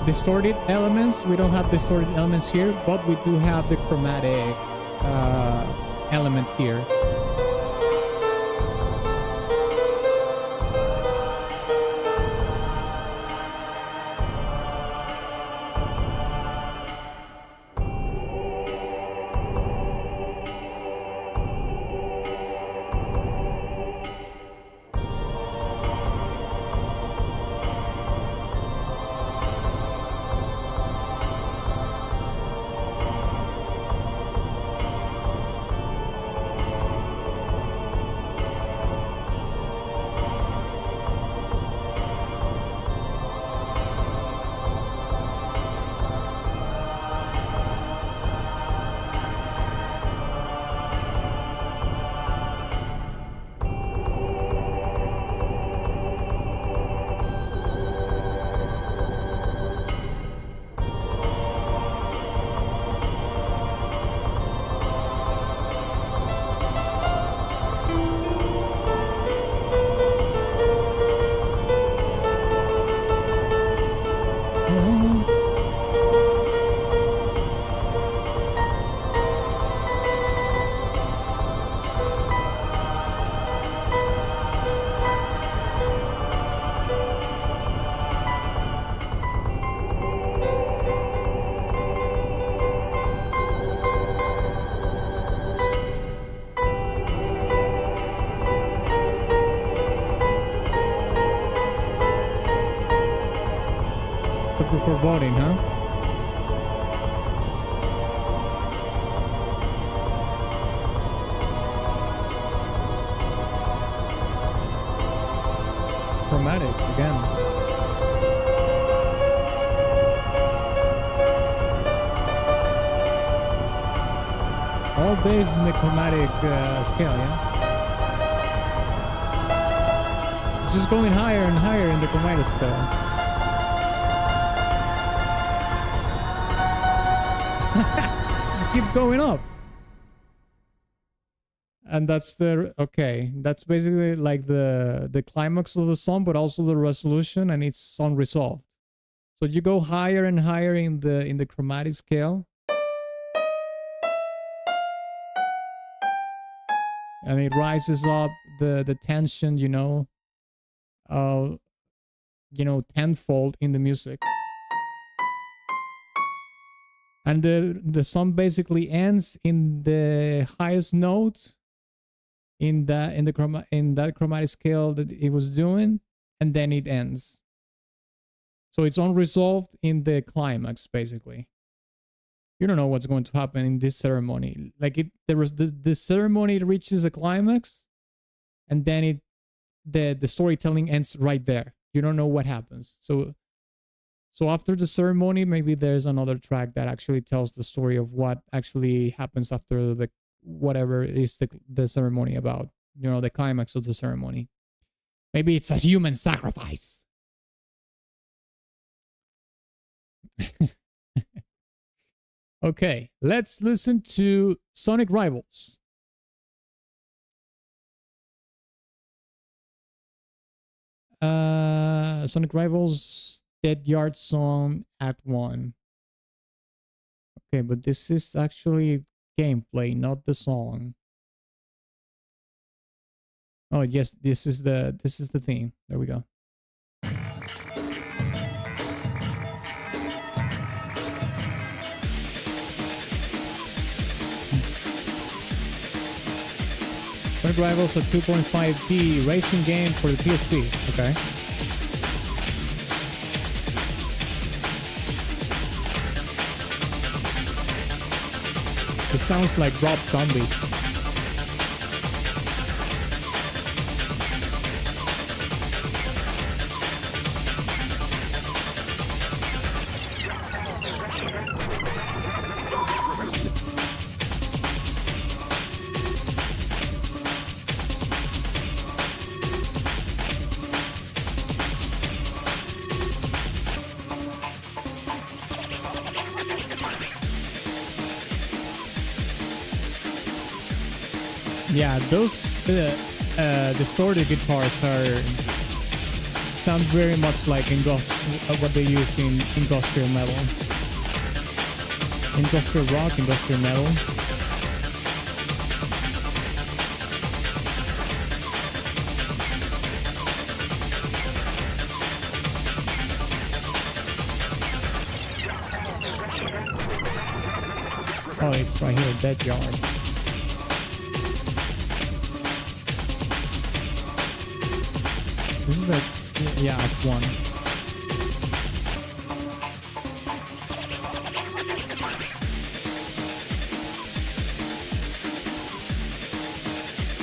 Distorted elements. We don't have distorted elements here, but we do have the chromatic element here. For voting, huh? Chromatic again. All based in the chromatic scale, yeah? It's just going higher and higher in the chromatic scale. Just keeps going up. And that's the, okay, that's basically like the climax of the song, but also the resolution, and it's unresolved. So you go higher and higher in the chromatic scale. And it rises up the tension, you know, tenfold in the music. And the song basically ends in the highest note in that chromatic scale that it was doing, and then it ends. So it's unresolved in the climax, basically. You don't know what's going to happen in this ceremony. Like the ceremony reaches a climax, and then the storytelling ends right there. You don't know what happens. So after the ceremony, maybe there's another track that actually tells the story of what actually happens after the whatever is the ceremony about. You know, the climax of the ceremony. Maybe it's a human sacrifice. Okay, let's listen to Sonic Rivals. Sonic Rivals Dead Yard song Act 1. Okay, but this is actually gameplay, not the song. Oh yes, this is the theme. There we go. Sonic Rivals, a 2.5D racing game for the PSP. Okay. It sounds like Rob Zombie. Yeah, those distorted guitars sound very much like what they use in industrial metal, industrial rock, industrial metal. Oh, it's right here, Dead Yard. This is the, yeah, Act 1.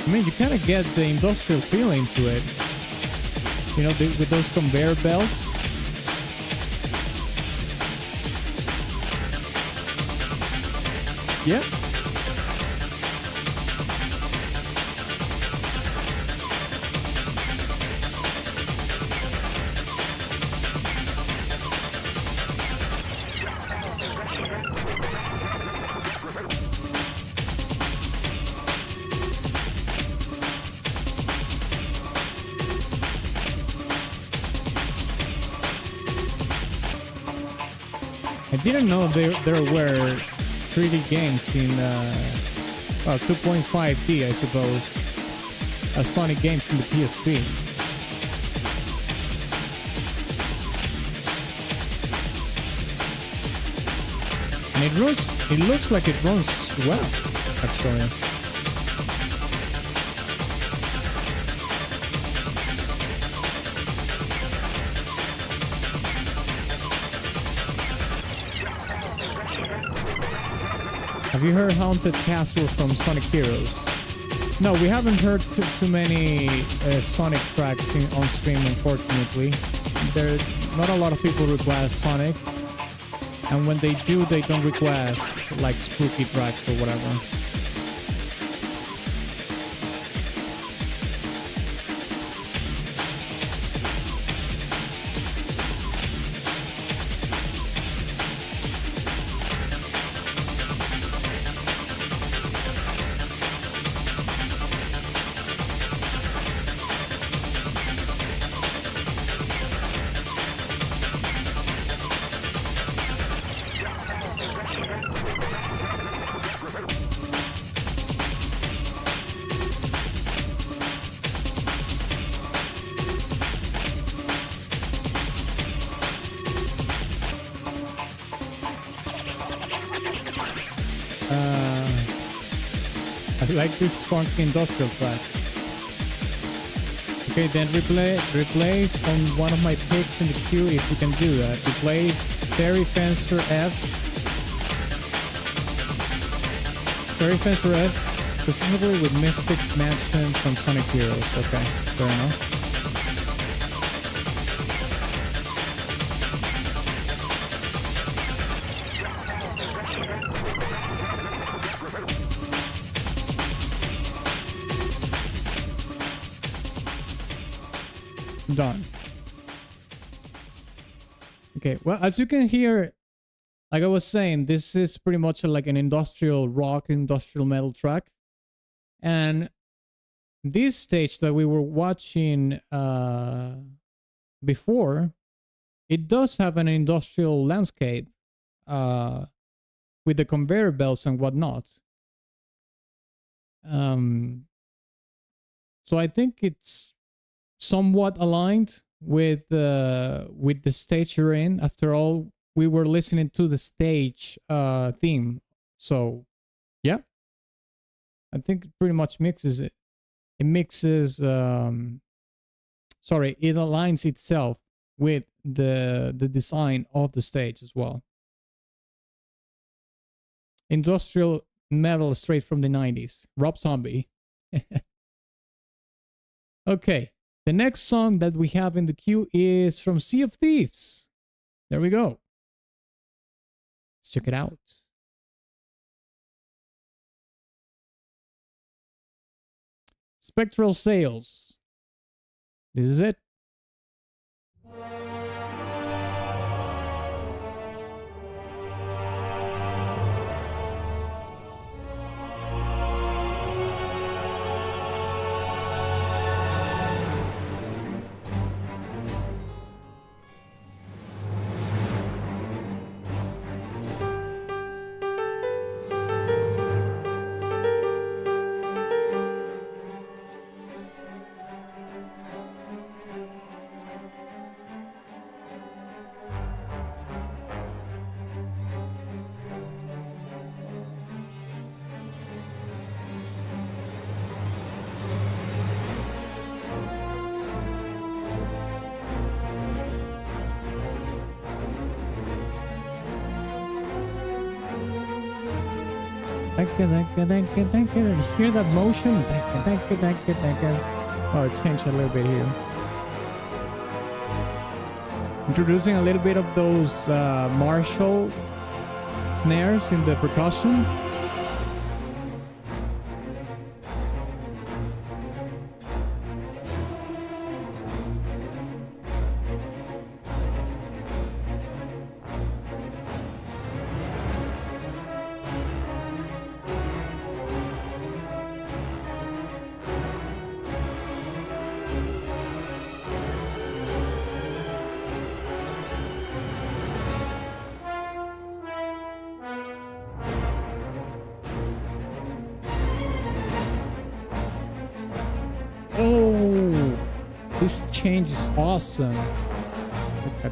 I mean, you kind of get the industrial feeling to it. You know, with those conveyor belts. Yeah. I didn't know there were 3D games in 2.5D, I suppose, Sonic games in the PSP. And it looks like it runs well, actually. Have you heard Haunted Castle from Sonic Heroes? No, we haven't heard too many Sonic tracks on stream, unfortunately. There, not a lot of people request Sonic. And when they do, they don't request like spooky tracks or whatever. I like this funky industrial track. Okay, then replace on one of my picks in the queue if we can do that. Replace Fairy Fencer F. Fairy Fencer F, specifically with Mystic Mansion from Sonic Heroes. Okay, fair enough. Done. Okay, well, as you can hear, like I was saying, this is pretty much like an industrial rock, industrial metal track. And this stage that we were watching before, it does have an industrial landscape with the conveyor belts and whatnot. So I think it's somewhat aligned with the stage you're in. After all, we were listening to the stage theme, so yeah, I think it pretty much mixes it. It mixes, sorry, it aligns itself with the design of the stage as well. Industrial metal straight from the 90s. Rob Zombie. Okay. The next song that we have in the queue is from Sea of Thieves. There we go. Let's check it out. Spectral Sails. This is it. Hear that motion? Oh, it changed a little bit here. Introducing a little bit of those Marshall snares in the percussion. Oh, this change is awesome. I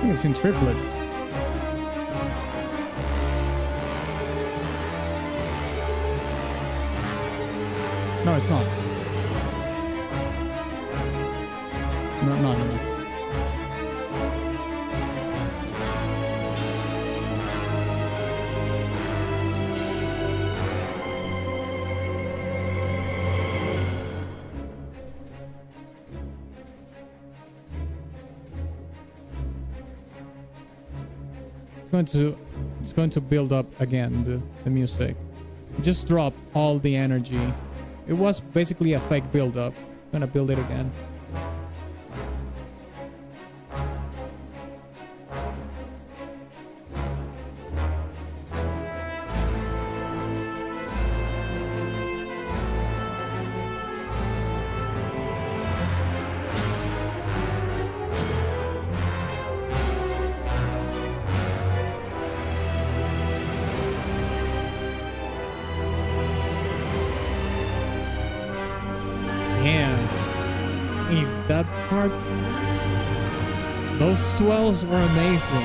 think it's in triplets. No, it's not. It's going to build up again, the music. It just dropped all the energy. It was basically a fake build up. I'm gonna build it again. That part, those swells are amazing.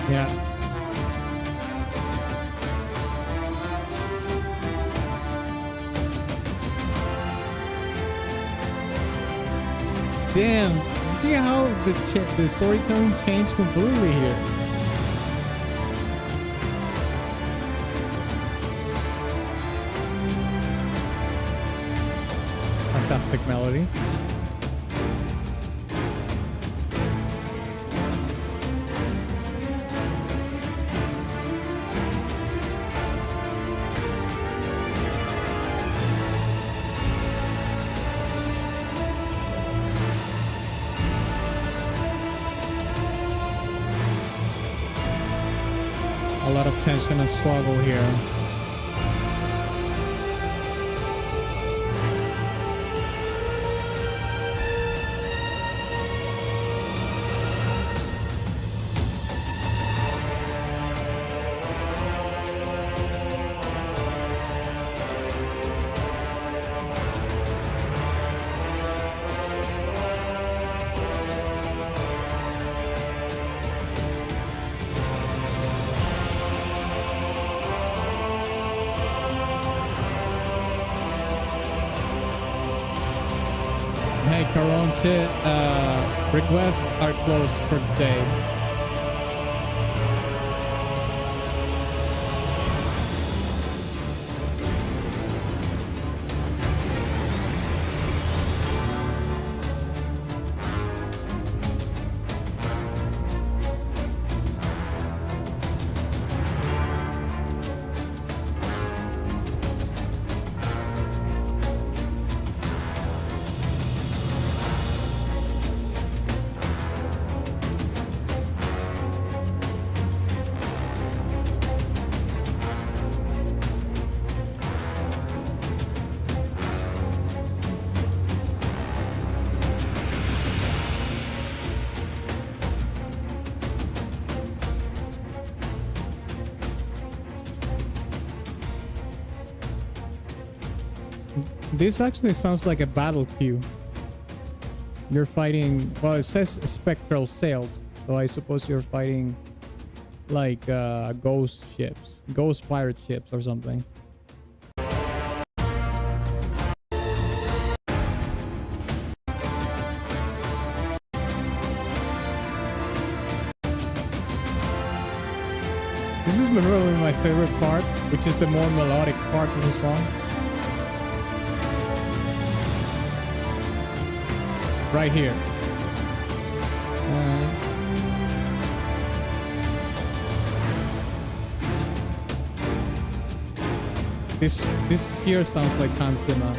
Yeah. Damn. You hear how the storytelling changed completely here? Fantastic melody. A lot of tension and struggle here. Hey, Caronte, requests are closed for today. This actually sounds like a battle queue. You're fighting, well, it says spectral sails, so I suppose you're fighting like ghost ships, ghost pirate ships or something. This is literally my favorite part, which is the more melodic part of the song. Right here. This here sounds like Hans Zimmer.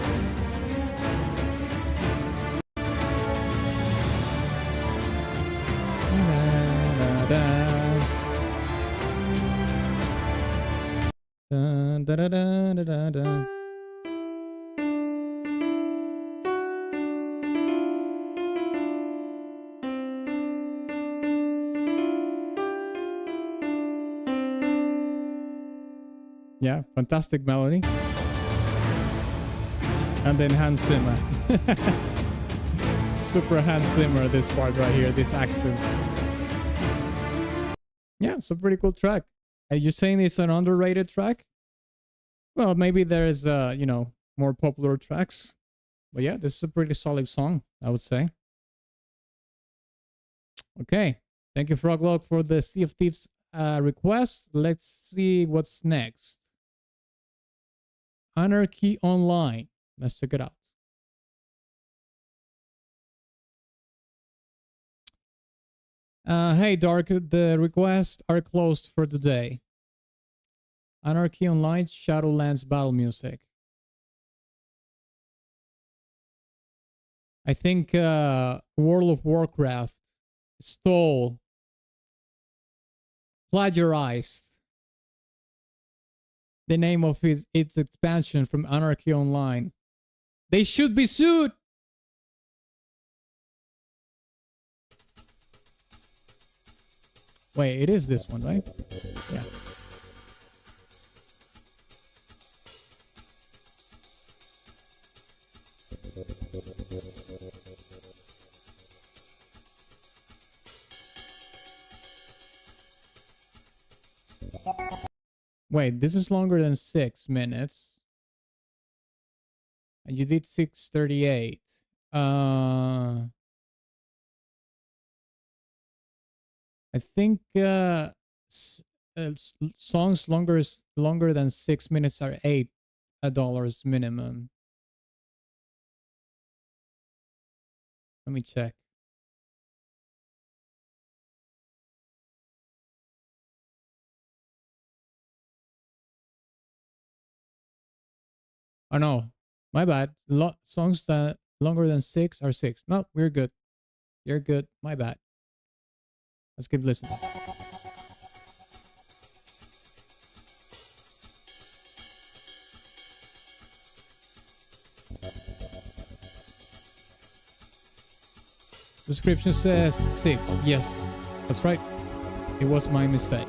Da, da, da, da, da, da. Yeah, fantastic melody. And then Hans Zimmer. Super Hans Zimmer, this part right here, this accents. Yeah, it's a pretty cool track. Are you saying it's an underrated track? Well, maybe there's, you know, more popular tracks. But yeah, this is a pretty solid song, I would say. Okay. Thank you, Froglog, for the Sea of Thieves request. Let's see what's next. Anarchy Online. Let's check it out. Hey, Dark, the requests are closed for today. Anarchy Online, Shadowlands battle music. I think World of Warcraft stole, plagiarized the name of its expansion from Anarchy Online. They should be sued. Wait, it is this one, right? Yeah. Wait, this is longer than 6 minutes. And you did 6:38. I think songs longer than 6 minutes are $8 minimum. Let me check. Oh no, my bad. Songs that longer than 6 are 6. No, we're good. You're good. My bad. Let's keep listening. Description says 6. Yes, that's right. It was my mistake.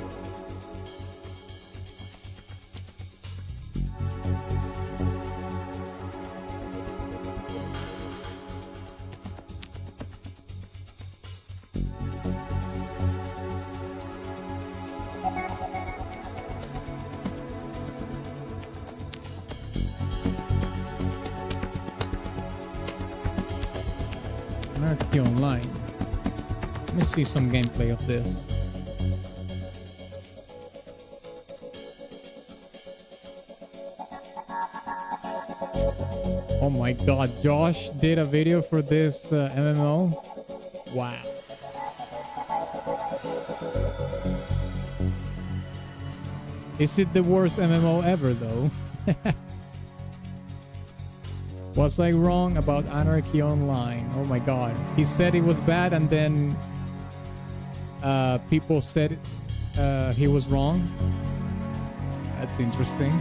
Anarchy Online. Let me see some gameplay of this. Oh my god, Josh did a video for this MMO? Wow. Is it the worst MMO ever though? Was I wrong about Anarchy Online? Oh my god. He said it was bad and then people said he was wrong. That's interesting.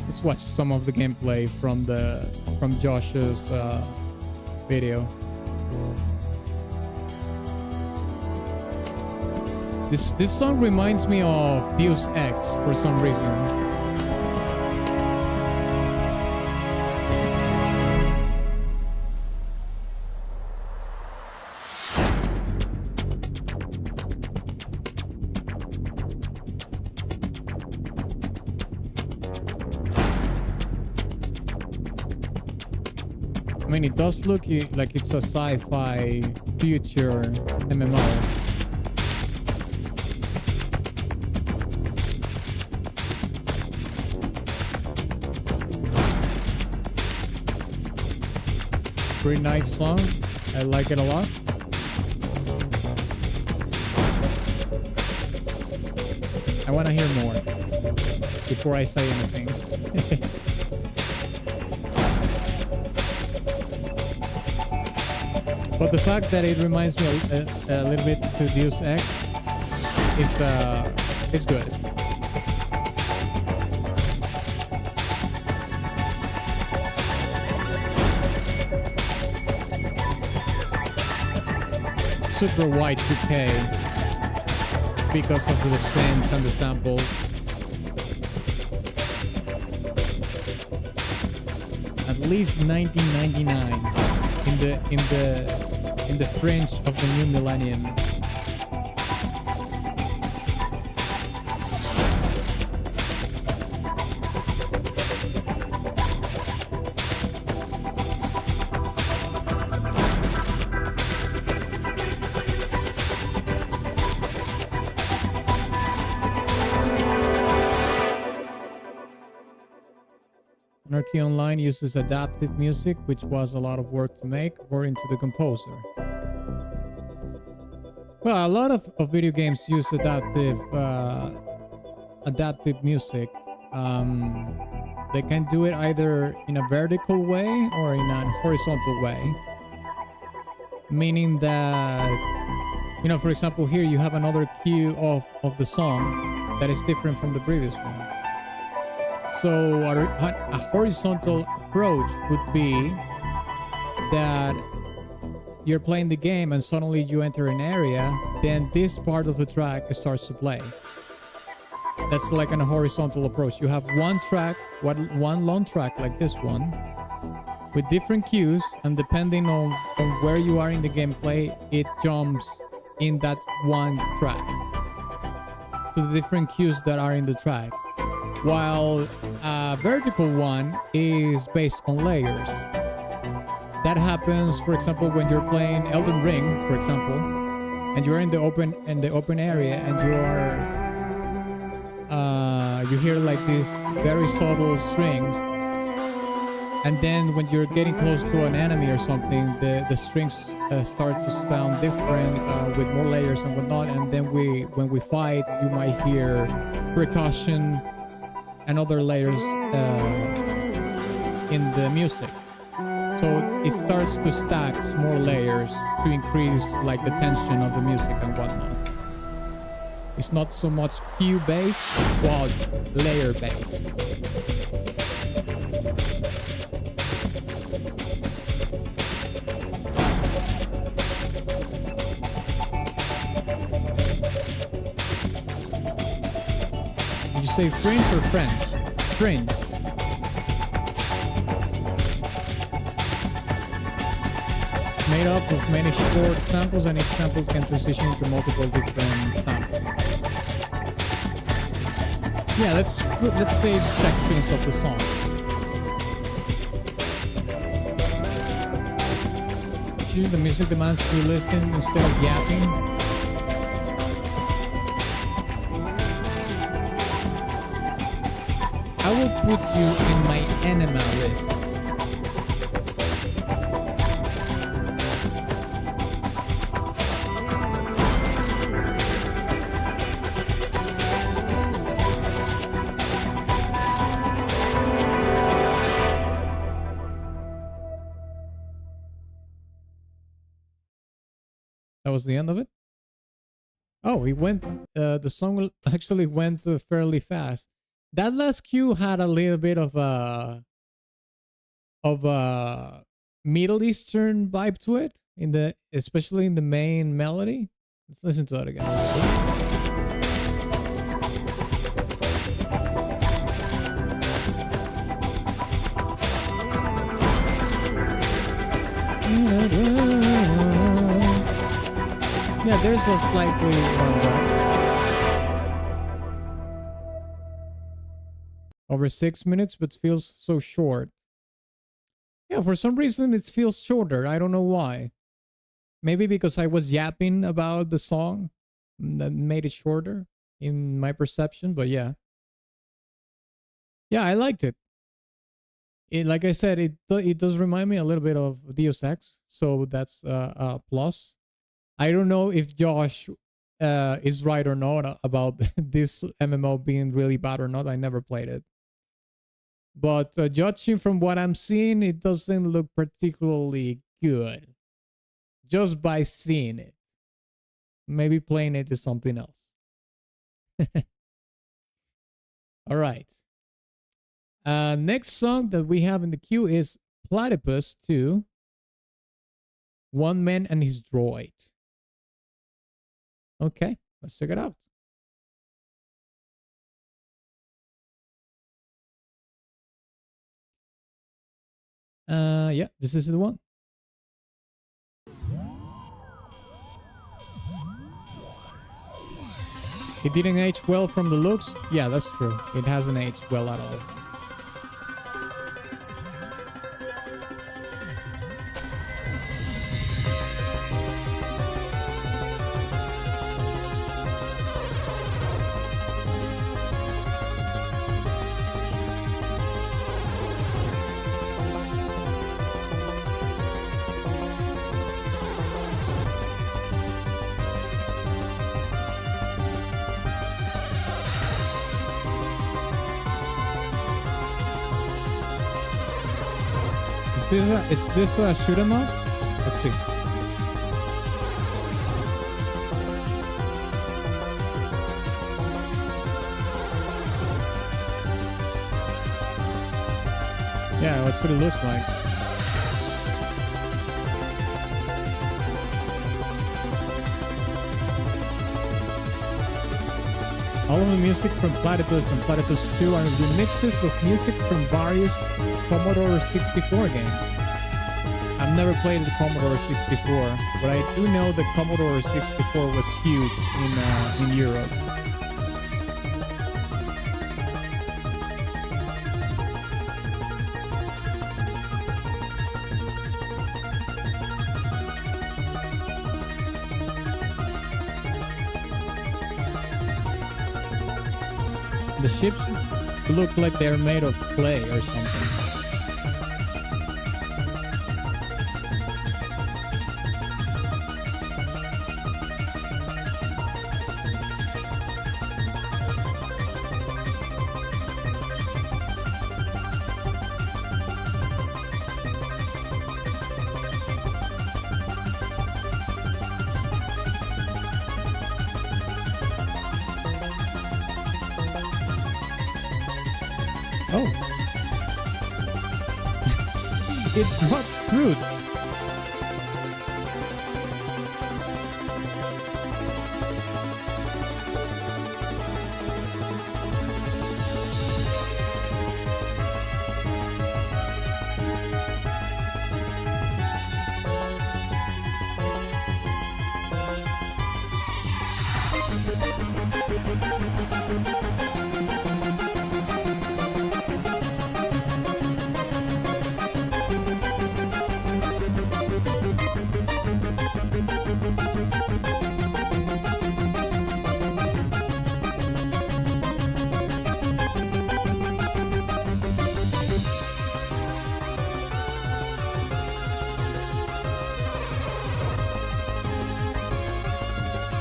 Let's watch some of the gameplay from Josh's video. This song reminds me of Deus Ex for some reason. I mean, it does look like it's a sci-fi future MMO. Pretty nice song. I like it a lot. I want to hear more before I say anything. But the fact that it reminds me a little bit to Deus Ex is good. Super wide 2K because of the synths and the samples. At least 1999 in the fringe of the new millennium. Anarchy Online uses adaptive music, which was a lot of work to make, according to the composer. Well, a lot of video games use adaptive music. They can do it either in a vertical way or in a horizontal way. Meaning that, you know, for example, here you have another cue of the song that is different from the previous one. So a horizontal approach would be that you're playing the game and suddenly you enter an area, then this part of the track starts to play. That's like a horizontal approach. You have one track, one long track like this one, with different cues, and depending on where you are in the gameplay, it jumps in that one track to the different cues that are in the track. While a vertical one is based on layers. That happens, for example, when you're playing Elden Ring, for example, and you're in the open area, and you hear like these very subtle strings, and then when you're getting close to an enemy or something, the strings start to sound different with more layers and whatnot. And then when we fight, you might hear percussion and other layers in the music. So it starts to stack more layers to increase like the tension of the music and whatnot. It's not so much cue based, but layer based. Did you say fringe or French? Fringe. Made up of many short samples, and each sample can transition into multiple different samples. Yeah, let's say sections of the song. Usually the music demands you listen instead of yapping. I will put you in my enema list. That was the end of it? Oh, it went, the song actually went fairly fast. That last cue had a little bit of a Middle Eastern vibe to it, especially in the main melody. Let's listen to it again. Yeah, there's a slightly over 6 minutes, but feels so short. Yeah, for some reason it feels shorter. I don't know why. Maybe because I was yapping about the song that made it shorter in my perception, but yeah. Yeah, I liked it. Like I said, it does remind me a little bit of Deus Ex, so that's a plus. I don't know if Josh is right or not about this MMO being really bad or not. I never played it. But judging from what I'm seeing, it doesn't look particularly good. Just by seeing it. Maybe playing it is something else. All right. Next song that we have in the queue is Platypus 2. One Man and His Droid. Okay, let's check it out. Yeah, this is the one. It didn't age well from the looks. Yeah, that's true. It hasn't aged well at all. Is this a shoot 'em up? Let's see. Yeah, that's what it looks like. All of the music from Platypus and Platypus 2 are remixes of music from various Commodore 64 games. I've never played the Commodore 64, but I do know the Commodore 64 was huge in Europe. The ships look like they're made of clay or something. Oh. It dropped fruits.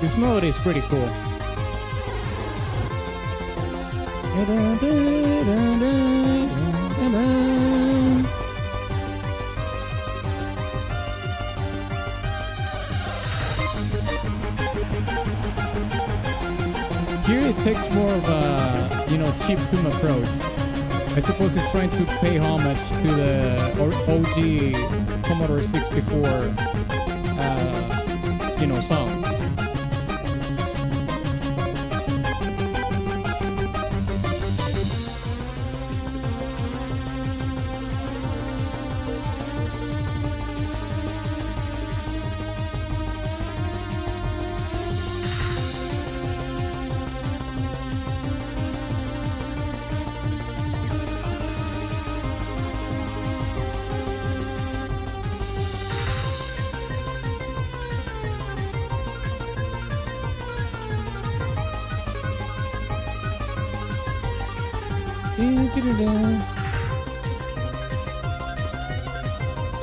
This mode is pretty cool. Here it takes more of a, cheap tune approach. I suppose it's trying to pay homage to the OG Commodore 64, song.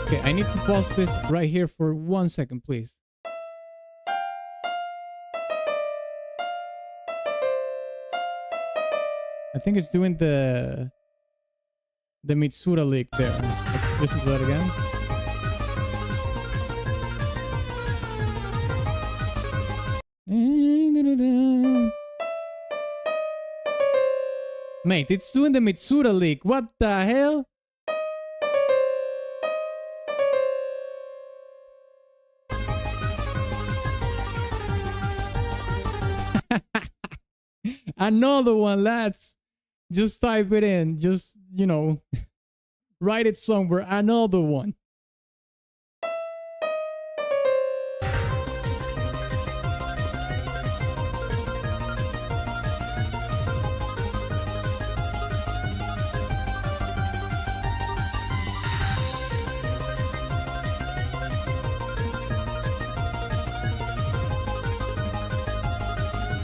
Okay, I need to pause this right here for 1 second, please. I think it's doing the Mitsura leak there. Let's listen to that again. Mate, it's doing the Mitsura leak. What the hell? Another one, lads. Just type it in. Just, Write it somewhere. Another one.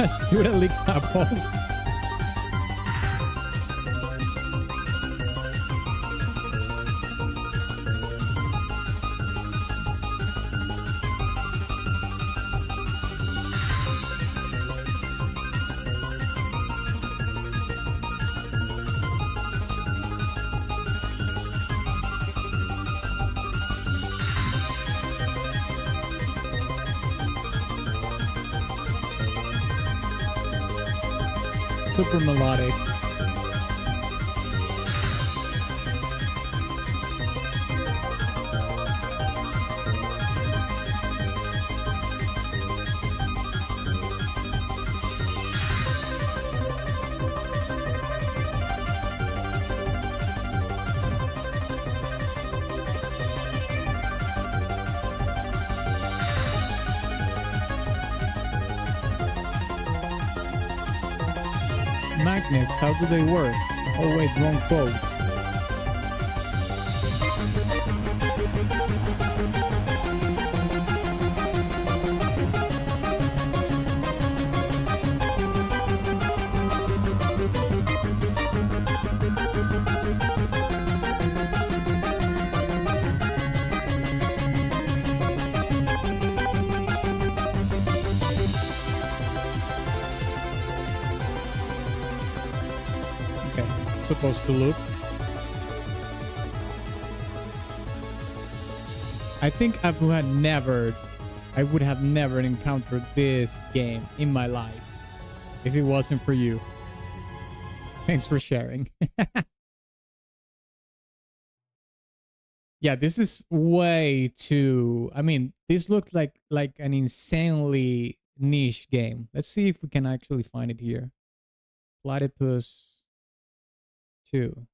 Student league couples. Super melodic. Magnets, how do they work? Oh wait, wrong quote. Supposed to look. I think I would have never encountered this game in my life if it wasn't for you. Thanks for sharing. Yeah, this is way too, I mean, this looked like an insanely niche game. Let's see if we can actually find it here. Platypus 2.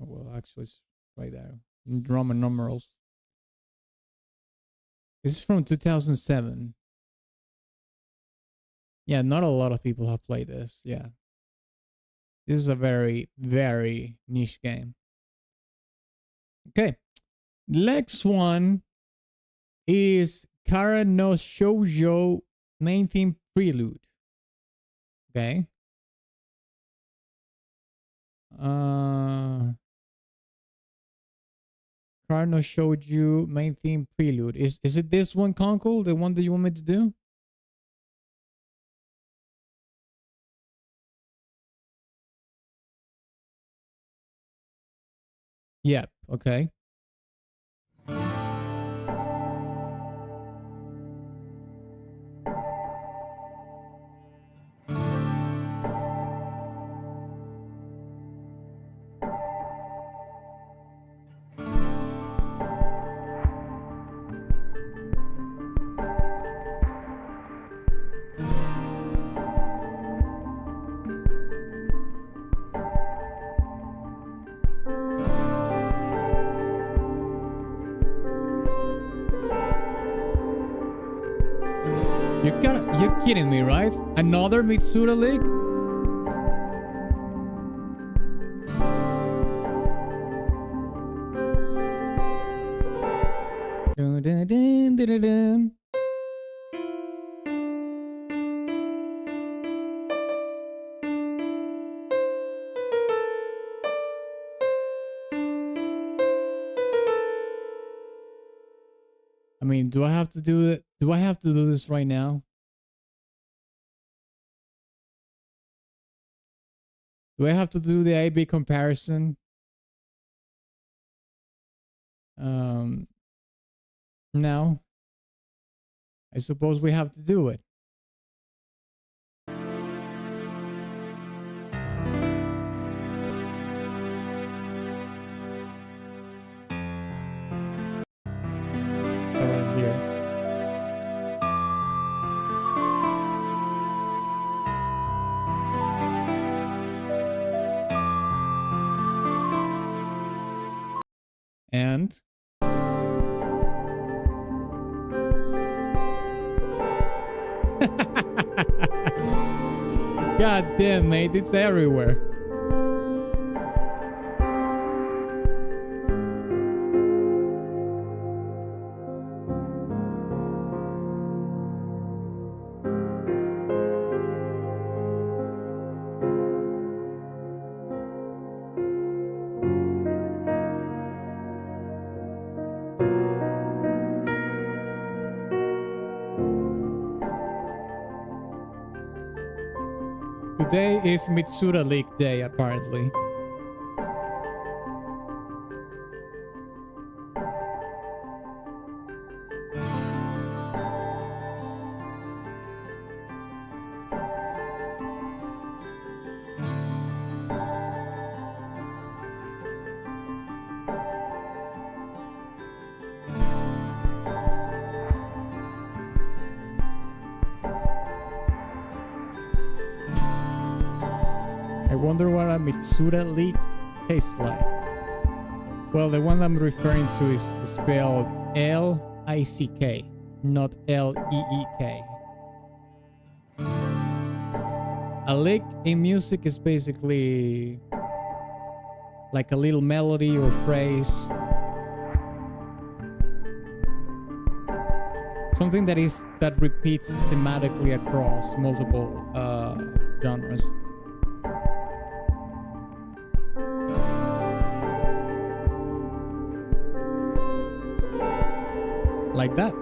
Oh, well, actually, it's right there in Roman numerals. This is from 2007. Yeah, not a lot of people have played this. Yeah. This is a very, very niche game. Okay. Next one is Kara no Shoujo main theme prelude. Okay. Carno showed you main theme prelude. Is it this one, Conkel? The one that you want me to do? Yep. Okay. You're kidding me, right? Another Mitsuda League? Dun, dun, dun, dun, dun, dun. I mean, do I have to do it? Do I have to do this right now? Do I have to do the A/B comparison? No. I suppose we have to do it. Around here. God damn, mate, it's everywhere. Today is Mitsura League Day, apparently. I wonder what a Mitsura leak tastes like. Well, the one I'm referring to is spelled L-I-C-K, not L-E-E-K. A lick in music is basically like a little melody or phrase. Something that repeats thematically across multiple genres. Like that.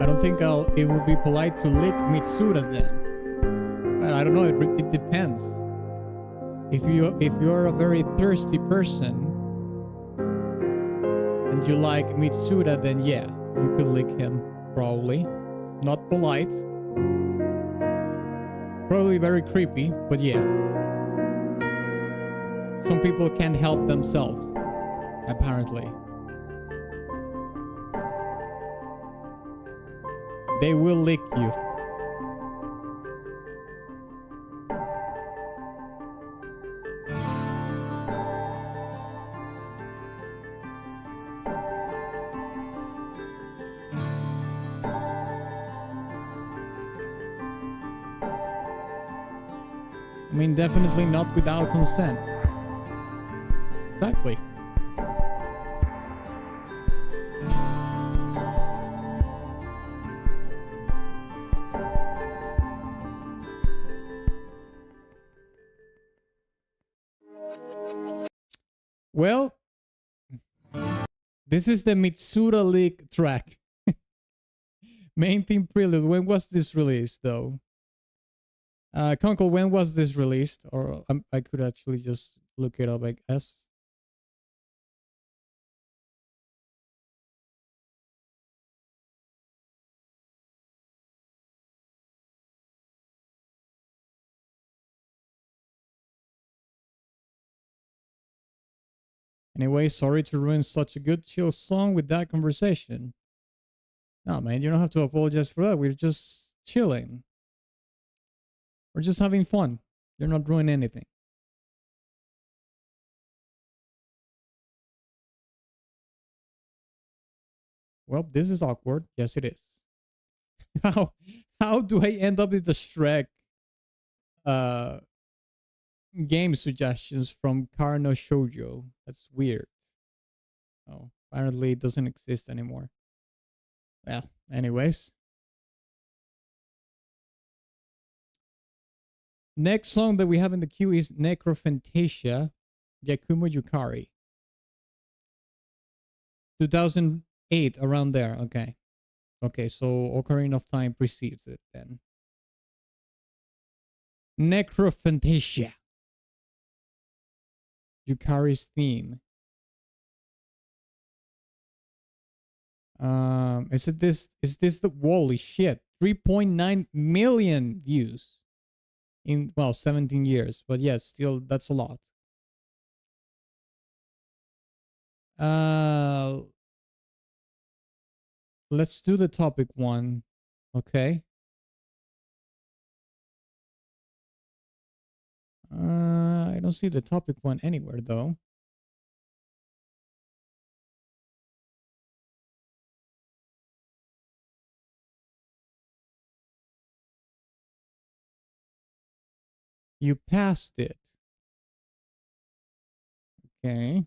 I don't think it would be polite to lick Mitsura then. But I don't know, it depends. If you're a very thirsty person and you like Mitsura, then yeah, you could lick him, probably. Not polite. Probably very creepy, but yeah. Some people can't help themselves, apparently. They will lick you. I mean, definitely not without consent. Exactly. Well, this is the Mitsura League track. Main theme prelude. When was this released, though? Conkel, when was this released? Or I could actually just look it up, I guess. Anyway, sorry to ruin such a good chill song with that conversation. No, man, you don't have to apologize for that. We're just chilling. We're just having fun. You're not ruining anything. Well, this is awkward. Yes, it is. How do I end up with the Shrek game suggestions from Karno Shoujo? That's weird. Oh, apparently it doesn't exist anymore. Well, anyways. Next song that we have in the queue is Necrophantasia, Yakumo Yukari. 2008, around there. Okay. Okay, so Ocarina of Time precedes it then. Necrophantasia. Yukari's theme. Is this the holy shit? 3.9 million views in, well, 17 years, but yes, still that's a lot. Let's do the topic one. Okay. I don't see the topic one anywhere though. You passed it. Okay.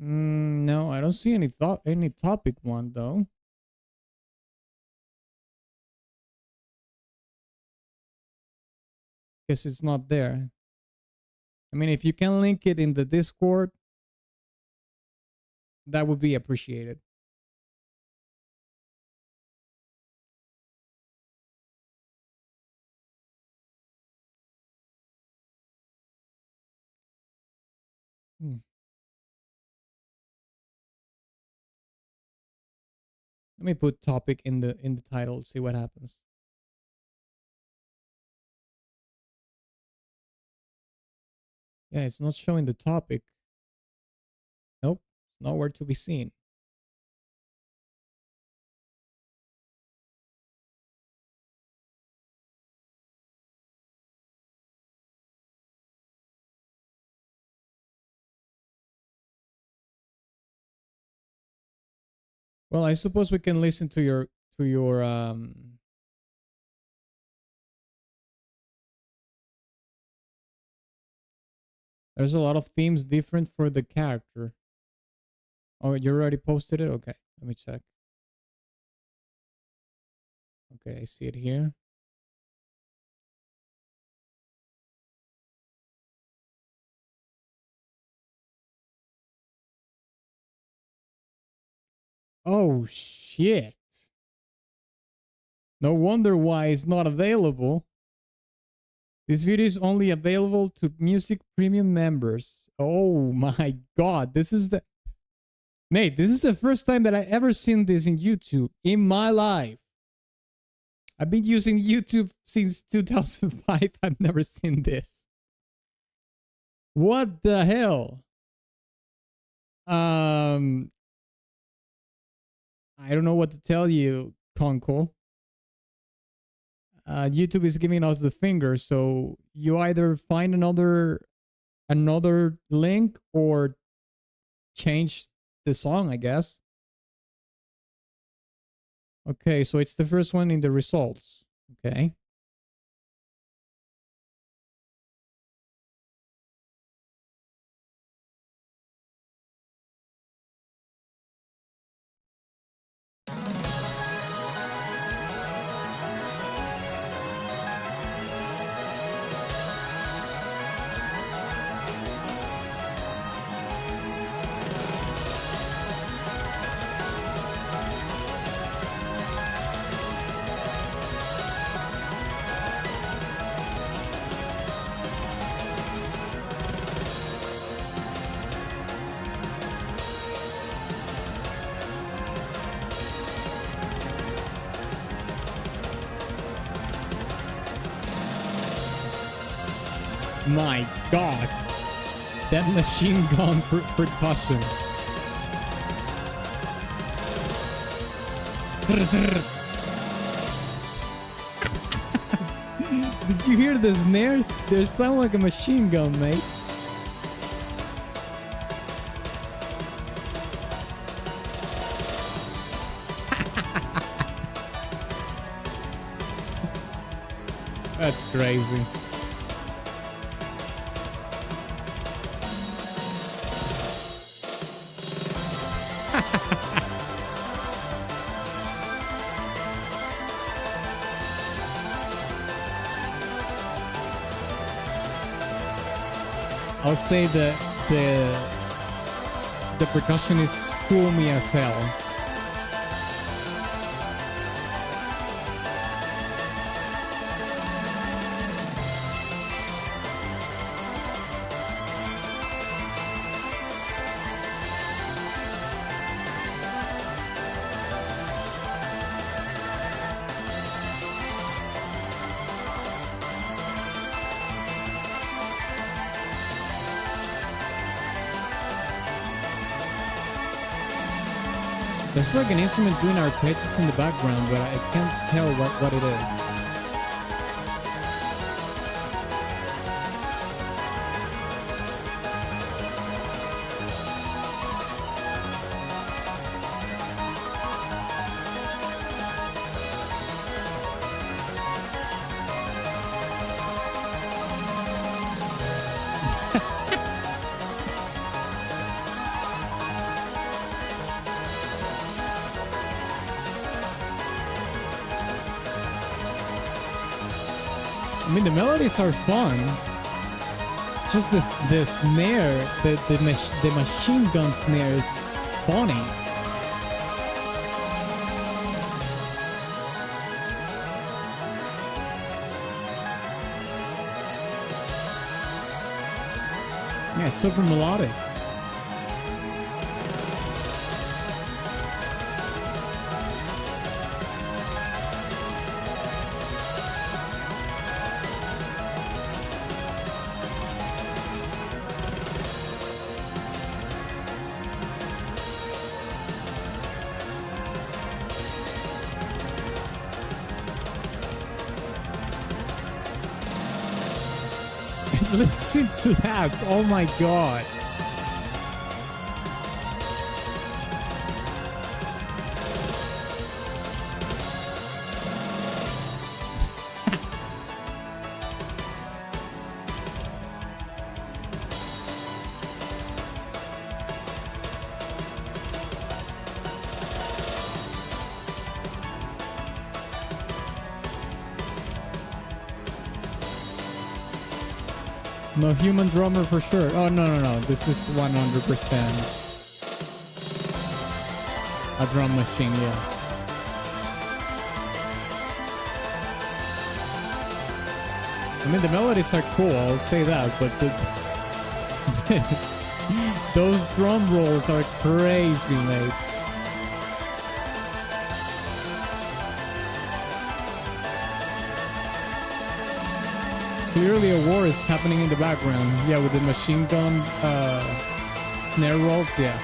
No, I don't see any topic one though. Guess it's not there. I mean, if you can link it in the Discord, that would be appreciated. Let me put topic in the title, see what happens. Yeah, it's not showing the topic. Nope, nowhere to be seen. Well, I suppose we can listen to your There's a lot of themes different for the character. Oh, you already posted it? Okay, let me check. Okay, I see it here. Oh, shit. No wonder why it's not available. This video is only available to Music Premium members. Oh my god, this is the... Mate, this is the first time that I ever seen this in YouTube in my life. I've been using YouTube since 2005. I've never seen this. What the hell? I don't know what to tell you, Conkel. YouTube is giving us the finger, so you either find another link or change the song, I guess. Okay, so it's the first one in the results. Okay. My god. That machine gun percussion. Did you hear the snares? They sound like a machine gun, mate. That's crazy. I'll say that the percussionists school me as hell. There's like an instrument doing arpeggios in the background, but I can't tell what it is. I mean, the melodies are fun. Just the snare, the machine gun snare is funny. Yeah, it's super melodic. Listen to that. Oh my god. No human drummer for sure. Oh, no. This is 100% a drum machine, yeah. I mean, the melodies are cool, I'll say that, but those drum rolls are crazy, mate. Clearly a war is happening in the background. Yeah, with the machine gun snare rolls, yeah.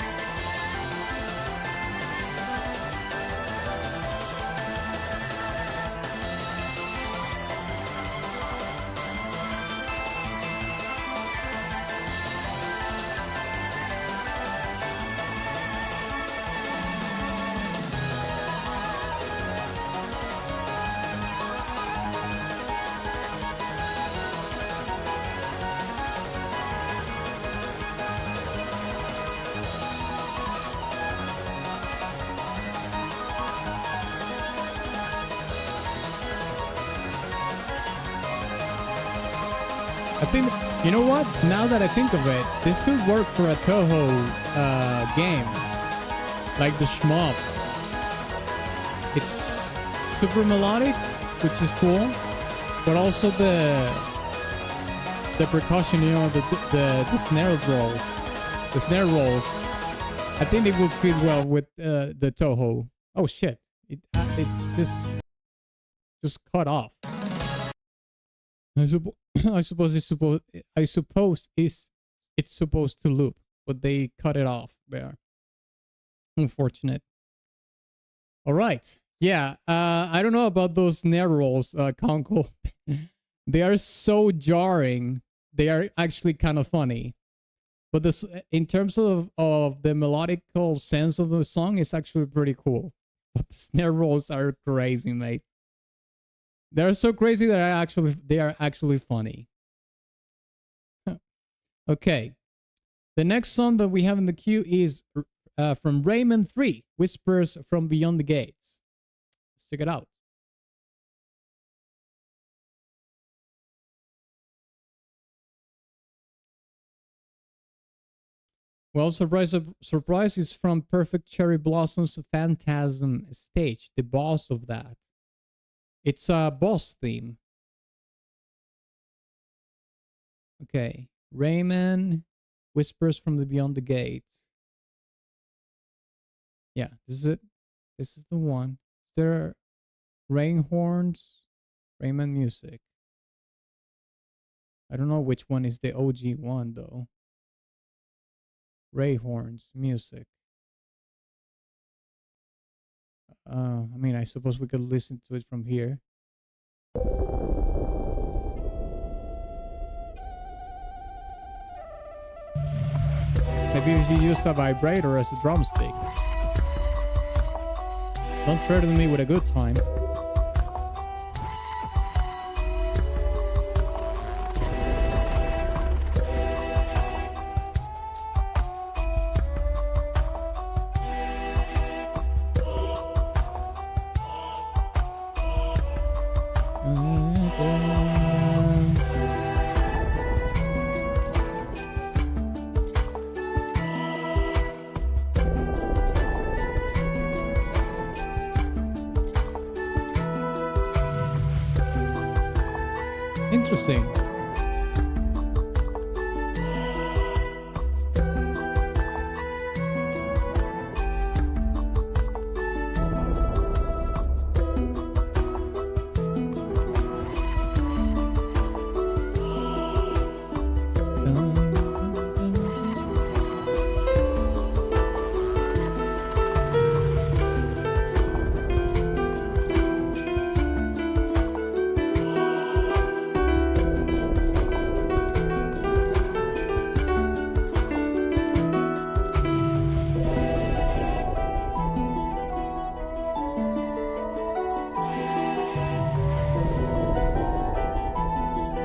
I think, you know what? Now that I think of it, this could work for a Toho game, like the shmup. It's super melodic, which is cool, but also the percussion, you know, the snare rolls, I think it would fit well with the Toho. Oh shit! It's just cut off. I suppose it's supposed to loop, but they cut it off there. Unfortunate. All right. Yeah. I don't know about those snare rolls, Conkel. They are so jarring. They are actually kind of funny. But this, in terms of the melodical sense of the song, it's actually pretty cool. But the snare rolls are crazy, mate. They're so crazy that they are actually funny. Okay. The next song that we have in the queue is from Rayman 3, Whispers from Beyond the Gates. Let's check it out. Well, surprise is from Perfect Cherry Blossom's Phantasm stage, the boss of that. It's a boss theme. Okay. Rayman, Whispers from the Beyond the Gate. Yeah, this is it. This is the one. There are rain horns, Rayman music. I don't know which one is the OG one though. Ray horns music. I mean, I suppose we could listen to it from here. Maybe if you use a vibrator as a drumstick. Don't threaten me with a good time. Interesting.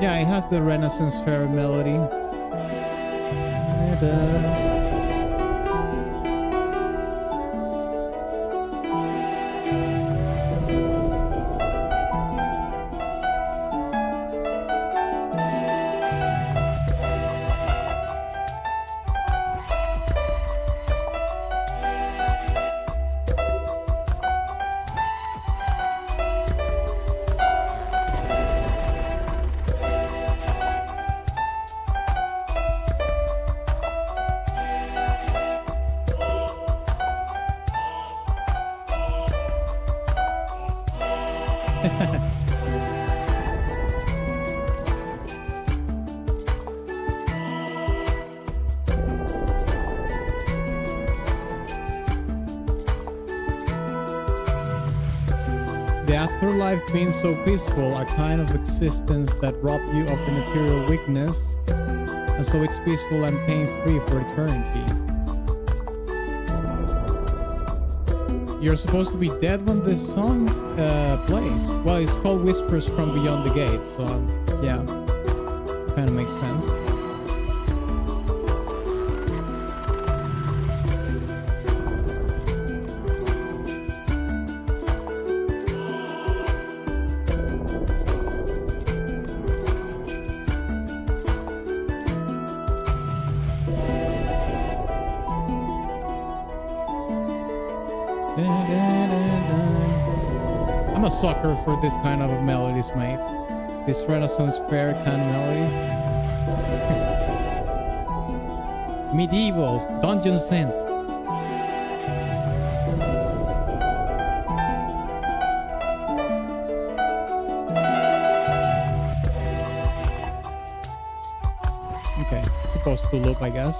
Yeah, it has the Renaissance Fair melody. The afterlife being so peaceful, a kind of existence that robs you of the material weakness, and so it's peaceful and pain-free for eternity. You're supposed to be dead when this song plays. Well, it's called Whispers from Beyond the Gate, so yeah, kind of makes sense. I'm a sucker for this kind of melodies, mate. This Renaissance Fair kind of melodies. Medieval, dungeon synth. Okay, supposed to loop, I guess.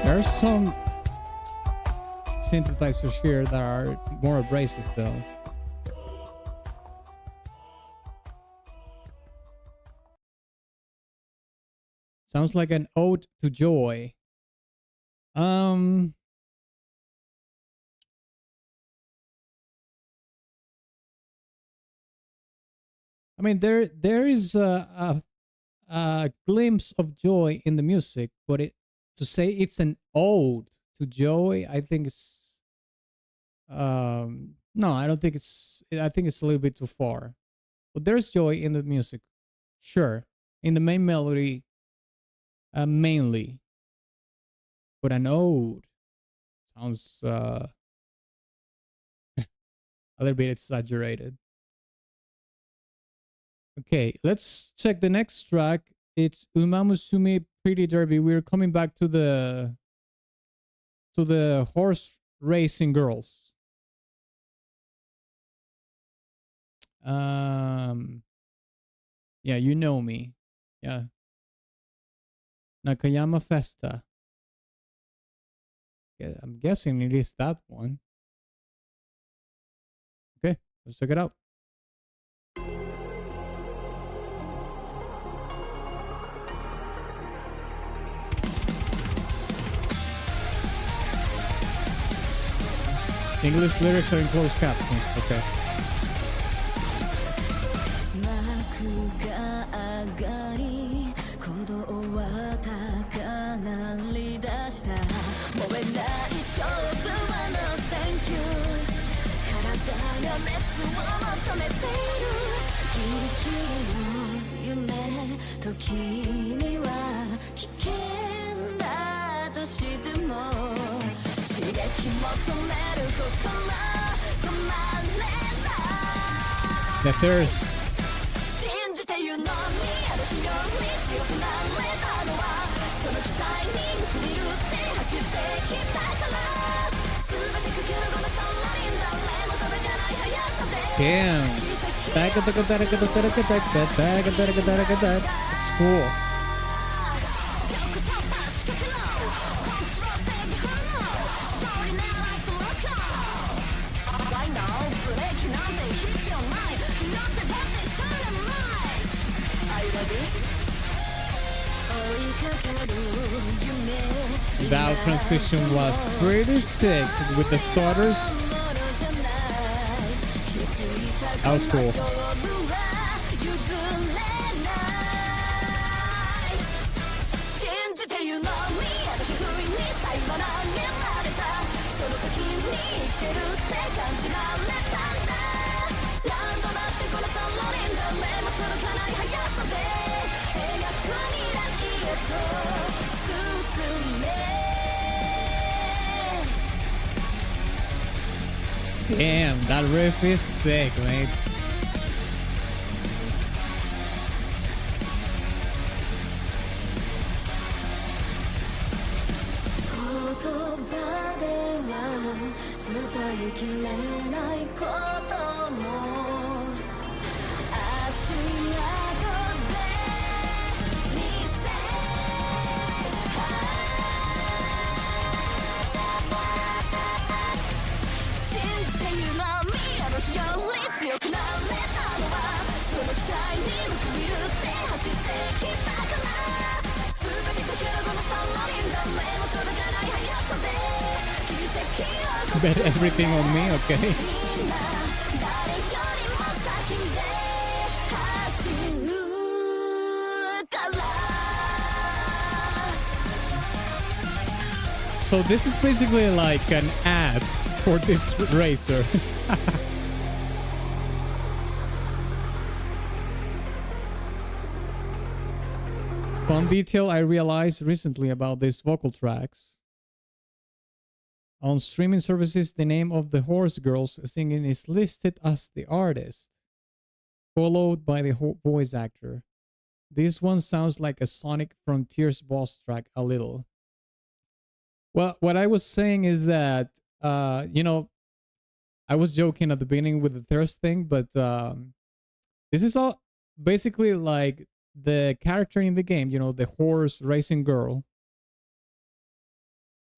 There's some synthesizers here that are more abrasive though. Sounds like an ode to joy. I mean, there is a glimpse of joy in the music, but to say it's an ode to joy, I think it's no, I don't think I think it's a little bit too far. But there's joy in the music, sure, in the main melody, mainly. But an ode sounds a little bit exaggerated. Okay, let's check the next track. It's Umamusume Pretty Derby. We're coming back to the horse racing girls. Yeah, you know me. Yeah. Nakayama Festa. Yeah, I'm guessing it is that one. Okay, let's check it out. English lyrics are in closed captions. Okay. 幕が上がり鼓動は高鳴り出した燃えない勝負は No thank you 体が熱を求めているギリギリの夢時には危険だとしても刺激求める心止まれない The thirst. 信じて言うのにあの日より強くなれたのはその期待に報いるって走ってきたから全てかけるこのサンラリン誰も届かない速さで Damn. It's cool. That transition was pretty sick with the starters. That was cool. Damn, that riff is sick, mate. Bet everything on me, okay. So this is basically like an ad for this racer. Fun detail I realized recently about these vocal tracks. On streaming services, the name of the horse girls singing is listed as the artist, followed by the voice actor. This one sounds like a Sonic Frontiers boss track a little. Well, what I was saying is that, you know, I was joking at the beginning with the thirst thing, but this is all basically like the character in the game, you know, the horse racing girl.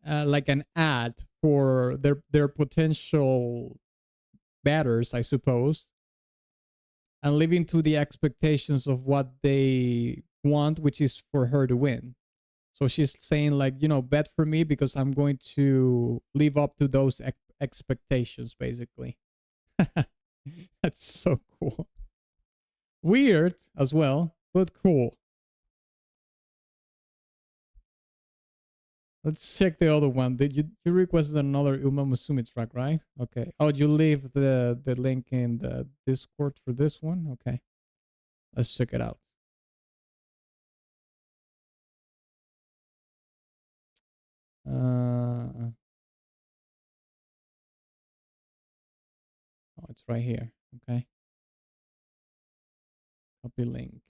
Like an ad for their potential batters, I suppose, and living to the expectations of what they want, which is for her to win. So she's saying like, you know, bet for me because I'm going to live up to those expectations, basically. That's so cool. Weird as well, but cool. Let's check the other one. Did you requested another Uma Musume track, right? Okay. Oh, you leave the link in the Discord for this one? Okay. Let's check it out. Oh, it's right here. Okay. Copy link.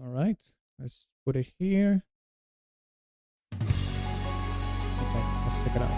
All right, let's put it here. Okay, let's check it out.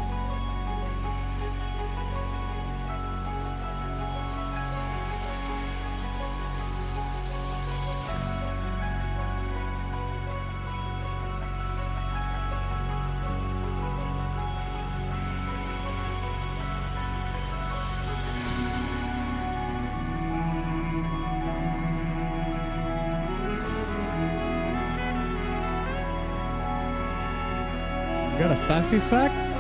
You got a sassy sax?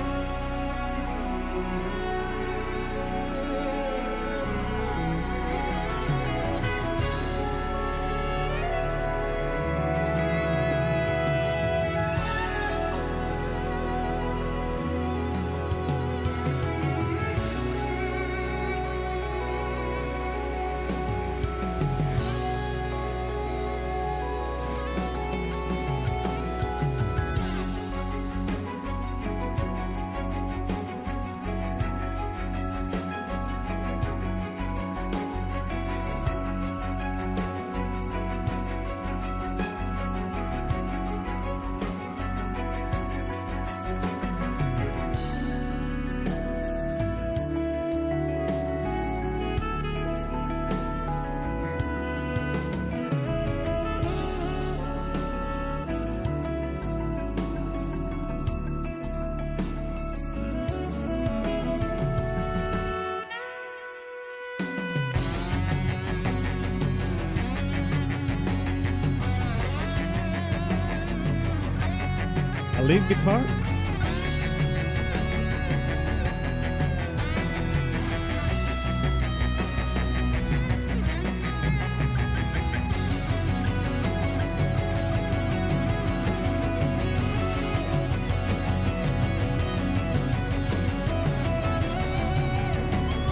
A lead guitar?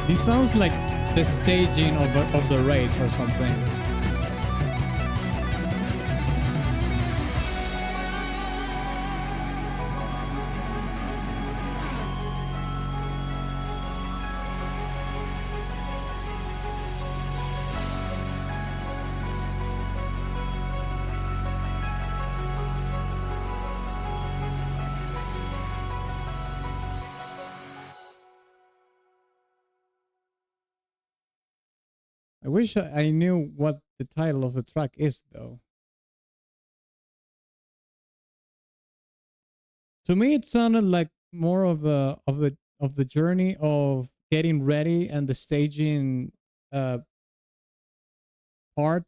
He sounds like the staging of the race or something. I wish I knew what the title of the track is, though. To me, it sounded like more of the journey of getting ready and the staging part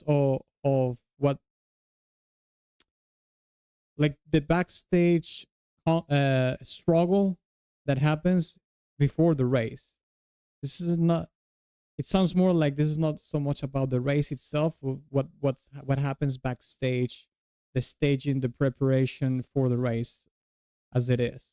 of what, like the backstage struggle that happens before the race. This is not. It sounds more like this is not so much about the race itself, what happens backstage, the staging, the preparation for the race, as it is.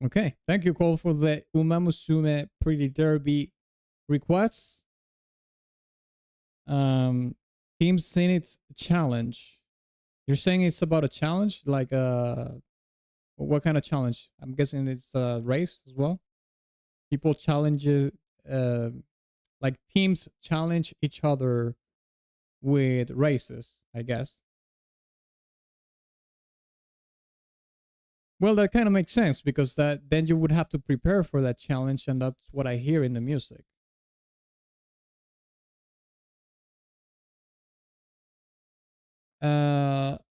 Okay, thank you, Cole, for the Umamusume Pretty Derby requests. Team Zenith challenge. You're saying it's about a challenge, like what kind of challenge? I'm guessing it's a race as well. People challenge, like teams challenge each other with races, I guess. Well, that kind of makes sense because then you would have to prepare for that challenge, and that's what I hear in the music.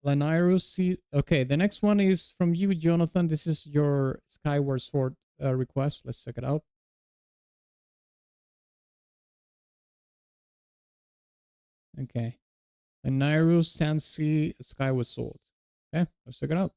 Lanirus. Okay, the next one is from you, Jonathan. This is your Skyward Sword request. Let's check it out. Okay, Lanirus Sansi Skyward Sword. Okay, let's check it out.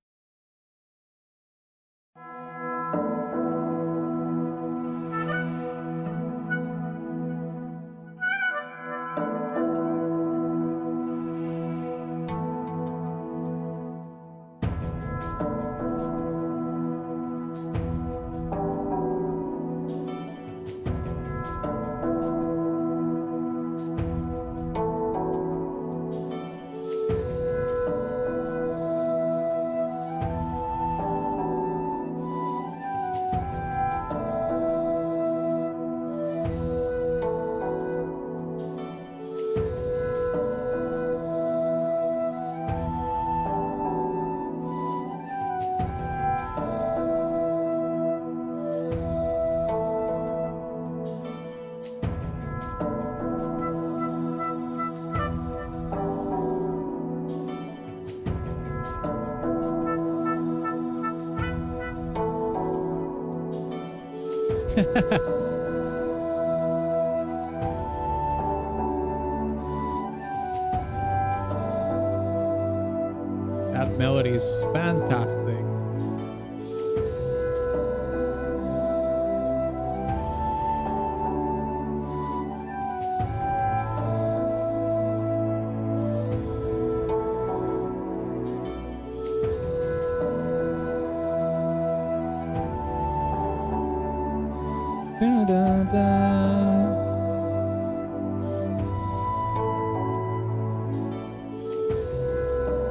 melody is fantastic.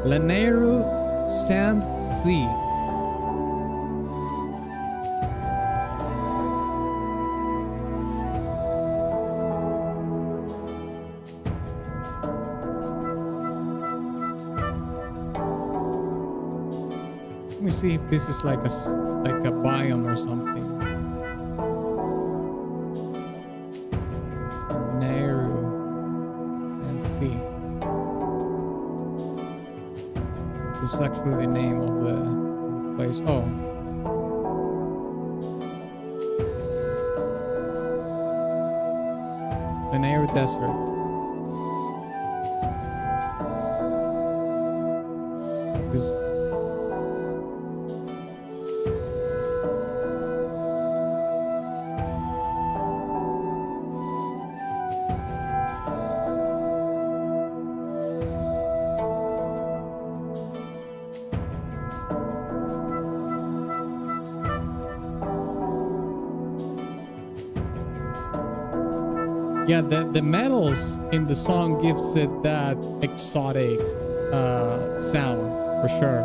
Laneru Sand Sea. Let me see if this is like a biome or something. Laneru Sand Sea. This is actually the name of the place. Oh. Laneru Desert. This. Yeah, the metals in the song gives it that exotic sound for sure.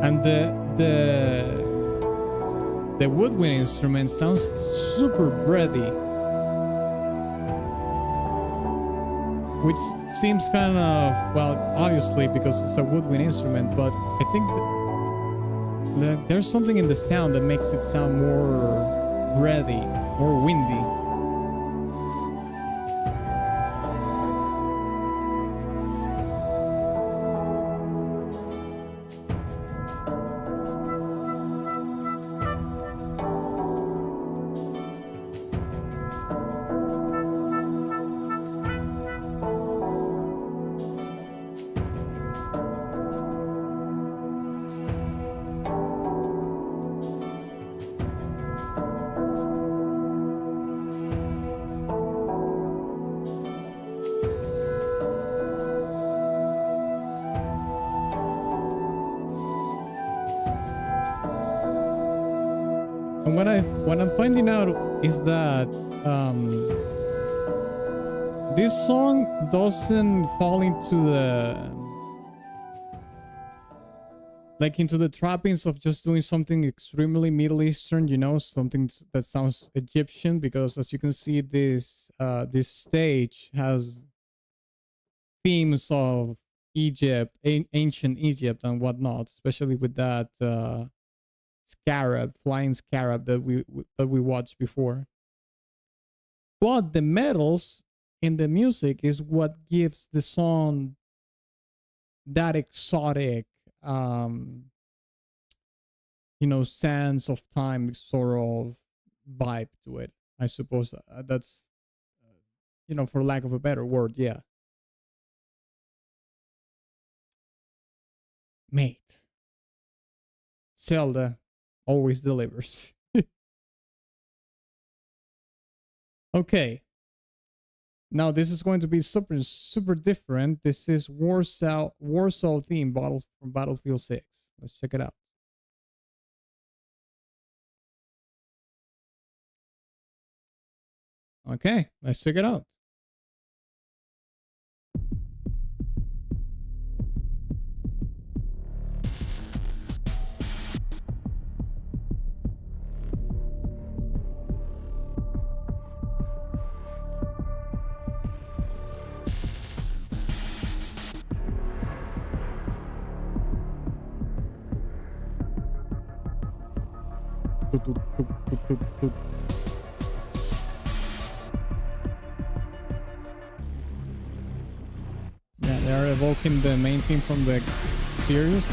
And the woodwind instrument sounds super breathy, which seems kind of, well, obviously because it's a woodwind instrument, but I think that there's something in the sound that makes it sound more breathy, more windy. And what I'm finding out is that this song doesn't fall into the trappings of just doing something extremely Middle Eastern, you know, something that sounds Egyptian, because as you can see, this stage has themes of Egypt, ancient Egypt and whatnot, especially with that scarab, flying scarab that we watched before. But the metals in the music is what gives the song that exotic sands of time sort of vibe to it. I suppose that's for lack of a better word. Yeah, mate, Zelda always delivers. Okay, now this is going to be super different. This is Warsaw theme from Battlefield 6. Let's check it out. Okay, let's check it out. Yeah, They're evoking the main theme from the series.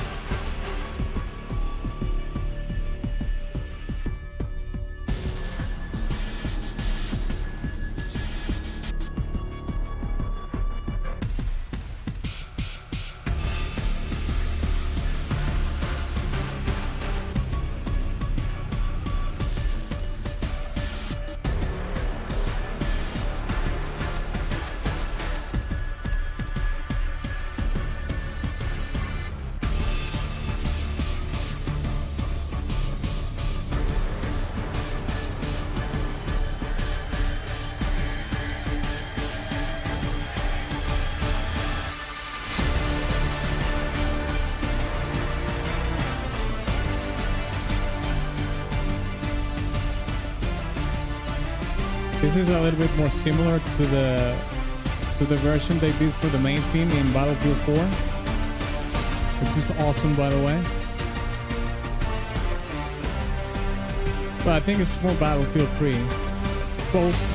This is a little bit more similar to the version they did for the main theme in Battlefield 4, which is awesome, by the way. But I think it's more Battlefield 3. Both.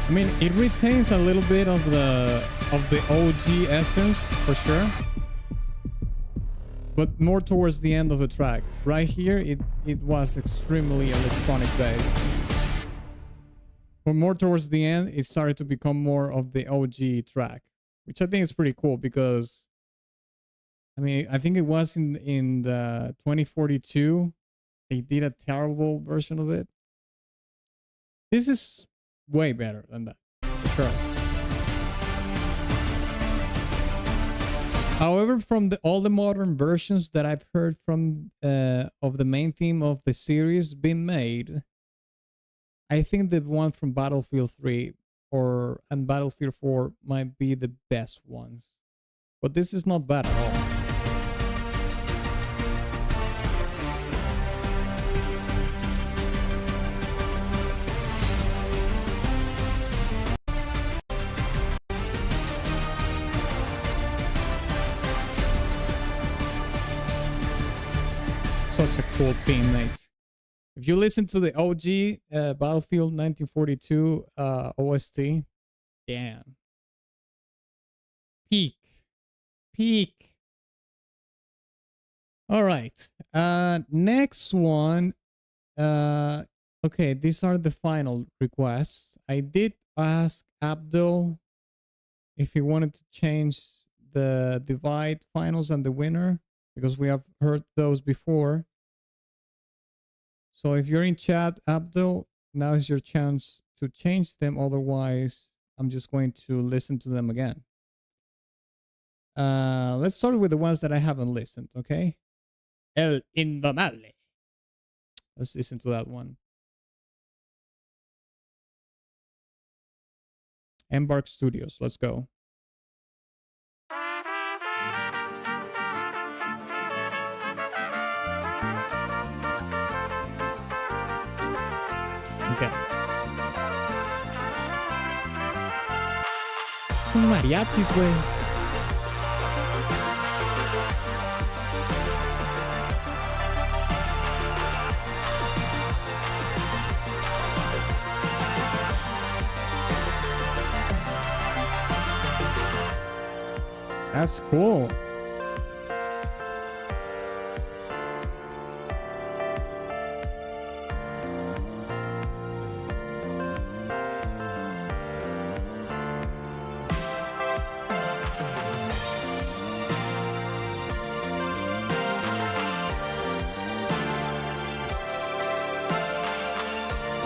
I mean, it retains a little bit of the OG essence for sure, but more towards the end of the track. Right here, it was extremely electronic based, but more towards the end, it started to become more of the OG track, which I think is pretty cool because, I mean, I think it was in the 2042 they did a terrible version of it. This is way better than that, for sure. However, from all the modern versions that I've heard from of the main theme of the series being made, I think the one from Battlefield 3 and Battlefield 4 might be the best ones. But this is not bad at all. Such a cool theme, mate. If you listen to the OG Battlefield 1942 OST, damn. Peak. All right. Next one. Okay, these are the final requests. I did ask Abdul if he wanted to change the divide finals and the winner, because we have heard those before. So if you're in chat, Abdul, now is your chance to change them. Otherwise, I'm just going to listen to them again. Let's start with the ones that I haven't listened, okay? El Indomable. Let's listen to that one. Embark Studios, let's go. Okay. Son mariachis, güey. That's cool.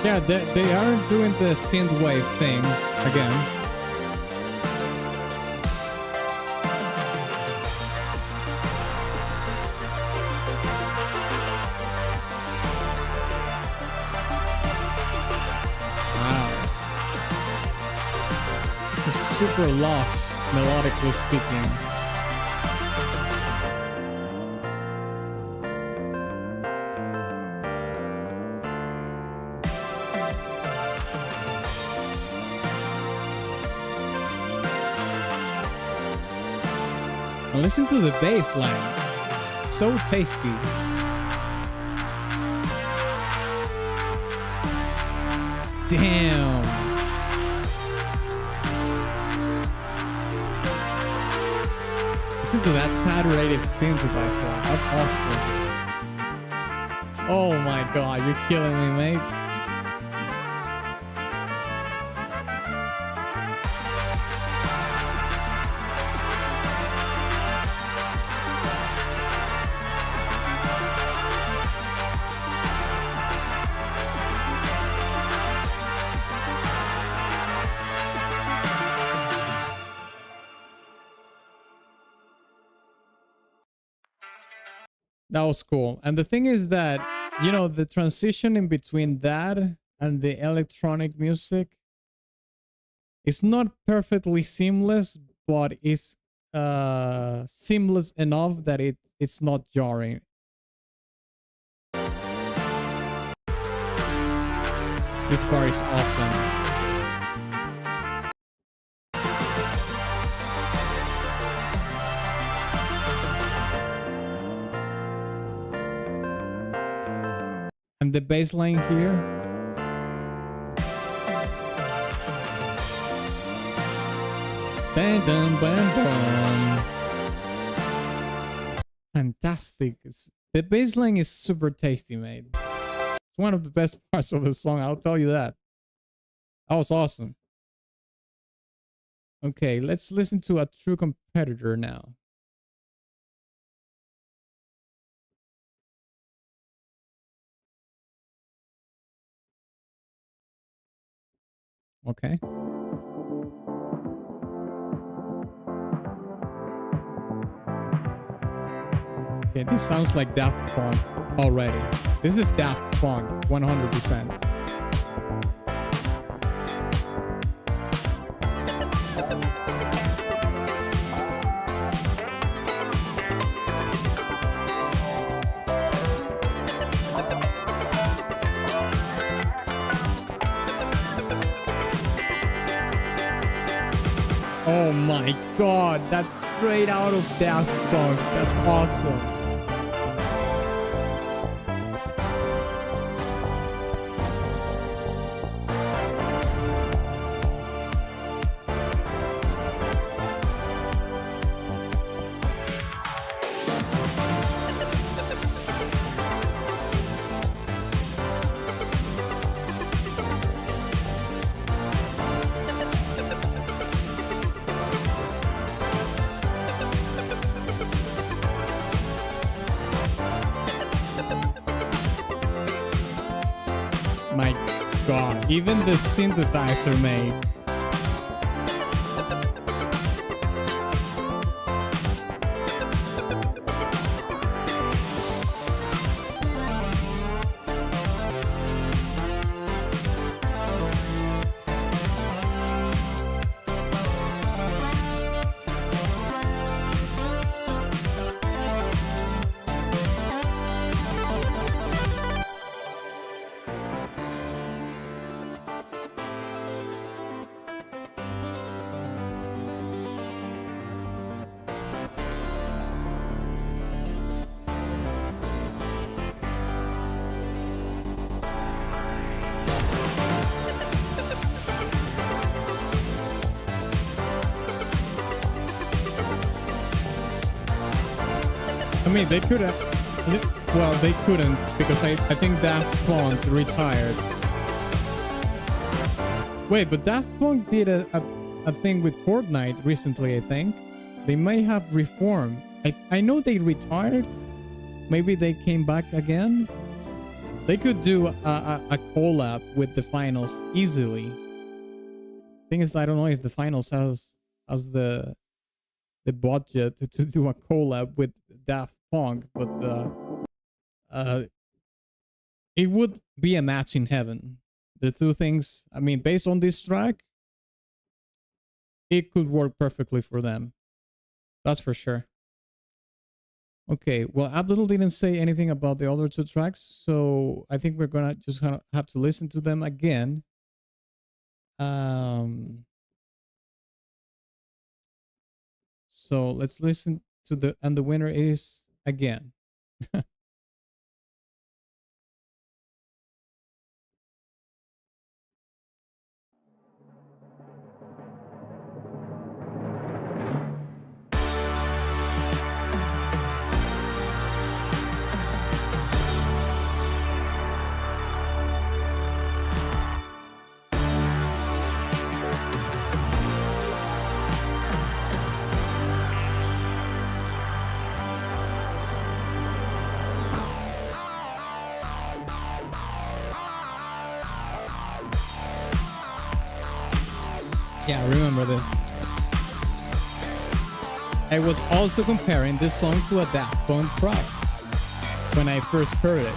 Yeah, they aren't doing the synthwave thing again. It's a super lush, melodically speaking. And listen to the bass line. So tasty. Damn. Listen to that saturated synthesizer. That's awesome. Oh my god, you're killing me, mate. That was cool. And the thing is that, you know, the transition in between that and the electronic music is not perfectly seamless, but it's seamless enough that it's not jarring. This part is awesome. And the bass line here. Dun, dun, dun, dun. Fantastic. The bass line is super tasty, mate. It's one of the best parts of the song, I'll tell you that. That was awesome. Okay, let's listen to a true competitor now. Okay. Okay, this sounds like Daft Punk already. This is Daft Punk, 100%. Oh my god, that's straight out of Daft Punk. That's awesome. My god, even the synthesizer made. I mean, they could have... Well, they couldn't, because I think Daft Punk retired. Wait, but Daft Punk did a thing with Fortnite recently, I think. They may have reformed. I know they retired. Maybe they came back again. They could do a collab with the finals easily. Thing is, I don't know if the finals has the budget to do a collab with Daft Punk, but it would be a match in heaven. The two things, I mean, based on this track, it could work perfectly for them. That's for sure. Okay, well, Abdul didn't say anything about the other two tracks, so I think we're gonna just have to listen to them again. So let's listen to the winner is again. Yeah, I remember this. I was also comparing this song to a Daft Punk track when I first heard it.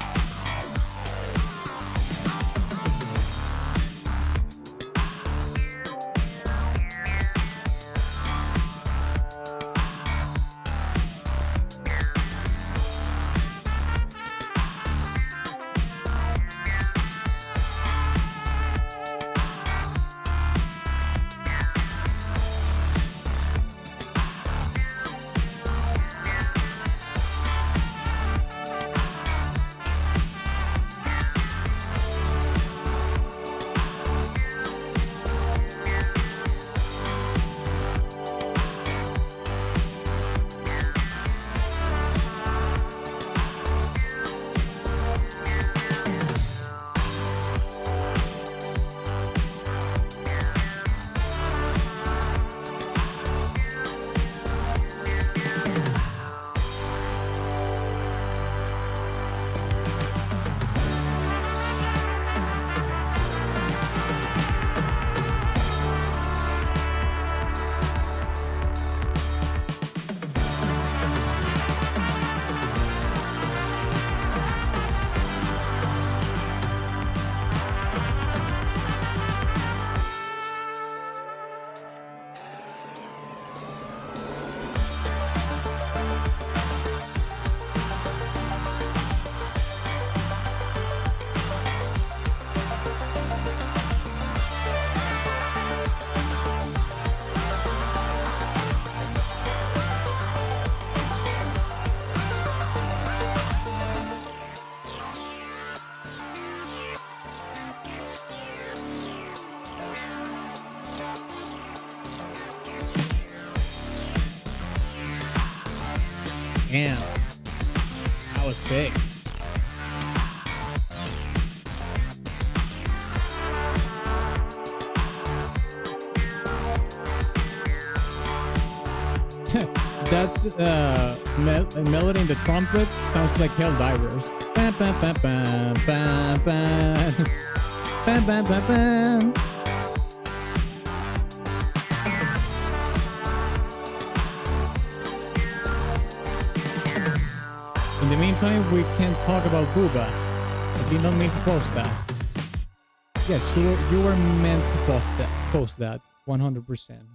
Damn. That was sick. That melody in the trumpet sounds like Helldivers. Bam, bam, bam, bam, bam, bam. Bam, bam, bam, bam. In the meantime, we can talk about Booba. I did not mean to post that. Yes, you were meant to post that 100%.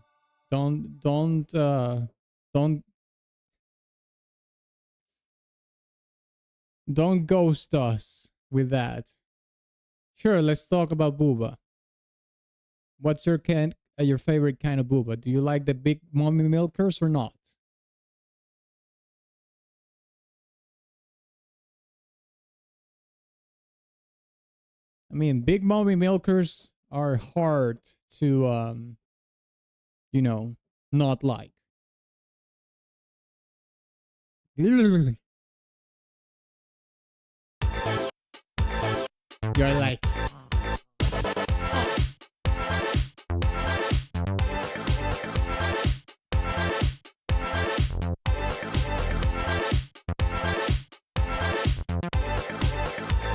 Don't ghost us with that. Sure, let's talk about Booba. What's your favorite kind of Booba? Do you like the big mommy milkers or not? I mean, big mommy milkers are hard to, you know, not like. You're like,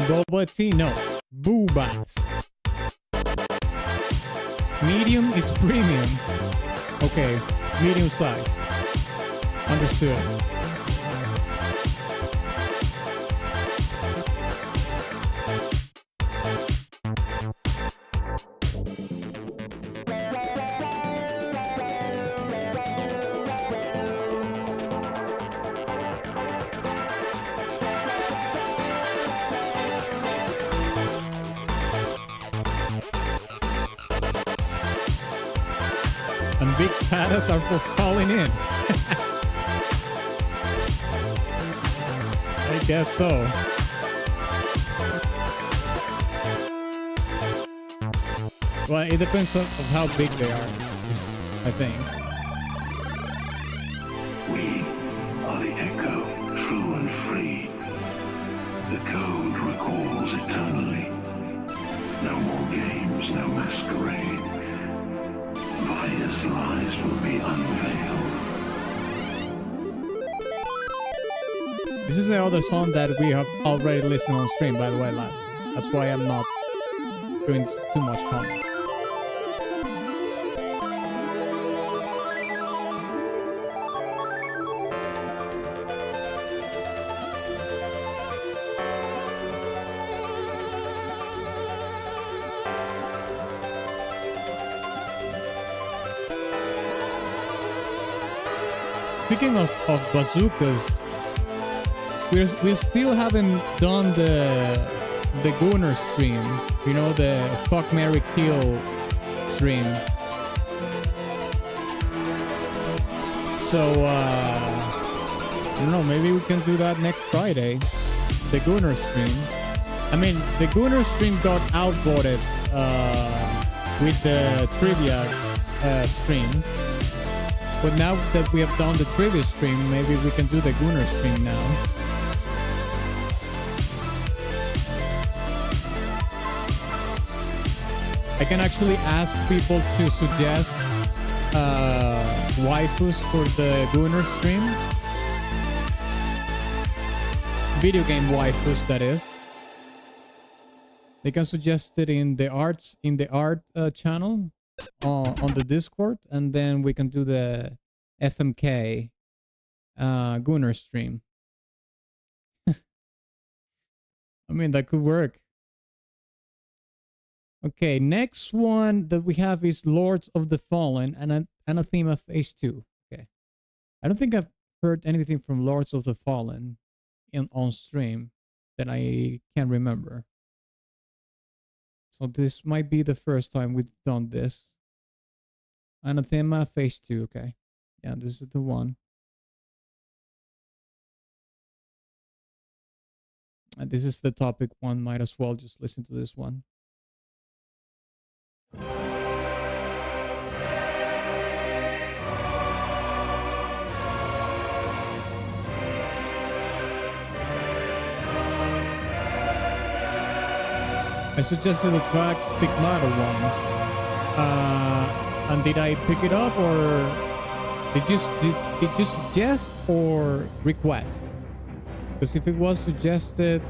Boba tea, no. Boobas. Medium is premium. Okay, medium size. Understood. big tatas are for calling in. I guess so. Well, it depends on how big they are, I think. We are the echo, true and free. The code recalls eternally. No more games, no masquerade. Vaya's lies will be unveiled. This is the other song that we have already listened on stream, by the way, lads. That's why I'm not doing too much comment. Speaking of bazookas, we still haven't done the Gunner stream. You know, the fuck, marry, kill stream. So I don't know, maybe we can do that next Friday. The Gunner stream. I mean, the Gunner stream got outvoted with the trivia stream. But now that we have done the previous stream, maybe we can do the Gunner stream now. I can actually ask people to suggest waifus for the Gunner stream. Video game waifus, that is. They can suggest it in the art channel. On the Discord, and then we can do the FMK Gunner stream. I mean, that could work. Okay, next one that we have is Lords of the Fallen and Anathema Phase 2. Okay, I don't think I've heard anything from Lords of the Fallen on stream that I can remember. So this might be the first time we've done this. Anathema Phase 2, okay. Yeah, this is the one. And this is the topic one. Might as well just listen to this one. I suggested the track Stigmata once. And did I pick it up, or did you suggest or request? Because if it was suggested,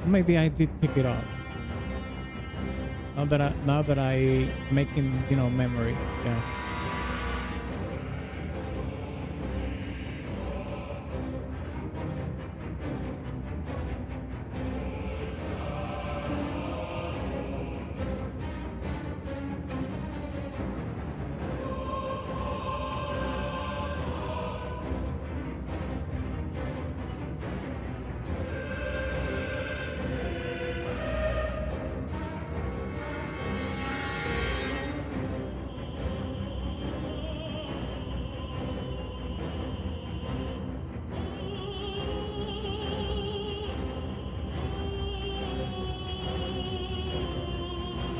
maybe I did pick it up. Now that I making, you know, memory. Yeah.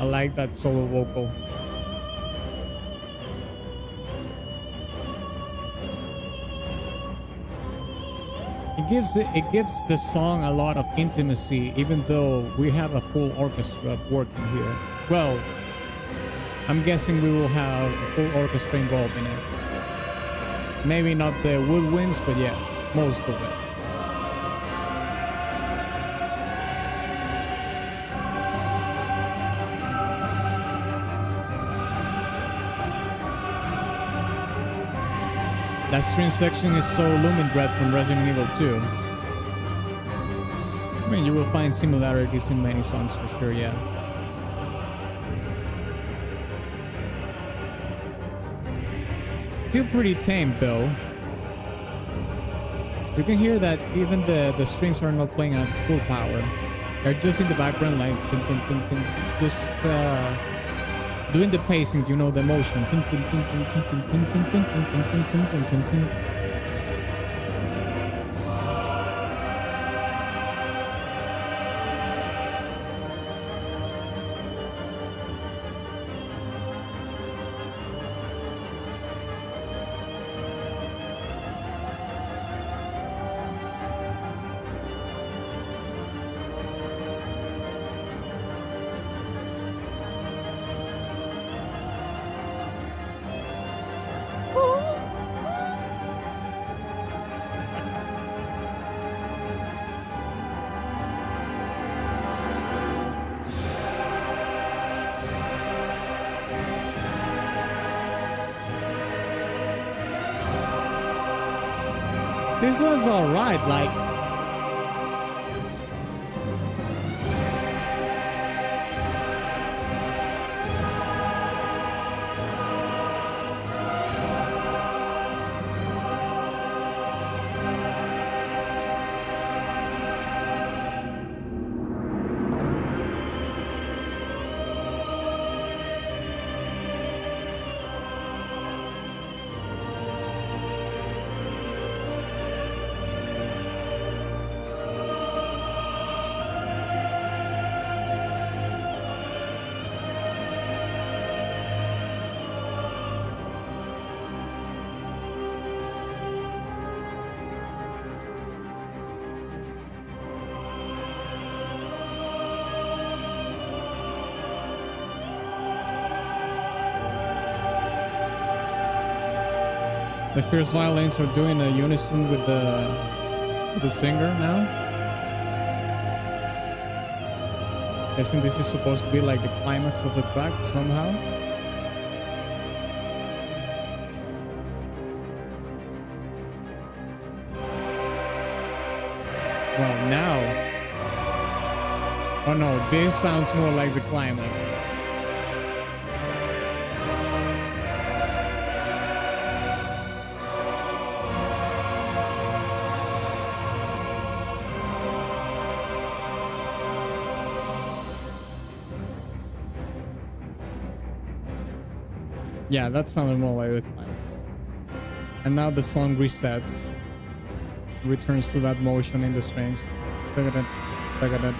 I like that solo vocal. It gives the song a lot of intimacy, even though we have a full orchestra working here. Well, I'm guessing we will have a full orchestra involved in it. Maybe not the woodwinds, but yeah, most of it. That string section is so Lumindred from Resident Evil 2. I mean, you will find similarities in many songs for sure, yeah. Still pretty tame though. You can hear that even the strings are not playing at full power. They're just in the background, like just Doing the pacing, you know, the motion. This one's alright, like. The fierce violins are doing a unison with the singer now. Guessing this is supposed to be like the climax of the track somehow. Well, now. Oh no, this sounds more like the climax. Yeah, that sounded more like the climax. And now the song resets. Returns to that motion in the strings. Look at it. Look at it.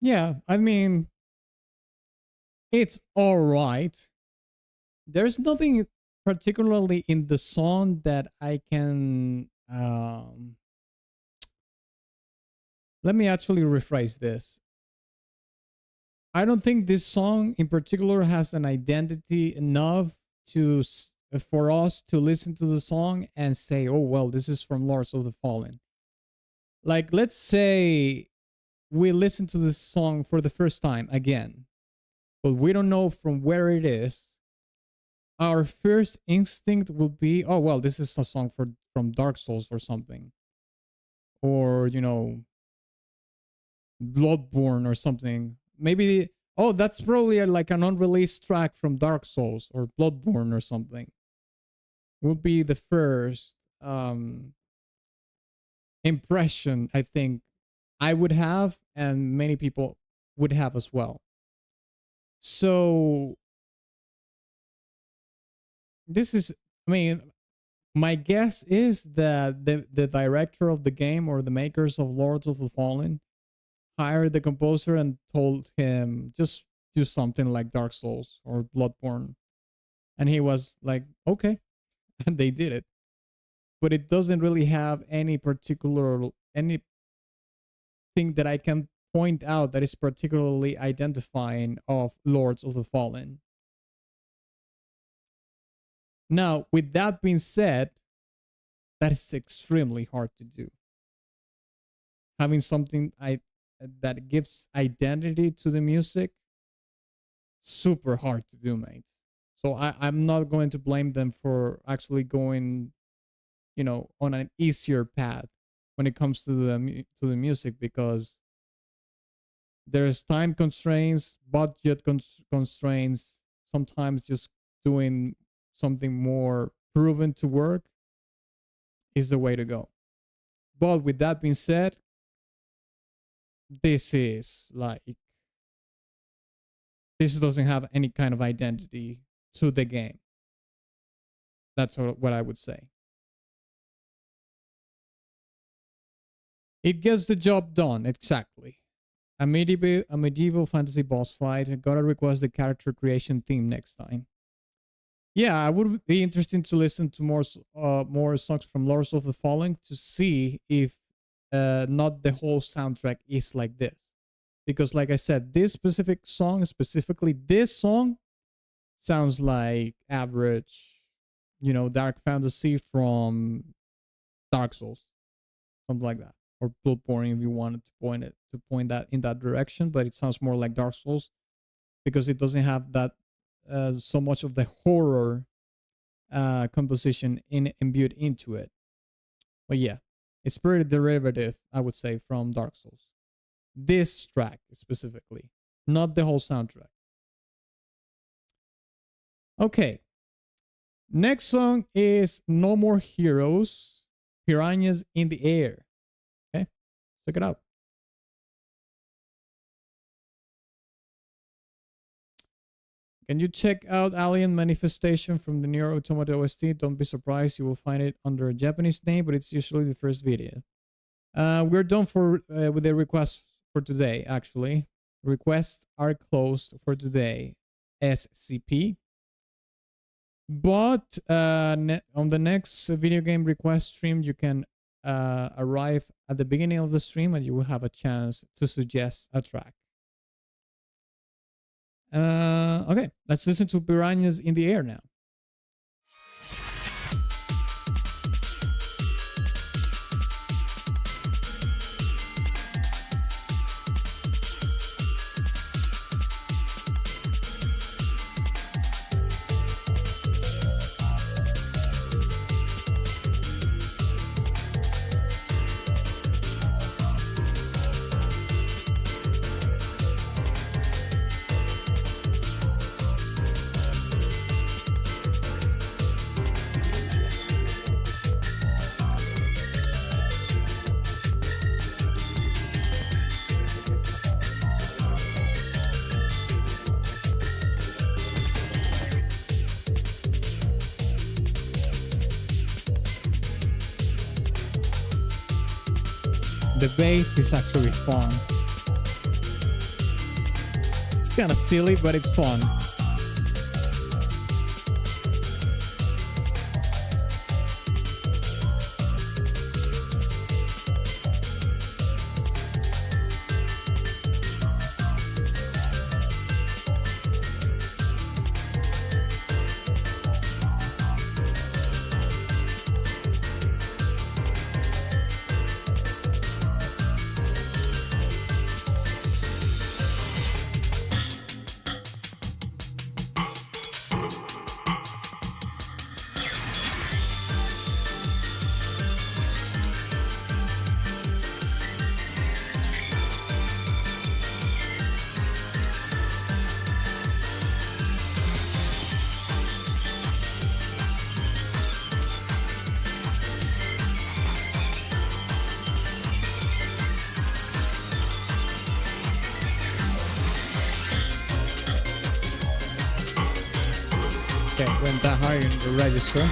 Yeah, I mean, it's all right. There's nothing particularly in the song that I can let me actually rephrase this. I don't think this song in particular has an identity enough to for us to listen to the song and say, "Oh, well, this is from Lords of the Fallen." Like, let's say we listen to this song for the first time again, but we don't know from where it is. Our first instinct will be, oh, well, this is a song from Dark Souls or something. Or, you know, Bloodborne or something. Maybe, oh, that's probably like an unreleased track from Dark Souls or Bloodborne or something. Will be the first impression, I think, I would have, and many people would have as well. So this is, I mean, my guess is that the director of the game or the makers of Lords of the Fallen hired the composer and told him, just do something like Dark Souls or Bloodborne. And he was like, okay. And they did it. But it doesn't really have any particular, anything that I can point out that is particularly identifying of Lords of the Fallen. Now, with that being said, that is extremely hard to do. Having something that gives identity to the music, super hard to do, mate. So I'm not going to blame them for actually going, you know, on an easier path when it comes to the music, because there's time constraints, budget constraints. Sometimes just doing something more proven to work is the way to go. But with that being said, this doesn't have any kind of identity to the game. That's what I would say. It gets the job done, exactly. A medieval fantasy boss fight. I gotta request the character creation theme next time. Yeah, I would be interested to listen to more songs from Lords of the Fallen to see if not the whole soundtrack is like this. Because like I said, this specific song, specifically this song, sounds like average, you know, dark fantasy from Dark Souls. Something like that. Or Bloodborne, if you wanted to point that in that direction, but it sounds more like Dark Souls because it doesn't have that so much of the horror composition imbued into it. But yeah, it's pretty derivative, I would say, from Dark Souls. This track specifically, not the whole soundtrack. Okay, next song is No More Heroes, Piranhas in the Air. Okay, check it out. Can you check out Alien Manifestation from the Nier Automata OST? Don't be surprised, you will find it under a Japanese name, but it's usually the first video. We're done with the requests for today, actually. Requests are closed for today, SCP. But on the next video game request stream, you can arrive at the beginning of the stream and you will have a chance to suggest a track. Okay, let's listen to Piranhas in the Air now. The bass is actually fun. It's kind of silly, but it's fun. Okay, went that high in the register.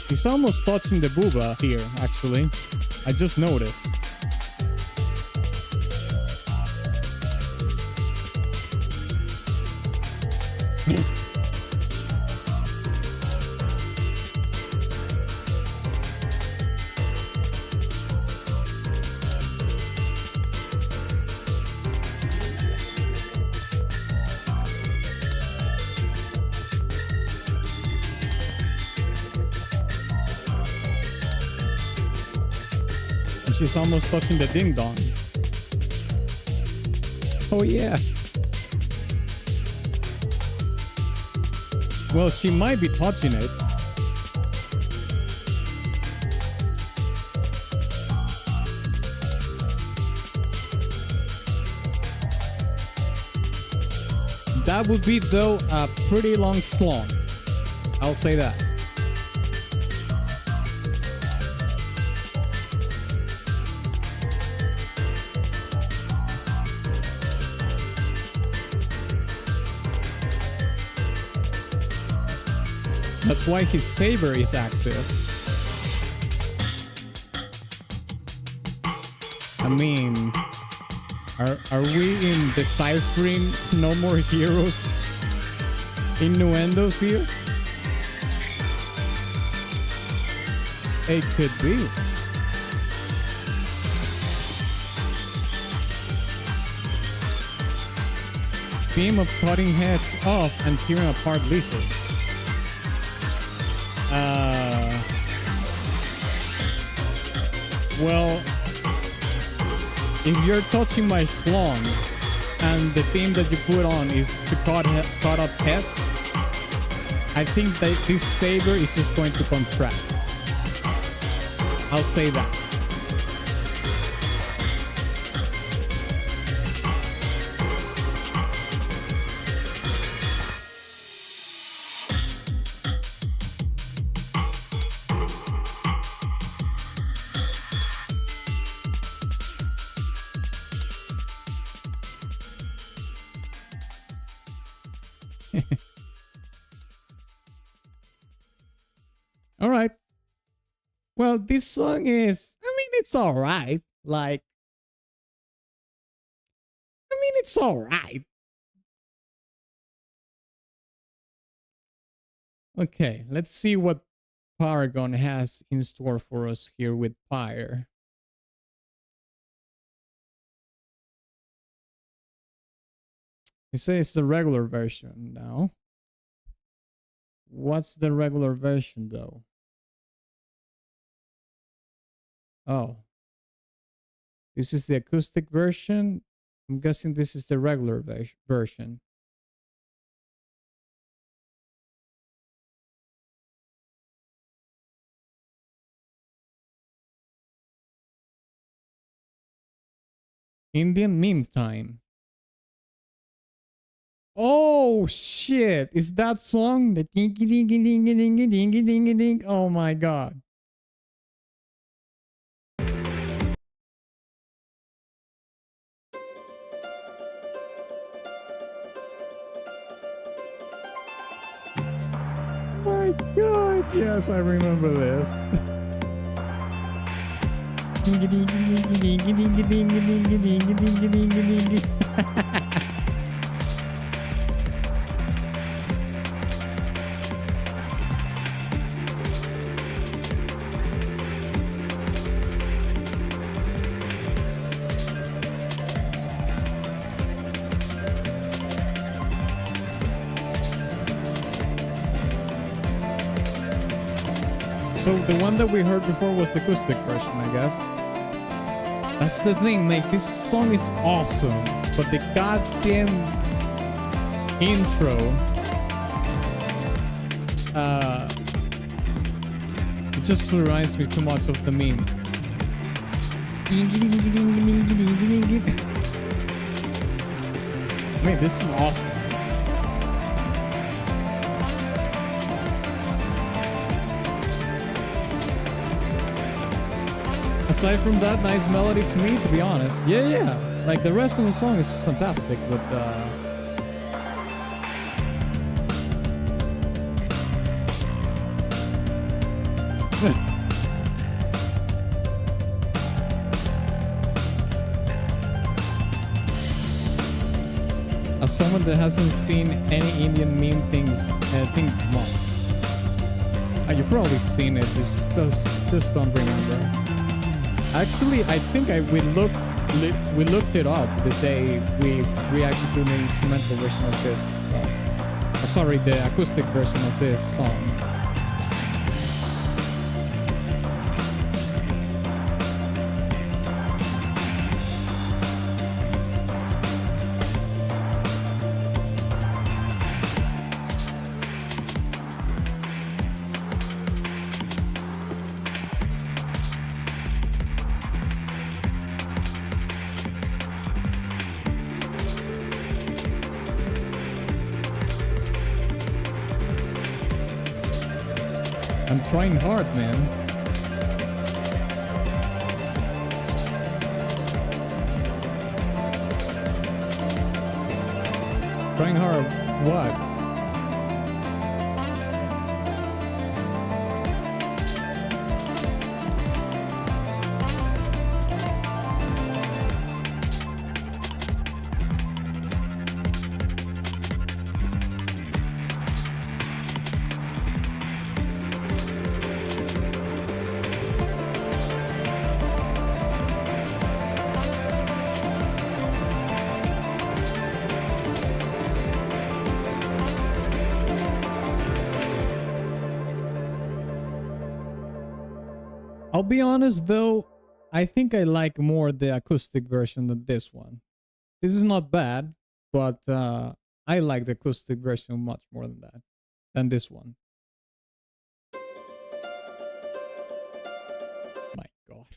He's almost touching the booba here, actually. I just noticed. And she's almost touching the ding dong. Oh yeah. Well, she might be touching it. That would be, though, a pretty long schlong. I'll say that. That's why his saber is active. I mean, are we in deciphering No More Heroes innuendos here? It could be. Theme of cutting heads off and tearing apart lizards. Well, if you're touching my schlong and the theme that you put on is to cut up heads, I think that this saber is just going to contract. I'll say that. All right. Well, this song is, I mean, it's all right. Like, I mean, it's all right. Okay, let's see what Paragon has in store for us here with Pyre. It says the regular version now. What's the regular version, though? Oh. This is the acoustic version. I'm guessing this is the regular version. Indian meme time. Oh shit! Is that song the dingy dingy dingy dingy dingy dingy ding? Oh my god! My god! Yes, I remember this. Dingy dingy dingy dingy dingy dingy dingy dingy dingy dingy dingy. So the one that we heard before was the acoustic version, I guess. That's the thing, mate. This song is awesome, but the goddamn intro, it just reminds me too much of the meme. Man, this is awesome. Aside from that nice melody to me, to be honest. Yeah. Like the rest of the song is fantastic, but as someone that hasn't seen any Indian meme things, I think much. You've probably seen it, just don't remember. Actually, I think we looked it up the day we reacted to the instrumental version of this. Sorry, the acoustic version of this song. trying hard, man. Trying hard. What? I'll be honest though, I think I like more the acoustic version than this one. This is not bad, but I like the acoustic version much more than this one. My God.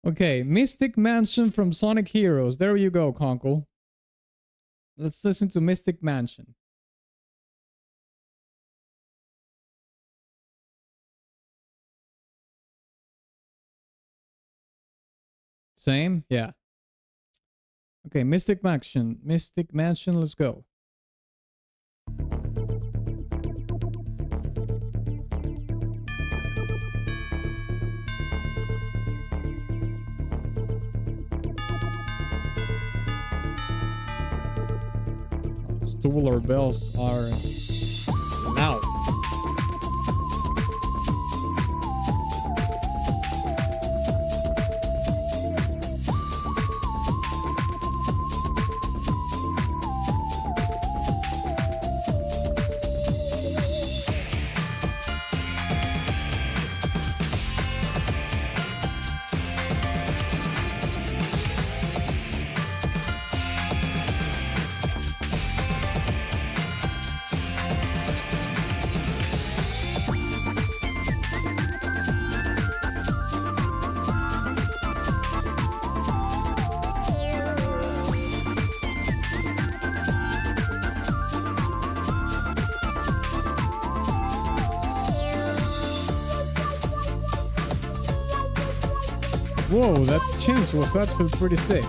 Okay, Mystic Mansion from Sonic Heroes. There you go, Conkel. Let's listen to Mystic Mansion. Same? Yeah. Okay, Mystic Mansion. Mystic Mansion, let's go. Those tubular bells are loud. Whoa, that change was actually pretty sick.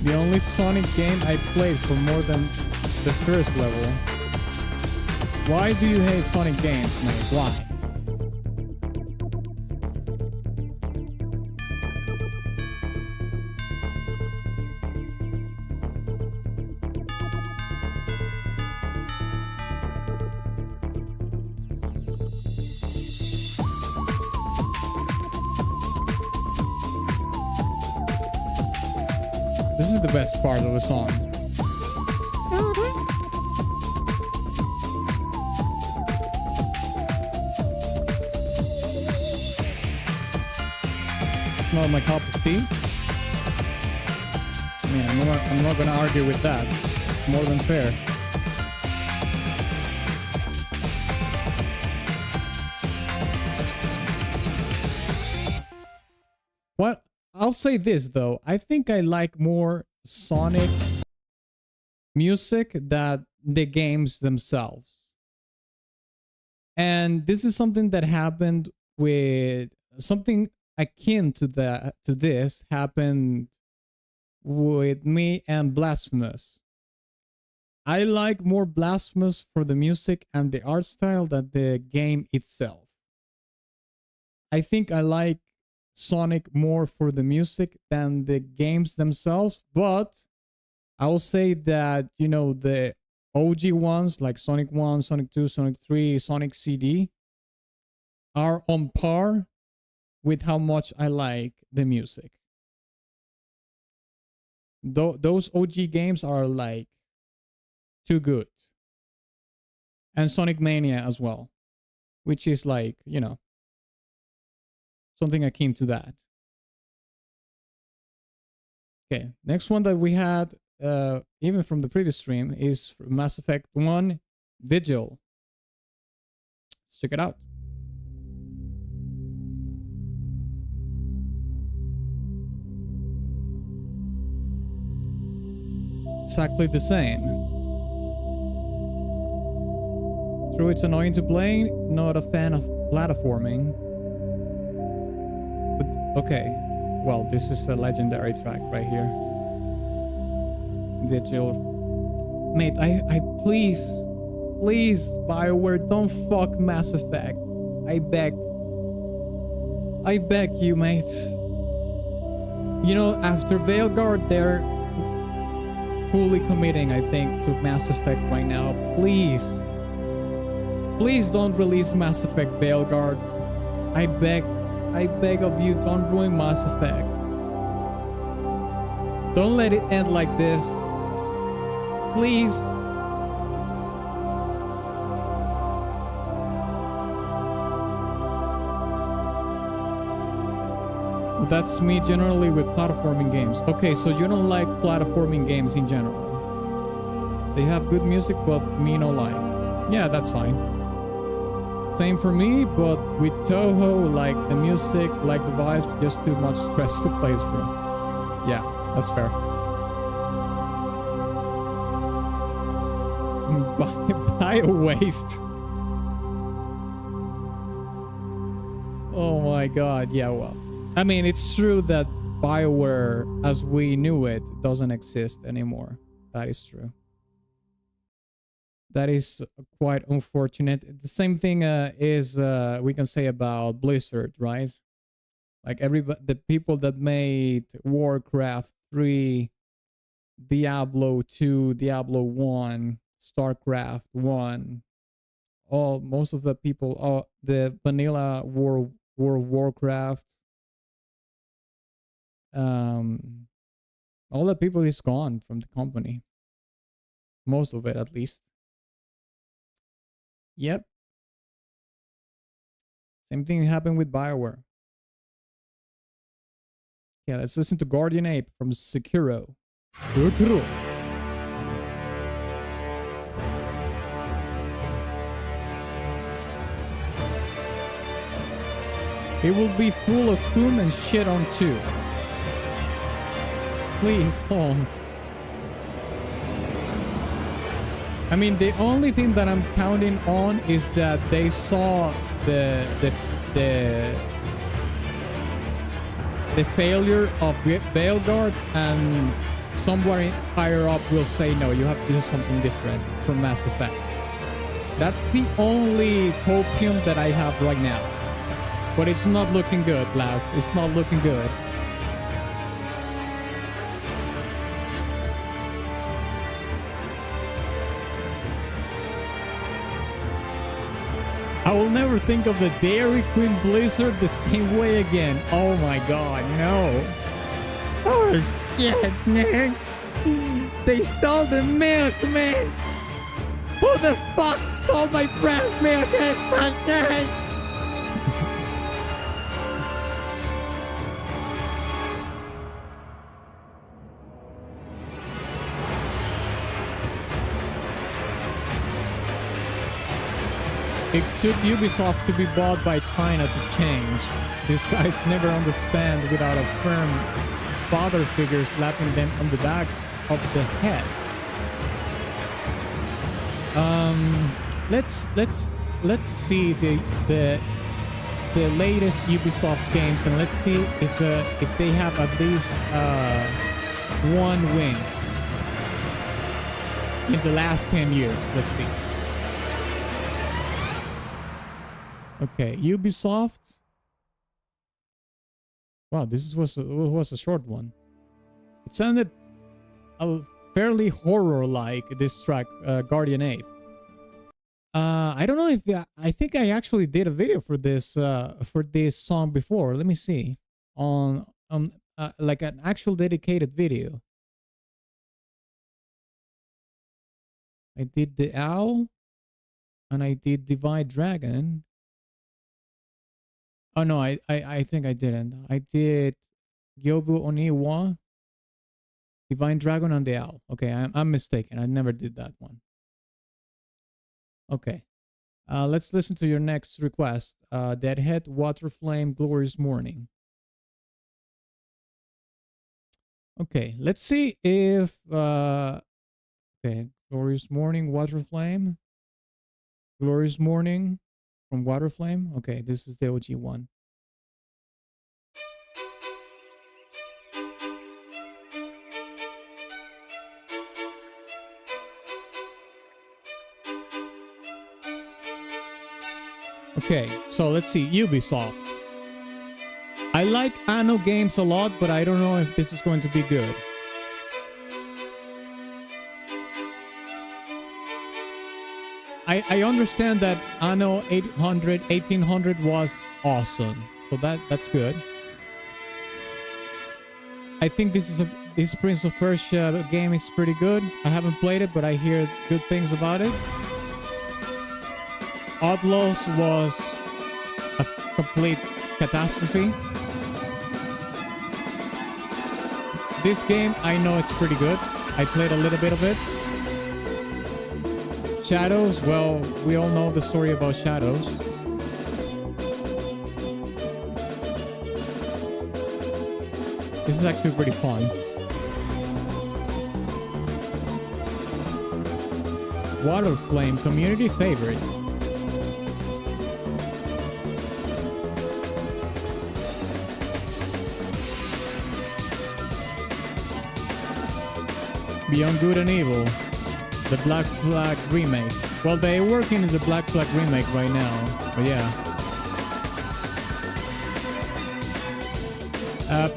The only Sonic game I played for more than the first level. Why do you hate Sonic games, mate? Why? This is the best part of the song. It's not my cup of tea. I mean, I'm not gonna argue with that. It's more than fair. What? I'll say this though. I think I like more Sonic music than the games themselves. And this is something that happened with something akin to this happened with me and Blasphemous. I like more Blasphemous for the music and the art style than the game itself. I think I like Sonic more for the music than the games themselves, but I will say that, you know, the OG ones like Sonic 1, Sonic 2, Sonic 3, Sonic CD are on par with how much I like the music. Those OG games are like too good. And Sonic Mania as well, which is like, you know, something akin to that. Okay, next one that we had, even from the previous stream, is Mass Effect 1 Vigil. Let's check it out. Exactly the same. True, it's annoying to play. Not a fan of platforming. But okay. Well, this is a legendary track right here. Vigil. Mate, I please, BioWare, don't fuck Mass Effect. I beg you, mate. You know, after Veilguard, they're fully committing, I think, to Mass Effect right now. Please don't release Mass Effect Veilguard. I beg of you, don't ruin Mass Effect. Don't let it end like this. Please. That's me generally with platforming games. Okay, so you don't like platforming games in general. They have good music, but me no like. Yeah, that's fine. Same for me, but with Toho, like the music, like the vibes, just too much stress to play through. Yeah, that's fair. Buy a waste. Oh my god, yeah, well. I mean, it's true that BioWare, as we knew it, doesn't exist anymore. That is true. That is quite unfortunate. The same thing is we can say about Blizzard, right? Like the people that made Warcraft 3, Diablo 2, Diablo 1, StarCraft 1, most of the people, the vanilla World of Warcraft, all the people is gone from the company. Most of it, at least. Yep. Same thing happened with BioWare. Yeah, let's listen to Guardian Ape from Sekiro. Sekiro. It will be full of boom and shit on too. Please don't. I mean, the only thing that I'm counting on is that they saw the failure of Veilguard, and somewhere higher up will say, no, you have to do something different from Mass Effect. That's the only hopium that I have right now. But it's not looking good, lads. It's not looking good. I will never think of the Dairy Queen Blizzard the same way again. Oh my god, no. Oh shit, man. They stole the milk, man. Who the fuck stole my breast milk? It took Ubisoft to be bought by China to change. These guys never understand without a firm father figure slapping them on the back of the head. Let's see the latest Ubisoft games, and let's see if they have at least one win in the last 10 years. Let's see. Okay, Ubisoft. Wow, this was a short one. It sounded fairly horror-like, this track, Guardian Ape. I don't know if I think I actually did a video for this song before. Let me see, on like an actual dedicated video. I did the Owl. And I did Divine Dragon. Oh no, I think I didn't. I did Gyobu Oniwa, Divine Dragon, and the Owl. Okay, I'm mistaken. I never did that one. Okay. Let's listen to your next request. Deadhead, Water Flame, Glorious Morning. Okay, let's see if okay, Glorious Morning, Water Flame. Glorious Morning from Water Flame. Okay, this is the OG one. Okay, so let's see. Ubisoft. I like Anno games a lot, but I don't know if this is going to be good. I understand that Anno 800, 1800 was awesome. So that's good. I think this Prince of Persia game is pretty good. I haven't played it, but I hear good things about it. Outlaws was a complete catastrophe. This game, I know it's pretty good. I played a little bit of it. Shadows, well, we all know the story about Shadows. This is actually pretty fun. Water Flame, community favorites. Beyond Good and Evil. The Black Flag remake. Well, they're working in the Black Flag remake right now, but yeah.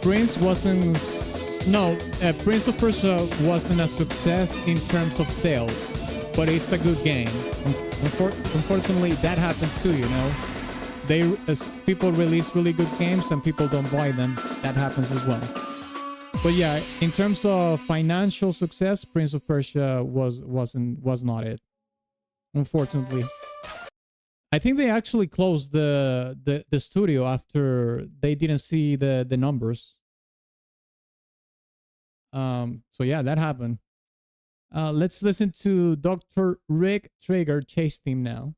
Prince wasn't... No, Prince of Persia wasn't a success in terms of sales, but it's a good game. Unfortunately, that happens too, you know. People release really good games and people don't buy them. That happens as well. But yeah, in terms of financial success, Prince of Persia was not it. Unfortunately. I think they actually closed the studio after they didn't see the numbers. So yeah, that happened. Let's listen to Dr. Rick Traeger Chase Theme now.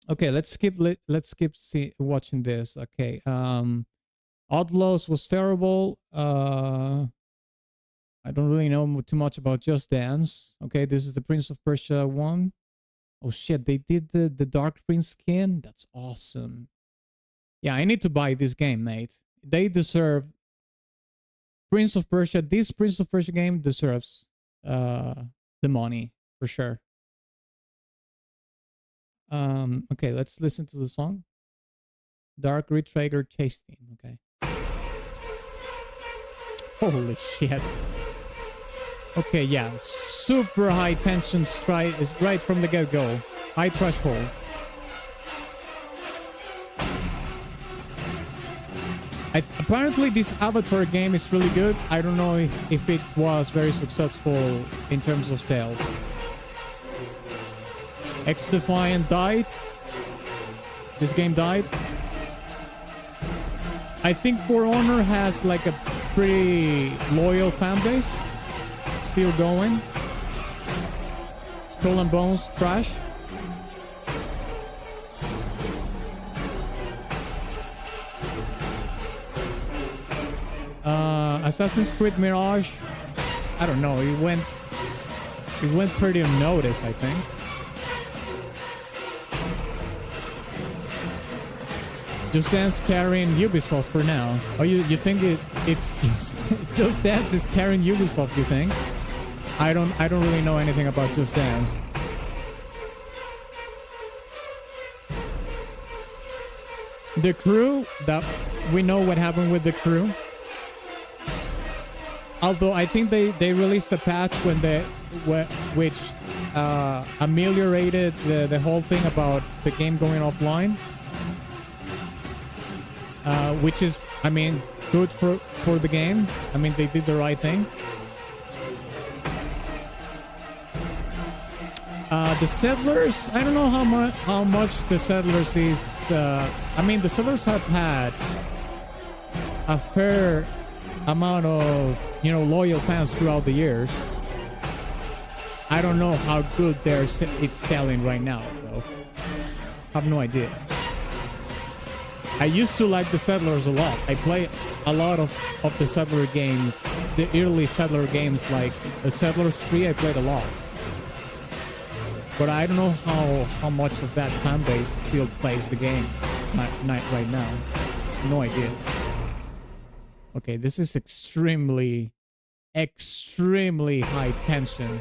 Okay, let's skip watching this. Okay. Outlaws was terrible. I don't really know too much about Just Dance. Okay, this is the Prince of Persia one. Oh shit, they did the Dark Prince skin. That's awesome. Yeah, I need to buy this game, mate. They deserve Prince of Persia. This Prince of Persia game deserves the money for sure. Okay, let's listen to the song. Dark Retrager Chase Theme. Okay. Holy shit. Okay, yeah. Super high tension strike is right from the get-go. High threshold. Apparently this Avatar game is really good. I don't know if it was very successful in terms of sales. X-Defiant died. This game died. I think For Honor has like a pretty loyal fan base. Still going. Skull and Bones, trash. Assassin's Creed Mirage. I don't know. It went pretty unnoticed, I think. Just Dance carrying Ubisoft for now. Oh, you think it's Just Dance is carrying Ubisoft? You think? I don't really know anything about Just Dance. The Crew, that we know what happened with The Crew. Although I think they released a patch which ameliorated the whole thing about the game going offline. Which is, I mean, good for the game. I mean, they did the right thing. The Settlers, I don't know how much the Settlers is. I mean, the Settlers have had a fair amount of, you know, loyal fans throughout the years. I don't know how good it's selling right now, though. I have no idea. I used to like the Settlers a lot. I play a lot of the Settler games, the early Settler games, like the Settlers 3. I played a lot. But I don't know how much of that fan base still plays the games right now. No idea. Okay, this is extremely high tension.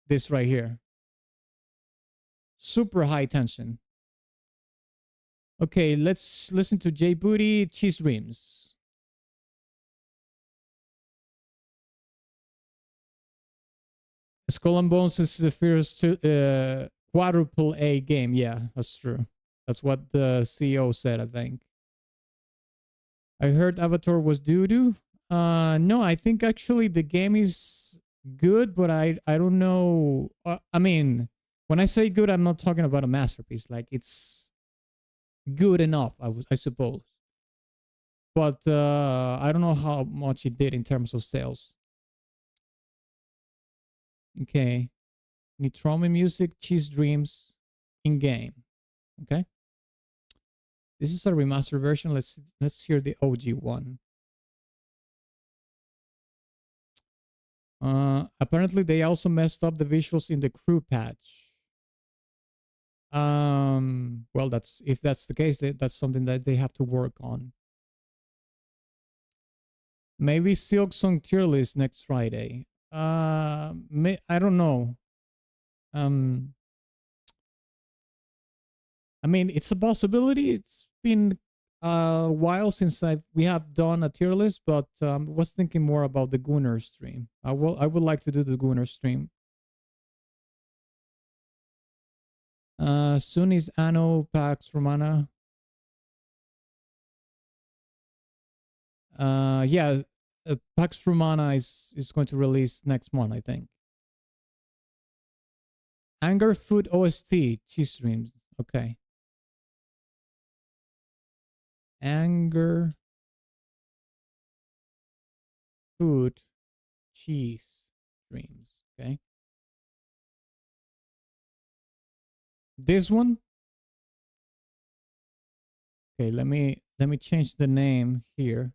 This right here. Super high tension. Okay, let's listen to J Booty, Cheese Dreams. Skull and Bones is the first quadruple A game. Yeah, that's true. That's what the CEO said, I think. I heard Avatar was doo-doo. No, I think actually the game is good, but I don't know. I mean, when I say good, I'm not talking about a masterpiece. Like, it's good enough, I suppose. But I don't know how much it did in terms of sales. Okay. Nitromi music, Cheese Dreams, in game. Okay. This is a remastered version. Let's hear the OG one. Apparently they also messed up the visuals in the crew patch. Well, if that's the case, that's something that they have to work on. Maybe Silk Song tier list next Friday. I don't know. I mean, it's a possibility. It's been a while since we have done a tier list, but was thinking more about the Gunnar stream. I would like to do the Gunnar stream. Soon is Anno Pax Romana. Yeah, Pax Romana is going to release next month, I think. Anger Food OST, Cheese Streams. Okay. Anger Food Cheese Streams. Okay. This one. Okay, let me change the name here.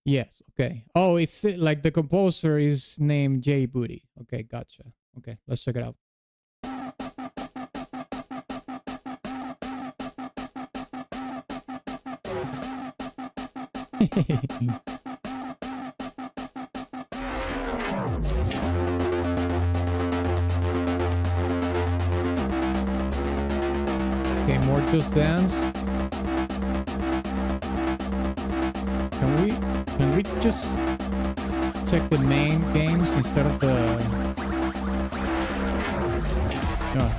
Yes, okay. Oh, it's like the composer is named J Booty. Okay, gotcha. Okay, let's check it out. Okay, more Just Dance. Can we just check the main games instead of the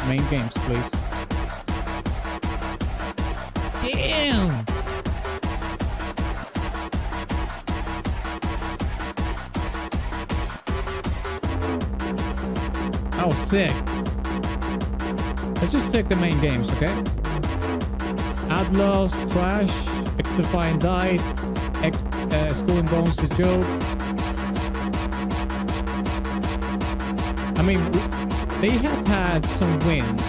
main games, please? Damn! That was sick. Let's just check the main games, okay? Outlaws, Trash, X-Define Died, Skull and Bones to Joke. I mean, they have had some wins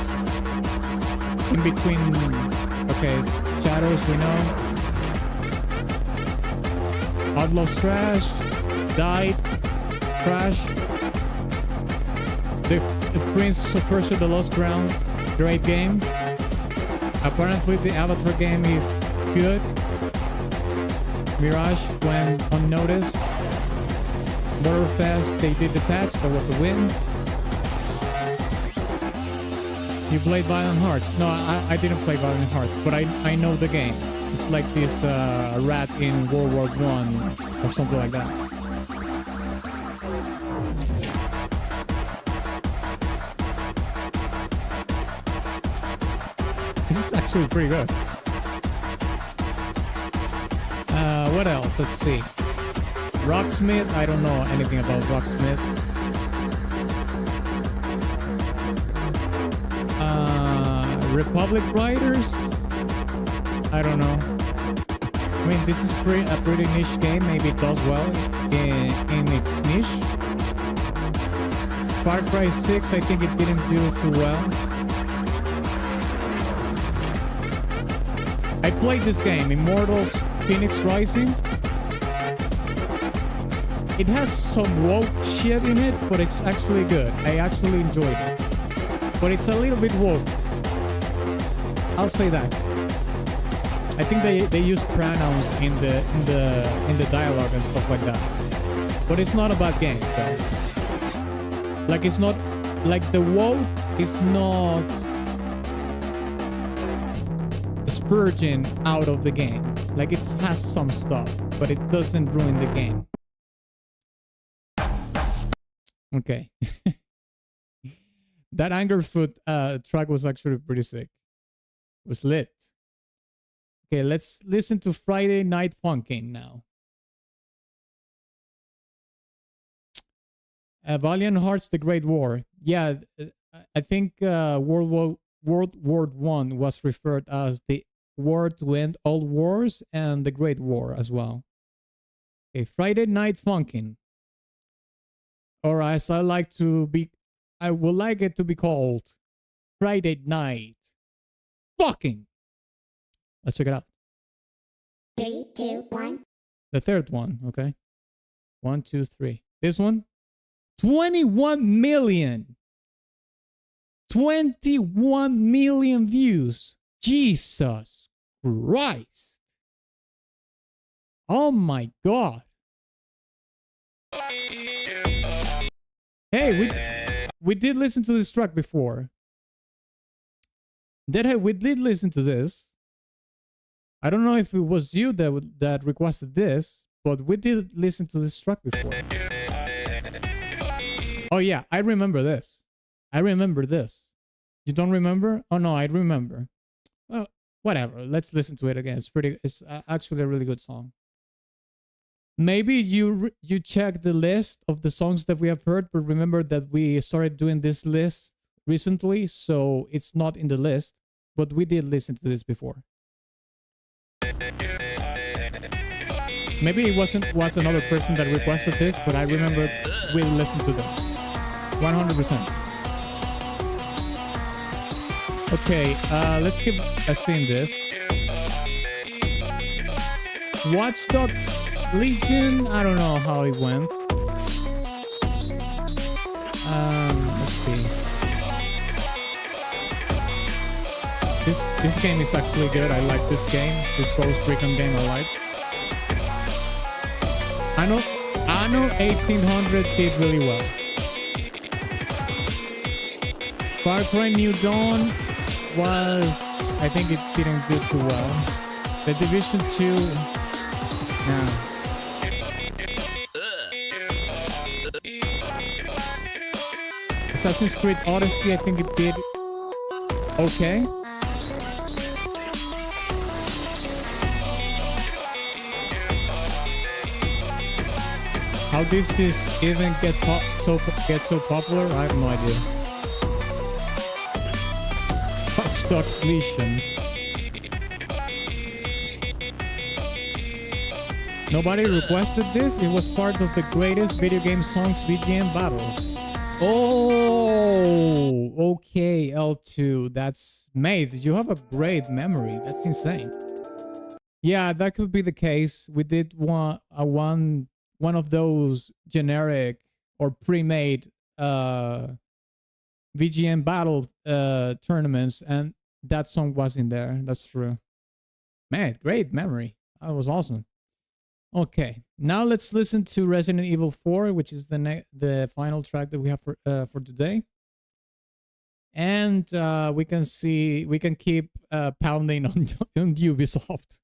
in between. Okay, Shadows, we know. Outlaws, Trash, Died, Crash. The Prince of Persia: The Lost Crown, great game. Apparently the Avatar game is good. Mirage went unnoticed. Motorfest, they did the patch, that was a win. You played Violent Hearts? No, I didn't play Violent Hearts, but I know the game. It's like this rat in World War I or something like that. This is actually pretty good. What else? Let's see. Rocksmith, I don't know anything about Rocksmith. Republic Riders, I don't know. I mean, this is a pretty niche game. Maybe it does well in its niche. Far Cry 6, I think it didn't do too well. I played this game, Immortals Phoenix Rising. It has some woke shit in it, but it's actually good. I actually enjoyed it. But it's a little bit woke. I'll say that. I think they use pronouns in the dialogue and stuff like that. But it's not a bad game though. Like it's not like the woke is not spurging out of the game. Like it has some stuff, but it doesn't ruin the game. Okay. That Angerfoot track was actually pretty sick. It was lit. Okay, let's listen to Friday Night Funkin' now. Valiant Hearts: The Great War. Yeah, I think World War I was referred as the war to end all wars and the Great War as well. Okay, Friday Night Funkin'. Or as I would like it to be called, Friday Night Fucking. Let's check it out. 3, 2, 1. The third one, okay. 1, 2, 3. This one, 21 million. 21 million views. Jesus Christ. Oh my God. Hey, we did listen to this track before. Deadhead, we did listen to this. I don't know if it was you that requested this, but we did listen to this track before. Oh yeah, I remember this. I remember this. You don't remember? Oh no, I remember. Well, whatever. Let's listen to it again. It's actually a really good song. Maybe you check the list of the songs that we have heard, but remember that we started doing this list recently, so it's not in the list, but we did listen to this before. Maybe it was another person that requested this, but I remember we listened to this 100%. Okay, let's give a scene this. Watch Dogs Legion, I don't know how it went. Let's see. This game is actually good. I like this game. This Ghost Recon game I like. Anno 1800 did really well. Far Cry New Dawn was, I think it didn't do too well. The Division 2, nah. Assassin's Creed Odyssey, I think it did okay. How did this even get so popular? I have no idea. Watch Dogs Legion. Nobody requested this. It was part of the greatest video game songs VGM battle. Oh, okay, L2. That's mate. You have a great memory. That's insane. Yeah, that could be the case. We did one of those generic or pre-made VGM battle tournaments, and that song was in there. That's true. Man, great memory. That was awesome. Okay, now let's listen to Resident Evil 4, which is the final track that we have for today. And we can keep pounding on Ubisoft.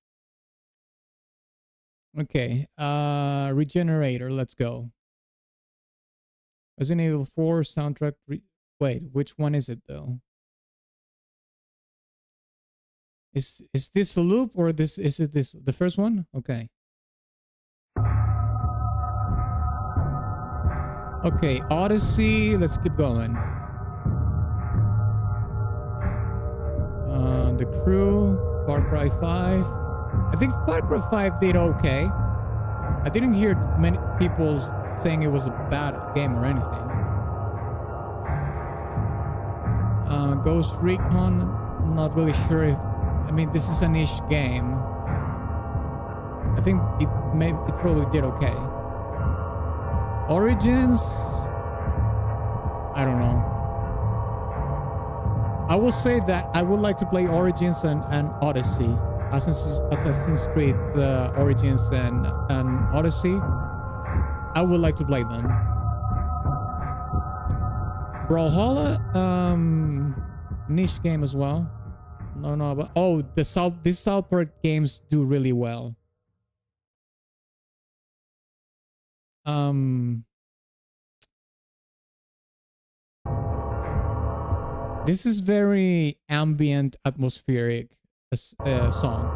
Okay, Regenerator, let's go. Resident Evil 4 soundtrack. Wait, which one is it though? Is this a loop or is it the first one? Okay. Okay, Odyssey. Let's keep going. The Crew, Far Cry 5. I think Far Cry 5 did okay. I didn't hear many people saying it was a bad game or anything. Ghost Recon, not really sure if... I mean, this is a niche game. I think it probably did okay. Origins, I don't know. I will say that I would like to play Origins and Odyssey. Assassin's Creed Origins and Odyssey. I would like to play them. Brawlhalla, niche game as well. No, but these South Park games do really well. This is very ambient, atmospheric song.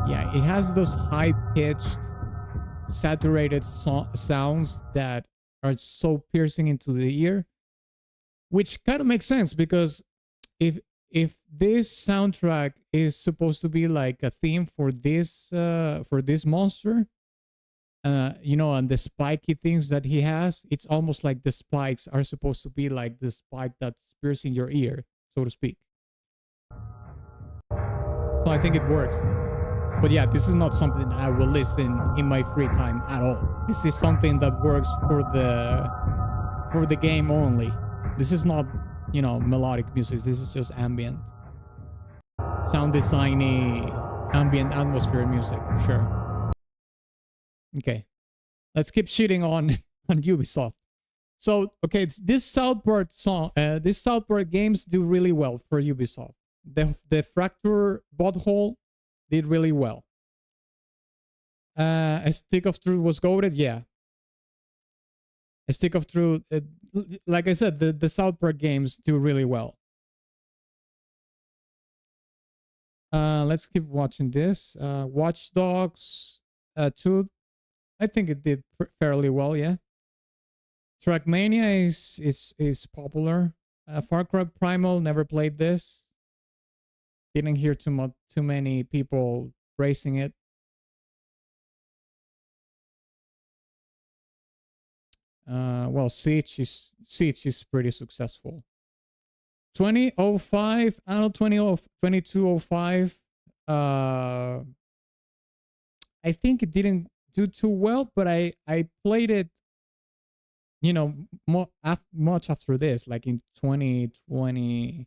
Yeah, it has those high-pitched, saturated sounds that are so piercing into the ear, which kind of makes sense because if this soundtrack is supposed to be like a theme for this monster, you know, and the spiky things that he has, it's almost like the spikes are supposed to be like the spike that's piercing your ear, so to speak. So I think it works. But yeah, this is not something that I will listen in my free time at all. This is something that works for the game only. This is not, you know, melodic music. This is just ambient, sound designy, ambient atmosphere music for sure. Okay, let's keep shitting on Ubisoft. So okay, this South Park games do really well for Ubisoft. The Fracture Butthole did really well. A Stick of Truth was goated, yeah. A Stick of Truth, like I said, the South Park games do really well. Let's keep watching this. Watch Dogs 2, I think it did fairly well, yeah. Trackmania is popular. Far Cry Primal, never played this. Didn't hear too many people praising it. Well, Siege is pretty successful. 2005, Anno 2205. I think it didn't do too well, but I played it, you know, much after this, like in 2022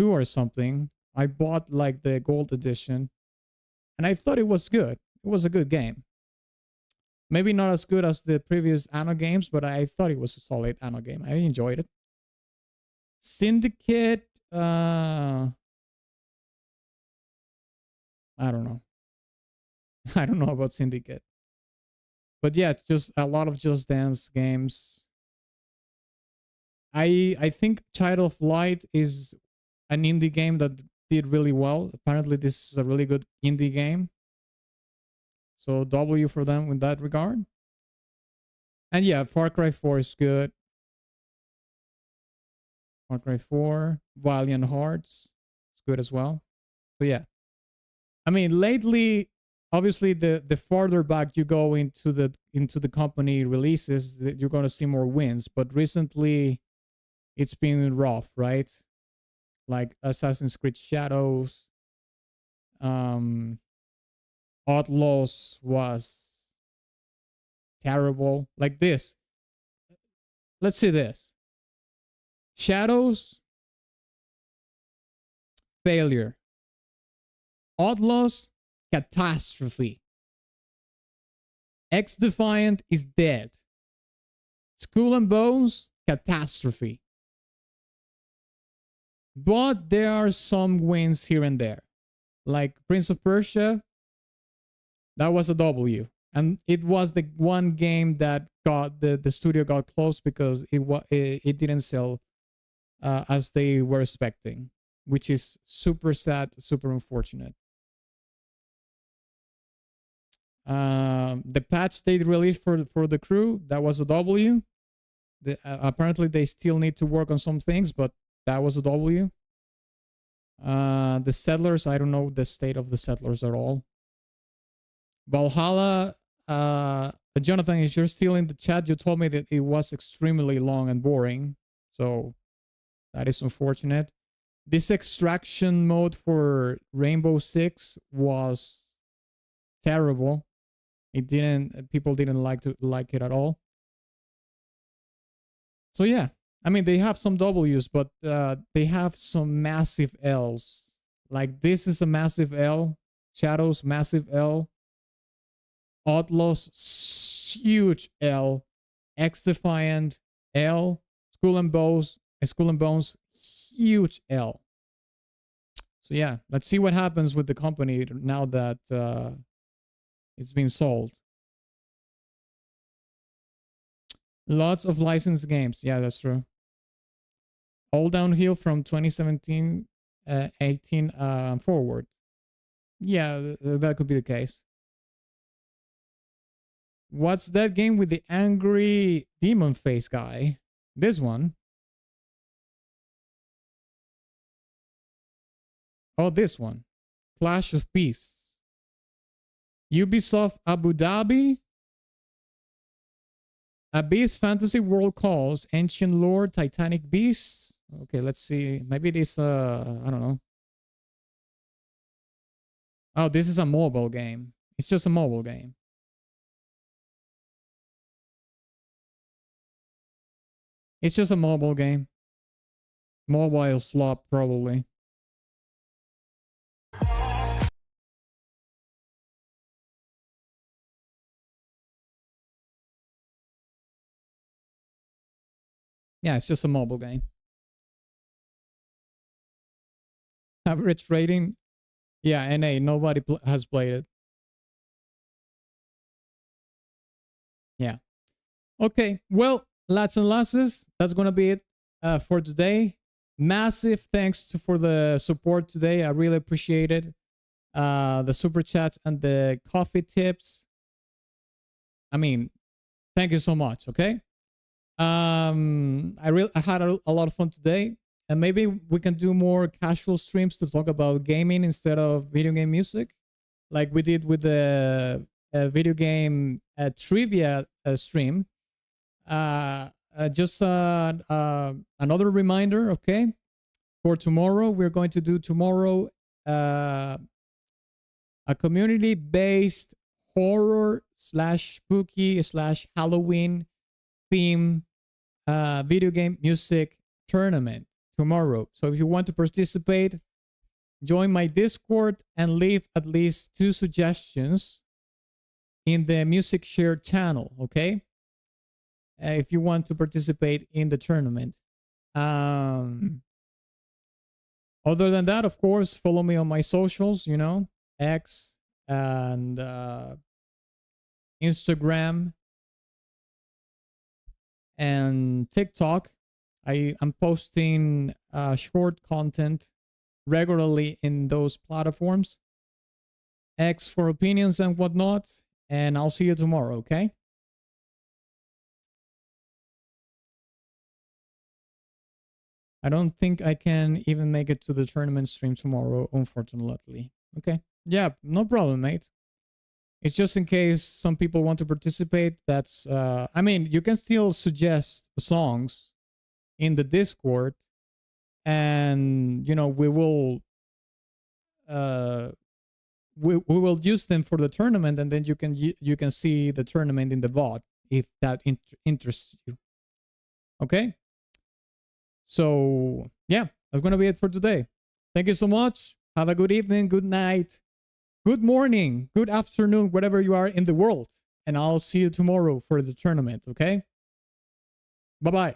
or something. I bought like the gold edition, and I thought it was good. It was a good game. Maybe not as good as the previous Anno games, but I thought it was a solid Anno game. I enjoyed it. Syndicate, I don't know. I don't know about Syndicate. But yeah, just a lot of Just Dance games. I think Child of Light is an indie game that did really well. Apparently this is a really good indie game. So W for them in that regard. And yeah, Far Cry 4 is good. Far Cry 4, Valiant Hearts, it's good as well. So yeah. I mean, lately, obviously the farther back you go into the company releases, you're gonna see more wins. But recently it's been rough, right? Like Assassin's Creed Shadows, Outlaws was terrible. Like this. Let's see this. Shadows, failure. Outlaws, catastrophe. X-Defiant is dead. Skull and Bones, catastrophe. But there are some wins here and there. Like Prince of Persia, that was a W. And it was the one game that got the studio got closed because it didn't sell as they were expecting. which is super sad, super unfortunate. The patch they released for the crew, that was a W. Apparently they still need to work on some things, but that was a W. The settlers, I don't know the state of the settlers at all. Valhalla, Jonathan, if you're still in the chat, you told me that it was extremely long and boring. So that is unfortunate. This extraction mode for Rainbow Six was terrible. People didn't like it at all. So yeah, I mean, they have some W's, but they have some massive L's. Like this is a massive L. Shadows, massive L. Outlaws, huge L. X-Defiant, L. Skull and Bones, huge L. So yeah, let's see what happens with the company now that it's been sold. Lots of licensed games. Yeah, that's true. All downhill from 2017, 18 forward. Yeah, that could be the case. What's that game with the angry demon face guy? This one. Oh, this one. Clash of Beasts. Ubisoft Abu Dhabi. Abyss Fantasy World Calls, Ancient Lore, Titanic Beasts. Okay, let's see. Maybe it is, I don't know. Oh, this is a mobile game. It's just a mobile game. It's just a mobile game. Mobile slot, probably. Yeah, it's just a mobile game. Average rating. Yeah, NA. Nobody has played it. Yeah. Okay. Well, lads and lasses, that's going to be it for today. Massive thanks for the support today. I really appreciate it. The super chats and the coffee tips. I mean, thank you so much. Okay. I had a lot of fun today, and maybe we can do more casual streams to talk about gaming instead of video game music, like we did with the video game trivia stream. Just another reminder, okay? For tomorrow, we're going to do tomorrow a community-based horror / spooky / Halloween theme video game music tournament tomorrow. So if you want to participate, join my Discord and leave at least 2 suggestions in the music share channel, okay? If you want to participate in the tournament. Other than that, of course, follow me on my socials, you know, X and Instagram and TikTok. I'm posting short content regularly in those platforms. X for opinions and whatnot. And I'll see you tomorrow, okay? I don't think I can even make it to the tournament stream tomorrow, unfortunately. Okay. Yeah, no problem, mate. It's just in case some people want to participate. That's, I mean, you can still suggest songs in the Discord, and, you know, we will use them for the tournament, and then you can see the tournament in the VOD if that interests you. Okay? So, yeah, that's going to be it for today. Thank you so much. Have a good evening, good night, good morning, good afternoon, wherever you are in the world. And I'll see you tomorrow for the tournament, okay? Bye-bye.